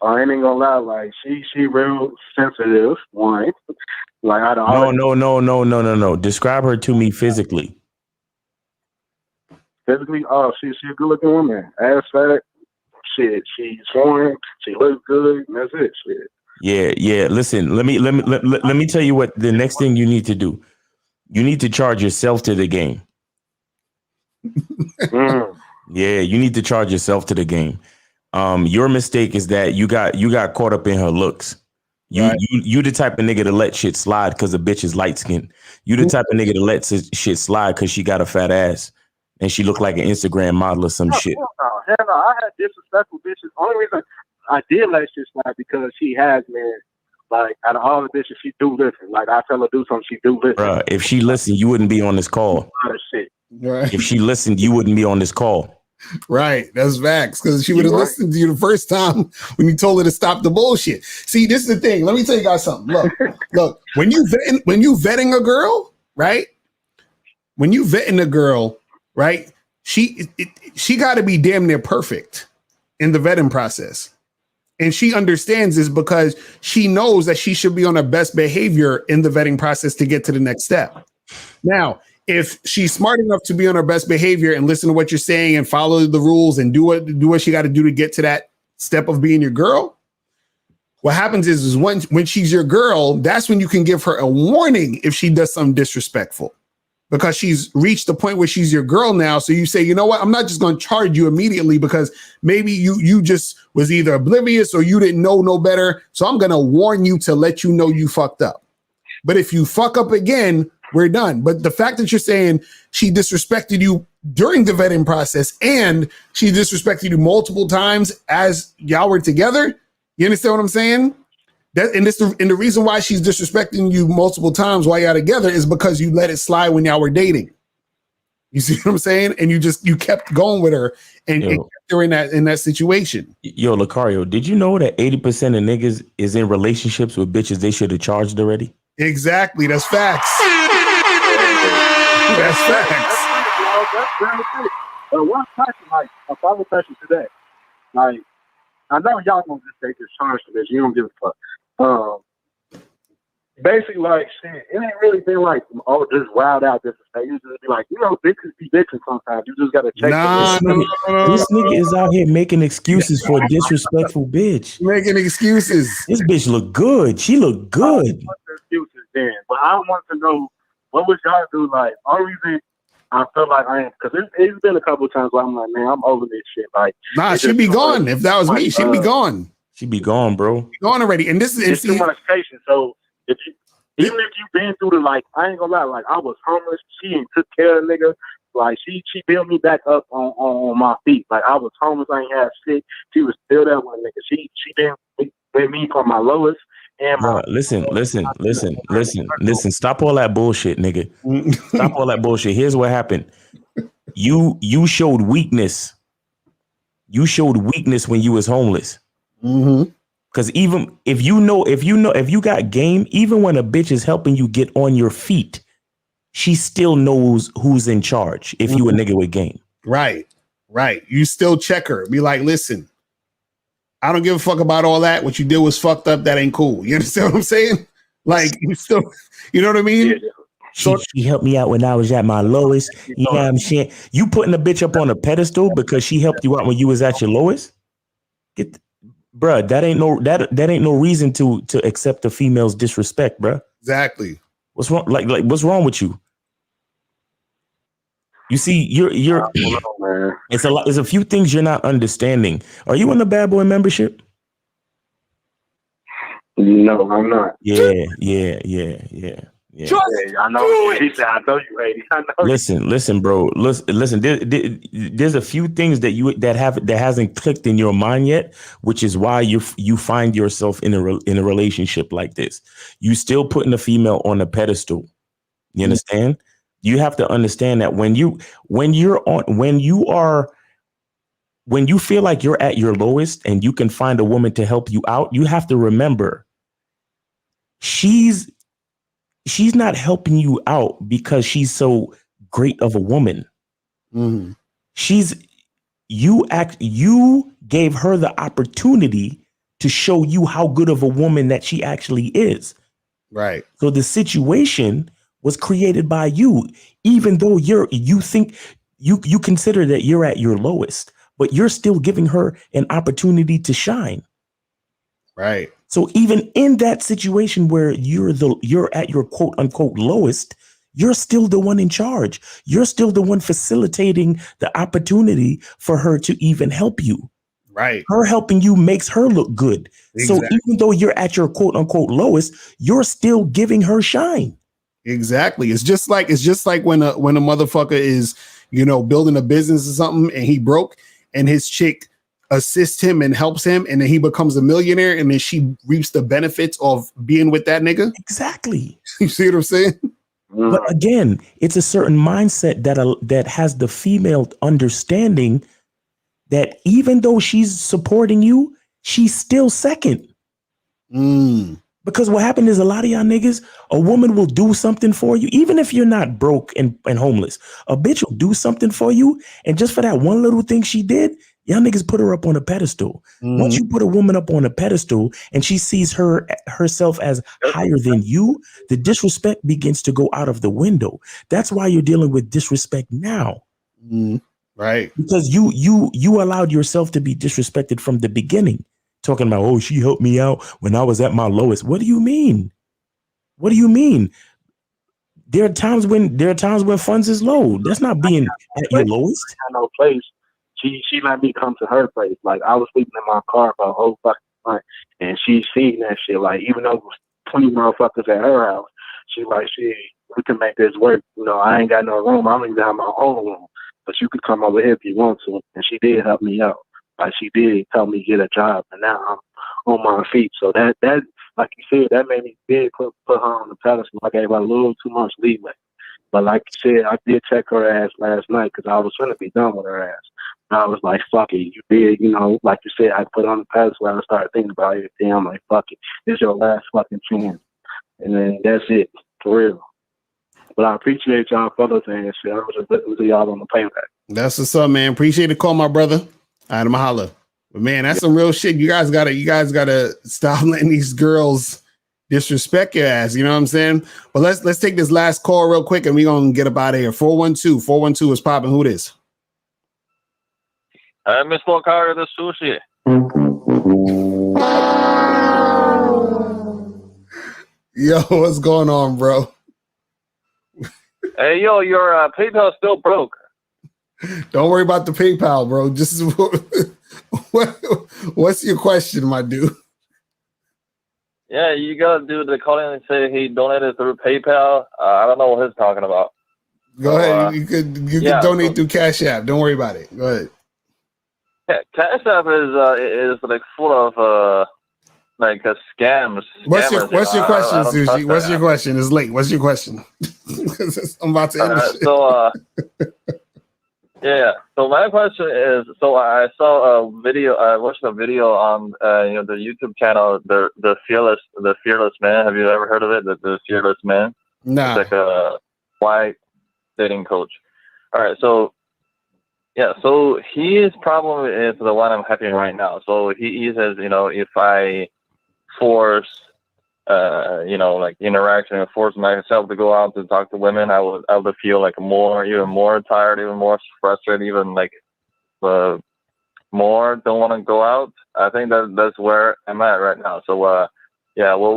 I ain't gonna lie. Like she real sensitive. One. Like I don't. No. Describe her to me physically. Physically, she's a good looking woman. Ass fat. Shit, she's foreign. She looks good. And that's it. Shit. Yeah. Listen, let me tell you what the next thing you need to do. You need to charge yourself to the game. Yeah, you need to charge yourself to the game. Your mistake is that you got caught up in her looks. You the type of nigga to let shit slide because the bitch is light skinned. You the type of nigga to let shit slide because she got a fat ass and she looked like an Instagram model or some shit. Hell no, I had disrespectful bitches. Only reason I did let shit slide because she has, man. Like out of all the bitches, she do listen. Like I tell her do something, she do listen. Bruh, if she listened, you wouldn't be on this call. A lot of shit. Right. If she listened, you wouldn't be on this call. Right, that's facts. Because she would have listened to you the first time when you told her to stop the bullshit. See, this is the thing. Let me tell you guys something. Look. When you vetting a girl, right? When you vetting a girl, right? She got to be damn near perfect in the vetting process, and she understands this because she knows that she should be on her best behavior in the vetting process to get to the next step. Now, if she's smart enough to be on her best behavior and listen to what you're saying and follow the rules and do what she got to do to get to that step of being your girl, what happens is when she's your girl, that's when you can give her a warning if she does something disrespectful, because she's reached the point where she's your girl now. So you say, you know what? I'm not just going to charge you immediately because maybe you just was either oblivious or you didn't know no better. So I'm going to warn you to let you know you fucked up. But if you fuck up again, we're done. But the fact that you're saying she disrespected you during the vetting process and she disrespected you multiple times as y'all were together, you understand what I'm saying? And the reason why she's disrespecting you multiple times while y'all together is because you let it slide when y'all were dating. You see what I'm saying? And you kept going with her and kept her in that situation. Yo, Locario, did you know that 80% of niggas is in relationships with bitches they should have charged already? Exactly. That's facts. That's facts. That's very true. One question, like a follow question today. Like, I know y'all gonna just take this charge for this. You don't give a fuck. Basically, like, shit, it ain't really been like, just wild out disrespect. You just be like, bitches be bitches sometimes. You just gotta check. This nigga is out here making excuses for a disrespectful bitch. Making excuses. This bitch look good. She look good. Excuses then, but I want to know what would y'all do? Like, only reason I feel like I am, because it's been a couple of times where I'm like, man, I'm over this shit. Like, she'd be gone. If that was me, she'd be gone. She'd be gone, bro. Gone already. And this is too much patience. So even if you've been through I ain't gonna lie, like I was homeless. She ain't took care of nigga. Like she built me back up on my feet. Like I was homeless, I ain't had shit. She was still there with a nigga. She been with me from my lowest. Listen. Stop all that bullshit, nigga. Stop all that bullshit. Here's what happened. You showed weakness. You showed weakness when you was homeless. Because even if you got game, even when a bitch is helping you get on your feet, she still knows who's in charge. If you a nigga with game, right. You still check her. Be like, listen. I don't give a fuck about all that. What you did was fucked up. That ain't cool. You understand what I'm saying? Like, you still, you know what I mean? She helped me out when I was at my lowest. You know what I'm saying? You putting a bitch up on a pedestal because she helped you out when you was at your lowest? Bruh, that ain't no reason to accept a female's disrespect, bruh. Exactly. What's wrong? Like what's wrong with you? You see, you're. It's a lot. There's a few things you're not understanding. Are you in the Bad Boy membership? No, I'm not. Yeah. Hey, I know. He said, "I know you, lady. I know." Listen, bro. Listen. There's a few things that hasn't clicked in your mind yet, which is why you find yourself in a relationship like this. You still putting a female on a pedestal. You understand? You have to understand that when you feel like you're at your lowest and you can find a woman to help you out, you have to remember she's not helping you out because she's so great of a woman. Mm-hmm. You gave her the opportunity to show you how good of a woman that she actually is. Right. So the situation was created by you, even though you think you consider that you're at your lowest, but you're still giving her an opportunity to shine. Right. So even in that situation where you're at your quote unquote lowest, you're still the one in charge. You're still the one facilitating the opportunity for her to even help you. Right. Her helping you makes her look good. Exactly. So even though you're at your quote unquote lowest, you're still giving her shine. Exactly. It's just like when a motherfucker is, building a business or something and he broke and his chick assists him and helps him and then he becomes a millionaire and then she reaps the benefits of being with that nigga. Exactly. You see what I'm saying? But again, it's a certain mindset that has the female understanding that even though she's supporting you, she's still second. Because what happened is a lot of y'all niggas, a woman will do something for you, even if you're not broke and homeless. A bitch will do something for you, and just for that one little thing she did, y'all niggas put her up on a pedestal. Once you put a woman up on a pedestal and she sees herself as higher than you, the disrespect begins to go out of the window. That's why you're dealing with disrespect now. Right. Because you allowed yourself to be disrespected from the beginning. Talking about, oh, she helped me out when I was at my lowest. What do you mean? What do you mean? There are times when funds is low. That's not being at your lowest. I no place. She let me come to her place. Like I was sleeping in my car for a whole fucking night, and she seen that shit. Like even though it was 20 motherfuckers at her house, she like, shit, we can make this work. I ain't got no room. I don't even have my own room, but you could come over here if you want to. And she did help me out. Like she did help me get a job, and now I'm on my feet. So that like you said, that made me big put her on the pedestal. I gave her a little too much leeway. But like you said, I did check her ass last night because I was trying to be done with her ass. And I was like, fuck it, you did, like you said, I put on the pedestal and I started thinking about everything. I'm like, fuck it, it's your last fucking chance. And then that's it, for real. But I appreciate y'all fellas and shit. I was just listening to y'all on the playback. That's what's up, man. Appreciate the call, my brother. All right, I'm a holla. But man, that's some real shit. You guys gotta stop letting these girls disrespect your ass. You know what I'm saying? But let's take this last call real quick and we're gonna get up out of here. 412 is popping. Who this? mr.locario, the sushi. Yo, what's going on, bro? Hey, yo, your PayPal still broke. Don't worry about the PayPal, bro. Just what's your question, my dude? Yeah, you gotta do the calling and say he donated through PayPal. I don't know what he's talking about. Go ahead. You could donate through Cash App. Don't worry about it. Go ahead. Yeah, Cash App is like full of scams. What's your question, Sushi? What's your question? It's late. What's your question? I'm about to end the shit. Yeah. So my question is, I saw a video. I watched a video on the YouTube channel, the fearless man. Have you ever heard of it? The fearless man. Nah. It's like a white dating coach. All right. So yeah. So his problem is the one I'm having right now. So he says, if I force interaction and force myself to go out to talk to women, I would feel like even more tired, even more frustrated, even more don't want to go out. I think that's where I'm at right now. So what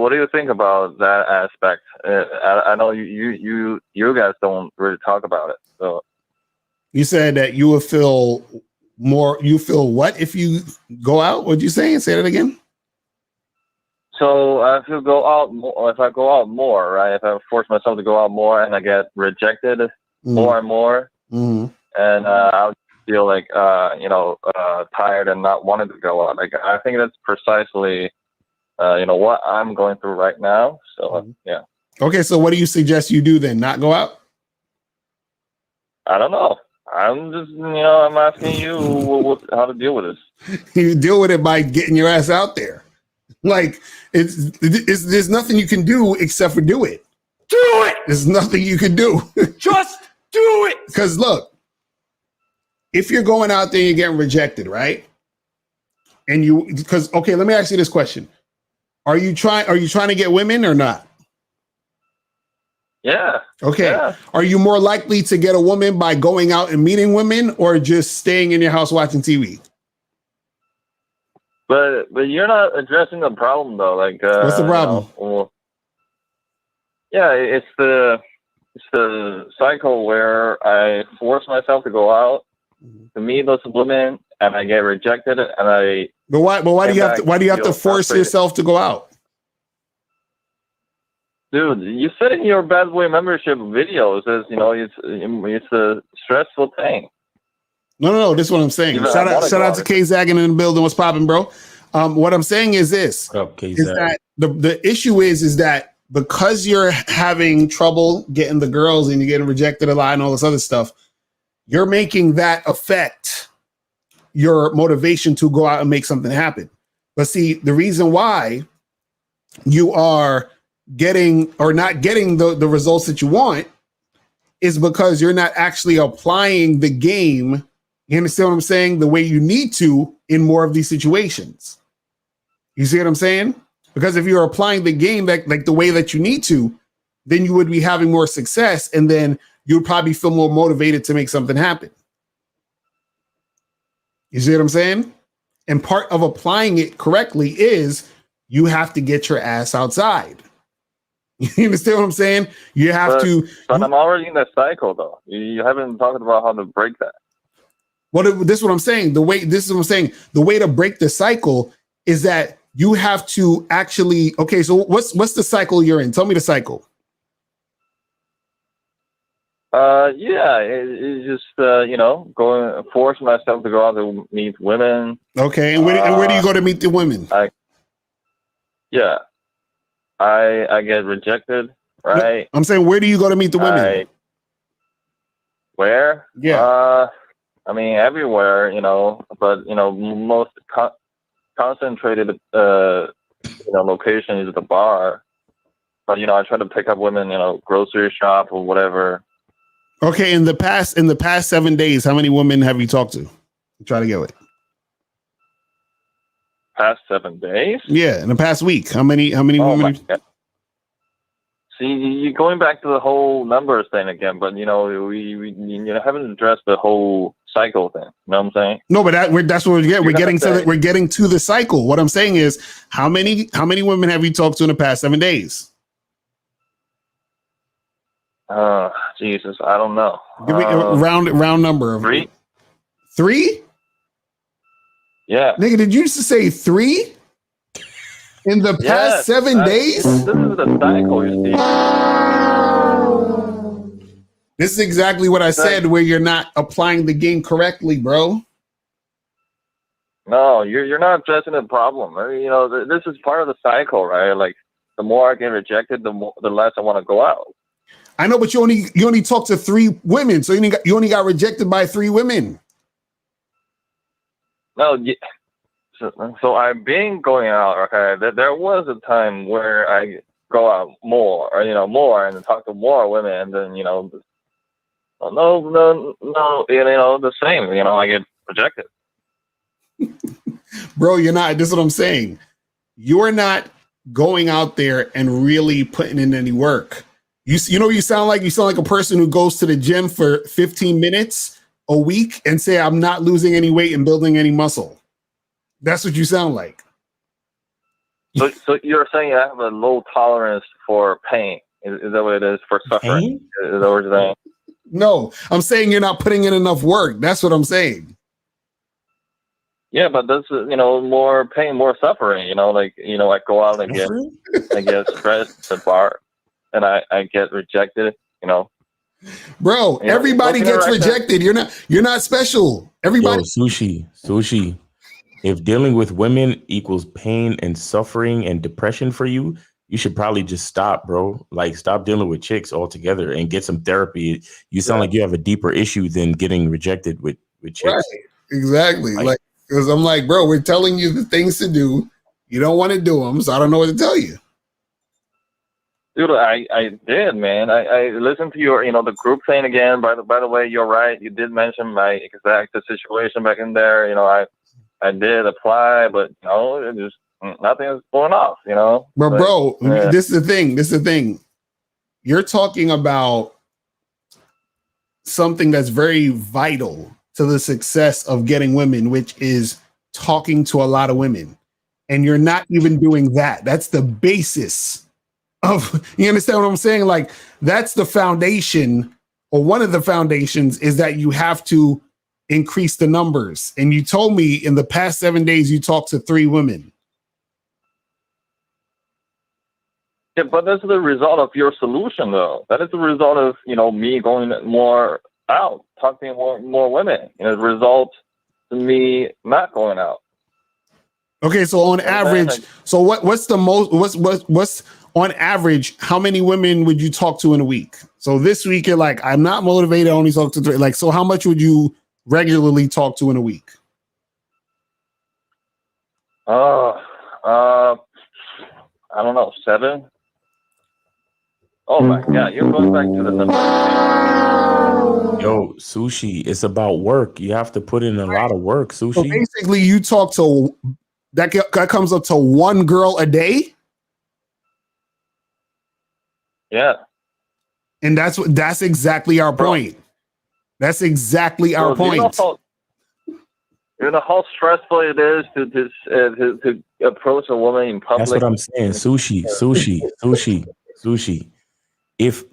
do you think about that aspect? I know you guys don't really talk about it. So You said that you will feel more. You feel what if you go out? What'd you say? Say that again. So if you go out more, if I go out more, right? If I force myself to go out more and I get rejected more and more, and I would feel like tired and not wanting to go out. Like I think that's precisely what I'm going through right now. So yeah. Okay, so what do you suggest you do then? Not go out? I don't know. I'm just I'm asking you how to deal with this. You deal with it by getting your ass out there. Like it's there's nothing you can do except for do it. Do it. There's nothing you can do. Just do it. Because look, if you're going out there and you're getting rejected, right? And let me ask you this question. Are you trying to get women or not? Yeah. Okay. Yeah. Are you more likely to get a woman by going out and meeting women or just staying in your house watching TV? But you're not addressing the problem though. Like what's the problem? It's the cycle where I force myself to go out to meet those women and I get rejected and I. But why do you have to force yourself to go out? Dude, you said in your Bad Boy membership video, it says it's a stressful thing. No. This is what I'm saying. Shout out to K Zagging in the building. What's popping, bro? What I'm saying is this: is that the issue is that because you're having trouble getting the girls and you're getting rejected a lot and all this other stuff, you're making that affect your motivation to go out and make something happen. But see, the reason why you are getting or not getting the results that you want is because you're not actually applying the game. You understand what I'm saying? The way you need to in more of these situations. You see what I'm saying? Because if you're applying the game like the way that you need to, then you would be having more success and then you'd probably feel more motivated to make something happen. You see what I'm saying? And part of applying it correctly is you have to get your ass outside. You understand what I'm saying? You have to. But I'm already in that cycle, though. You haven't talked about how to break that. Well, this is what I'm saying. The way to break the cycle is that you have to actually. Okay, so what's the cycle you're in? Tell me the cycle. It's just force myself to go out to meet women. Okay, and where do you go to meet the women? I get rejected, right? I'm saying, where do you go to meet the women? Where? Yeah. I mean, everywhere, but, most concentrated, location is the bar. But, I try to pick up women, grocery shop or whatever. Okay. In the past 7 days, how many women have you talked to? Try to get with. Past 7 days? Yeah, in the past week. How many women? See, you're going back to the whole numbers thing again, but we haven't addressed the whole cycle thing. You know what I'm saying? No, but that's what we're getting to. We're getting to the cycle. What I'm saying is, how many women have you talked to in the past 7 days? Jesus, I don't know. Give me a round number. 3. 3? Yeah. Nigga, did you used to say 3? In the past 7 days? This is the cycle, you see. This is exactly what I said, where you're not applying the game correctly, bro. No, you're not addressing the problem. This is part of the cycle, right? Like, the more I get rejected, the less I want to go out. I know, but you only talked to 3 women, so you only got rejected by 3 women. No, so I've been going out. Okay, there was a time where I go out more, more, and talk to more women, and then no, the same. I get rejected. Bro, you're not. This is what I'm saying. You're not going out there and really putting in any work. You sound like a person who goes to the gym for 15 minutes a week and say, I'm not losing any weight and building any muscle. That's what you sound like. So you're saying I have a low tolerance for pain. Is that what it is, for suffering? Is that what you're saying? No, I'm saying you're not putting in enough work. That's what I'm saying. Yeah, but that's more pain, more suffering. I go out and I get stressed at the bar, and I get rejected. Bro, everybody gets rejected. You're not special. Everybody. Yo, sushi. If dealing with women equals pain and suffering and depression for you, you should probably just stop, bro. Like, stop dealing with chicks altogether and get some therapy. You sound like you have a deeper issue than getting rejected with chicks. Right. Exactly. Like, because I'm like, bro, we're telling you the things to do. You don't want to do them, so I don't know what to tell you. Dude, I did, man. I listened to your, the group thing again. By the way, you're right. You did mention my exact situation back in there. I did apply, but it just nothing is pulling off. But like, bro, this is the thing. You're talking about something that's very vital to the success of getting women, which is talking to a lot of women, and you're not even doing that. That's the basis of, you understand what I'm saying? Like, that's the foundation, or one of the foundations, is that you have to increase the numbers. And you told me in the past 7 days you talked to 3 women. Yeah, but that's the result of your solution, though. That is the result of me going more out, talking to more women. The result to me not going out. Okay, so on average, so what's the most? What's on average? How many women would you talk to in a week? So this week you're like, I'm not motivated. I only talk to 3. Like, so how much would you regularly talk to in a week? I don't know, 7. Oh my God, you're going back to the number. Yo, sushi, it's about work. You have to put in a lot of work, sushi. So basically, you talk to that comes up to 1 girl a day. Yeah, and that's exactly our point. That's exactly our point. You know how stressful it is to approach a woman in public. That's what I'm saying. Sushi. If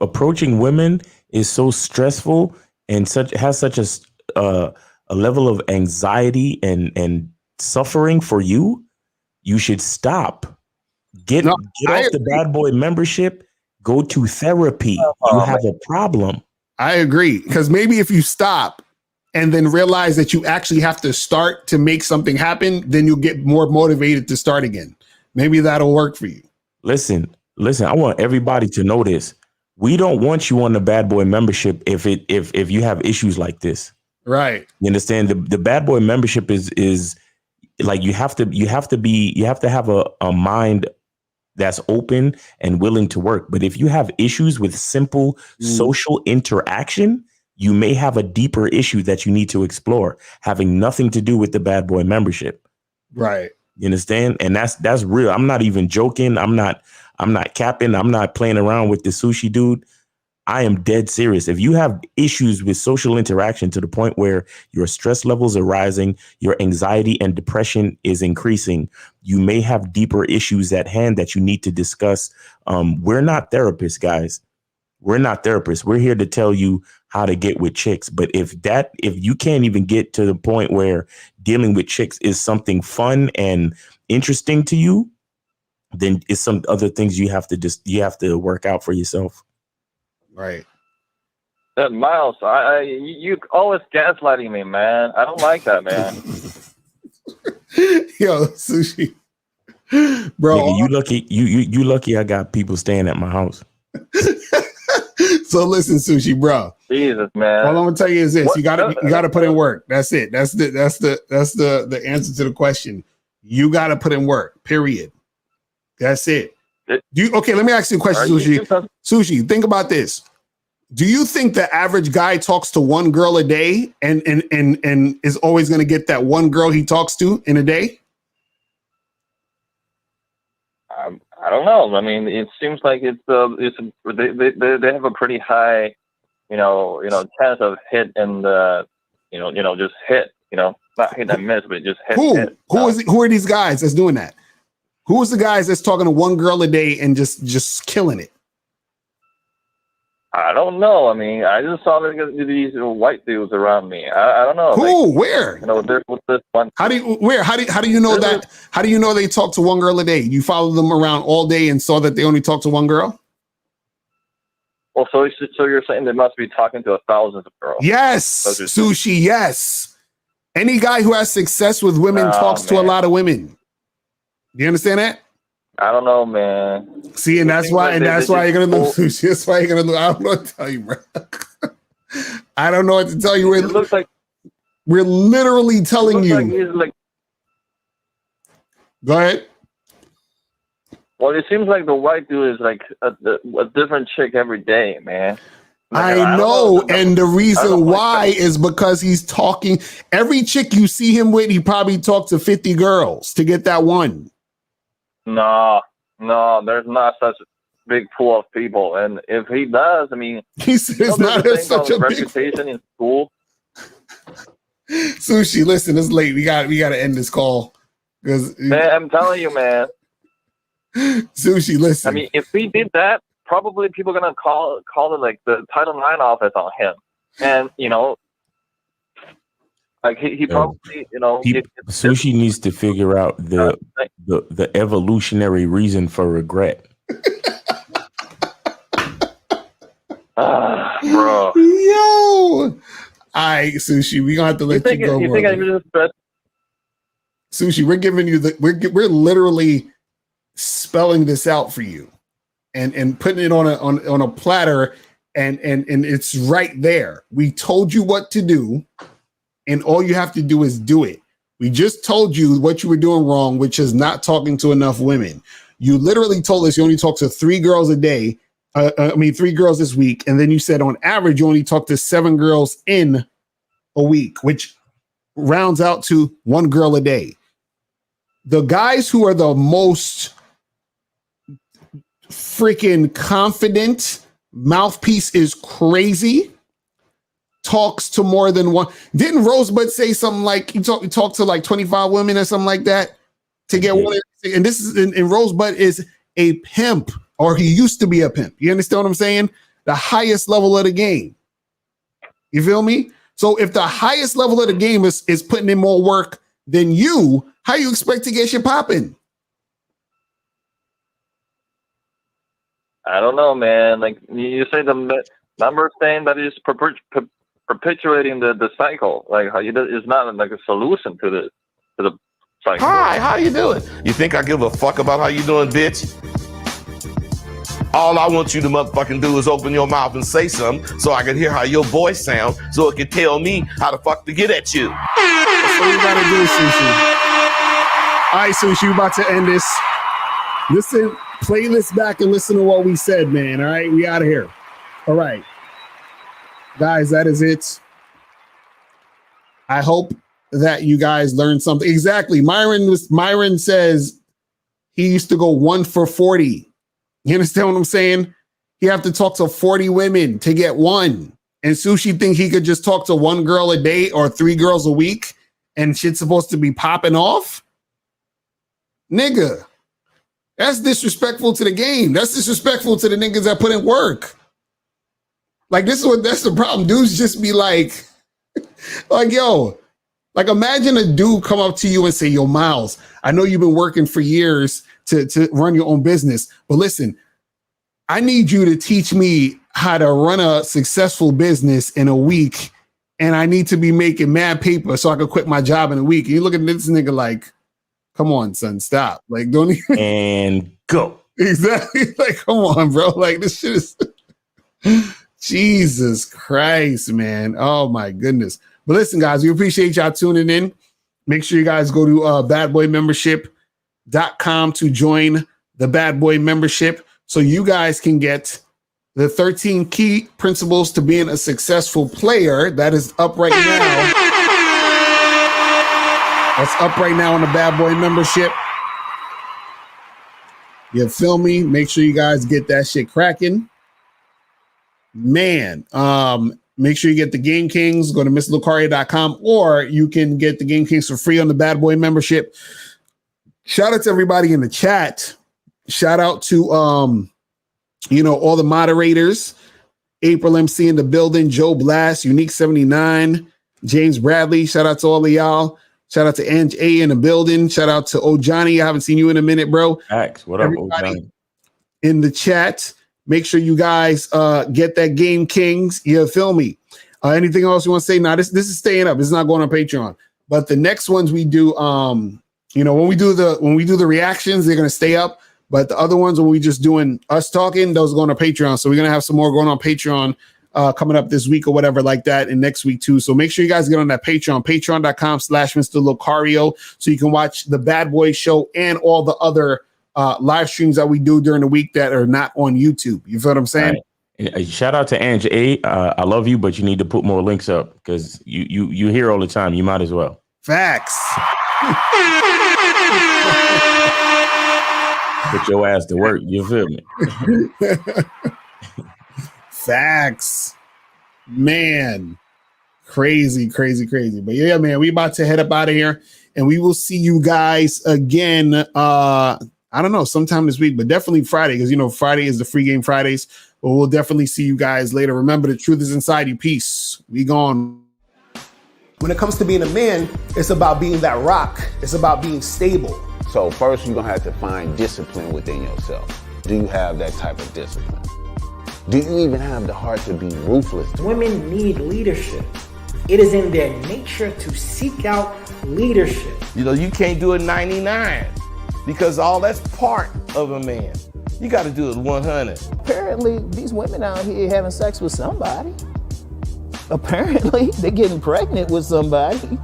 approaching women is so stressful and has such a level of anxiety and suffering for you, you should stop. Get off the bad boy membership. Go to therapy. You have a problem. I agree, because maybe if you stop and then realize that you actually have to start to make something happen, then you'll get more motivated to start again. Maybe that'll work for you. Listen, I want everybody to know this. We don't want you on the bad boy membership if you have issues like this. Right. You understand? The bad boy membership is like you have to have a mind that's open and willing to work. But if you have issues with simple social interaction, you may have a deeper issue that you need to explore, having nothing to do with the bad boy membership. Right. You understand? And that's real. I'm not even joking. I'm not capping. I'm not playing around with the sushi dude. I am dead serious. If you have issues with social interaction to the point where your stress levels are rising, your anxiety and depression is increasing, you may have deeper issues at hand that you need to discuss. We're not therapists, guys. We're not therapists. We're here to tell you how to get with chicks. But if you can't even get to the point where dealing with chicks is something fun and interesting to you, then it's some other things you have to work out for yourself. Right. That Miles, you always gaslighting me, man. I don't like that, man. Yo, sushi, bro. Nigga, you lucky. You lucky. I got people staying at my house. So listen, sushi, bro. Jesus, man. All I'm gonna tell you is this: you gotta put in work. That's it. That's the answer to the question. You gotta put in work. Period. That's it. Okay, let me ask you a question, Sushi. Sushi, think about this. Do you think the average guy talks to 1 girl a day and is always going to get that 1 girl he talks to in a day? I don't know. I mean, it seems like they have a pretty high, chance of hit and just hit. Not hit and miss, but just hit. Who are these guys that's doing that? Who is the guys that's talking to 1 girl a day and just killing it? I don't know. I mean, I just saw these white dudes around me. I don't know. Cool. Like, where? You know, there's with this one. How do you know that? How do you know they talk to one girl a day? You follow them around all day and saw that they only talk to one girl? Well, so you're saying they must be talking to thousands of girls? Yes, Sushi. Yes. Any guy who has success with women talks to a lot of women. Do you understand that? I don't know, man. See, and that's why, you're gonna lose. Sushi. That's why you're gonna lose. I don't know what to tell you, bro. I don't know what to tell you. It looks like we're literally telling you. Go ahead. Well, it seems like the white dude is like a different chick every day, man. Like, I know, and the reason why is because he's talking. Every chick you see him with, he probably talked to 50 girls to get that one. No, there's not such a big pool of people, and if he does, I mean, it's not such a reputation in school. Sushi, listen, it's late. We got to end this call because man, I'm telling you, man. Sushi, listen. I mean, if we did that, probably people are gonna call it like the Title IX office on him, and you know, like he probably, you know, Sushi needs to figure out the evolutionary reason for regret. Bro. Yo. All right, Sushi, we gonna have to let you go. You think I just Sushi, we're giving you we're literally spelling this out for you and putting it on a platter and it's right there. We told you what to do and all you have to do is do it. We just told you what you were doing wrong, which is not talking to enough women. You literally told us you only talk to 3 girls a day. 3 girls this week. And then you said on average, you only talk to 7 girls in a week, which rounds out to 1 girl a day. The guys who are the most freaking confident, mouthpiece is crazy, talks to more than one. Didn't Rosebud say something like he talked to like 25 women or something like that to get one? And this is and Rosebud is a pimp, or he used to be a pimp. You understand what I'm saying? The highest level of the game. You feel me? So if the highest level of the game is putting in more work than you, how you expect to get shit popping? I don't know, man. Like you say, the numbers saying that is perpetuating the cycle. Like how it's not like a solution to the cycle. Hi, how you doing? You think I give a fuck about how you doing, bitch? All I want you to motherfucking do is open your mouth and say something so I can hear how your voice sounds so it can tell me how the fuck to get at you. That's what you gotta do, Sushi. All right, Sushi, we're about to end this. Listen, play this back and listen to what we said, man. All right, we out of here. All right. Guys, that is it. I hope that you guys learned something. Exactly. Myron says he used to go 1 for 40. You understand what I'm saying? He have to talk to 40 women to get one. And Sushi think he could just talk to 1 girl a day or 3 girls a week and shit's supposed to be popping off? Nigga, that's disrespectful to the game. That's disrespectful to the niggas that put in work. Like, that's the problem. Dudes just be like, yo, like imagine a dude come up to you and say, yo, Miles, I know you've been working for years to run your own business, but listen, I need you to teach me how to run a successful business in a week, and I need to be making mad paper so I can quit my job in a week. And you look at this nigga like, come on, son, stop. Like, don't even. And go. Exactly. Like, come on, bro. Like, this shit is Jesus Christ, man. Oh my goodness. But listen, guys, we appreciate y'all tuning in. Make sure you guys go to badboymembership.com to join the Bad Boy membership so you guys can get the 13 key principles to being a successful player. That is up right now. That's up right now on the Bad Boy membership. You feel me? Make sure you guys get that shit cracking. Man, make sure you get the Game Kings. Go to mr.locario.com, or you can get the Game Kings for free on the Bad Boy membership. Shout out to everybody in the chat. Shout out to all the moderators. April MC in the building. Joe Blast, Unique 79, James Bradley. Shout out to all of y'all. Shout out to Ange A in the building. Shout out to Johnny. I haven't seen you in a minute, bro. Thanks. What up, Johnny? In the chat. Make sure you guys get that Game Kings. You feel me? Anything else you want to say? Now, this is staying up. It's not going on Patreon. But the next ones we do, you know, when we do the reactions, they're gonna stay up. But the other ones, when we just doing us talking, those are going on Patreon. So we're gonna have some more going on Patreon coming up this week or whatever like that, and next week too. So make sure you guys get on that Patreon, patreon.com/mr.locario, so you can watch the Bad Boy Show and all the other live streams that we do during the week that are not on YouTube. You feel what I'm saying? Right. Shout out to Ange A. I love you, but you need to put more links up because you hear all the time. You might as well. Facts. Put your ass to work. You feel me? Facts. Man. Crazy. But yeah, man, we about to head up out of here, and we will see you guys again. I don't know, sometime this week, but definitely Friday, because you know Friday is the free game Fridays. But we'll definitely see you guys later. Remember, the truth is inside you. Peace. We gone. When it comes to being a man, it's about being that rock. It's about being stable. So first, you're gonna have to find discipline within yourself. Do you have that type of discipline? Do you even have the heart to be ruthless? Women need leadership. It is in their nature to seek out leadership. You know, you can't do it 99 because all that's part of a man. You got to do it 100. Apparently, these women out here having sex with somebody. Apparently, they're getting pregnant with somebody.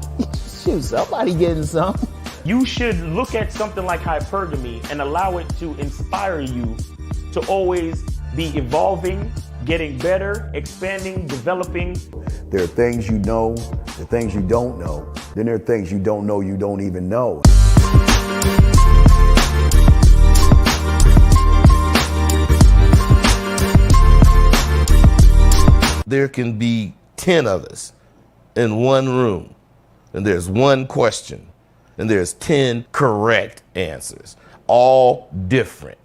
Shoot, somebody getting something. You should look at something like hypergamy and allow it to inspire you to always be evolving, getting better, expanding, developing. There are things you know, there are things you don't know. Then there are things you don't know you don't even know. There can be 10 of us in one room, and there's one question, and there's 10 correct answers, all different.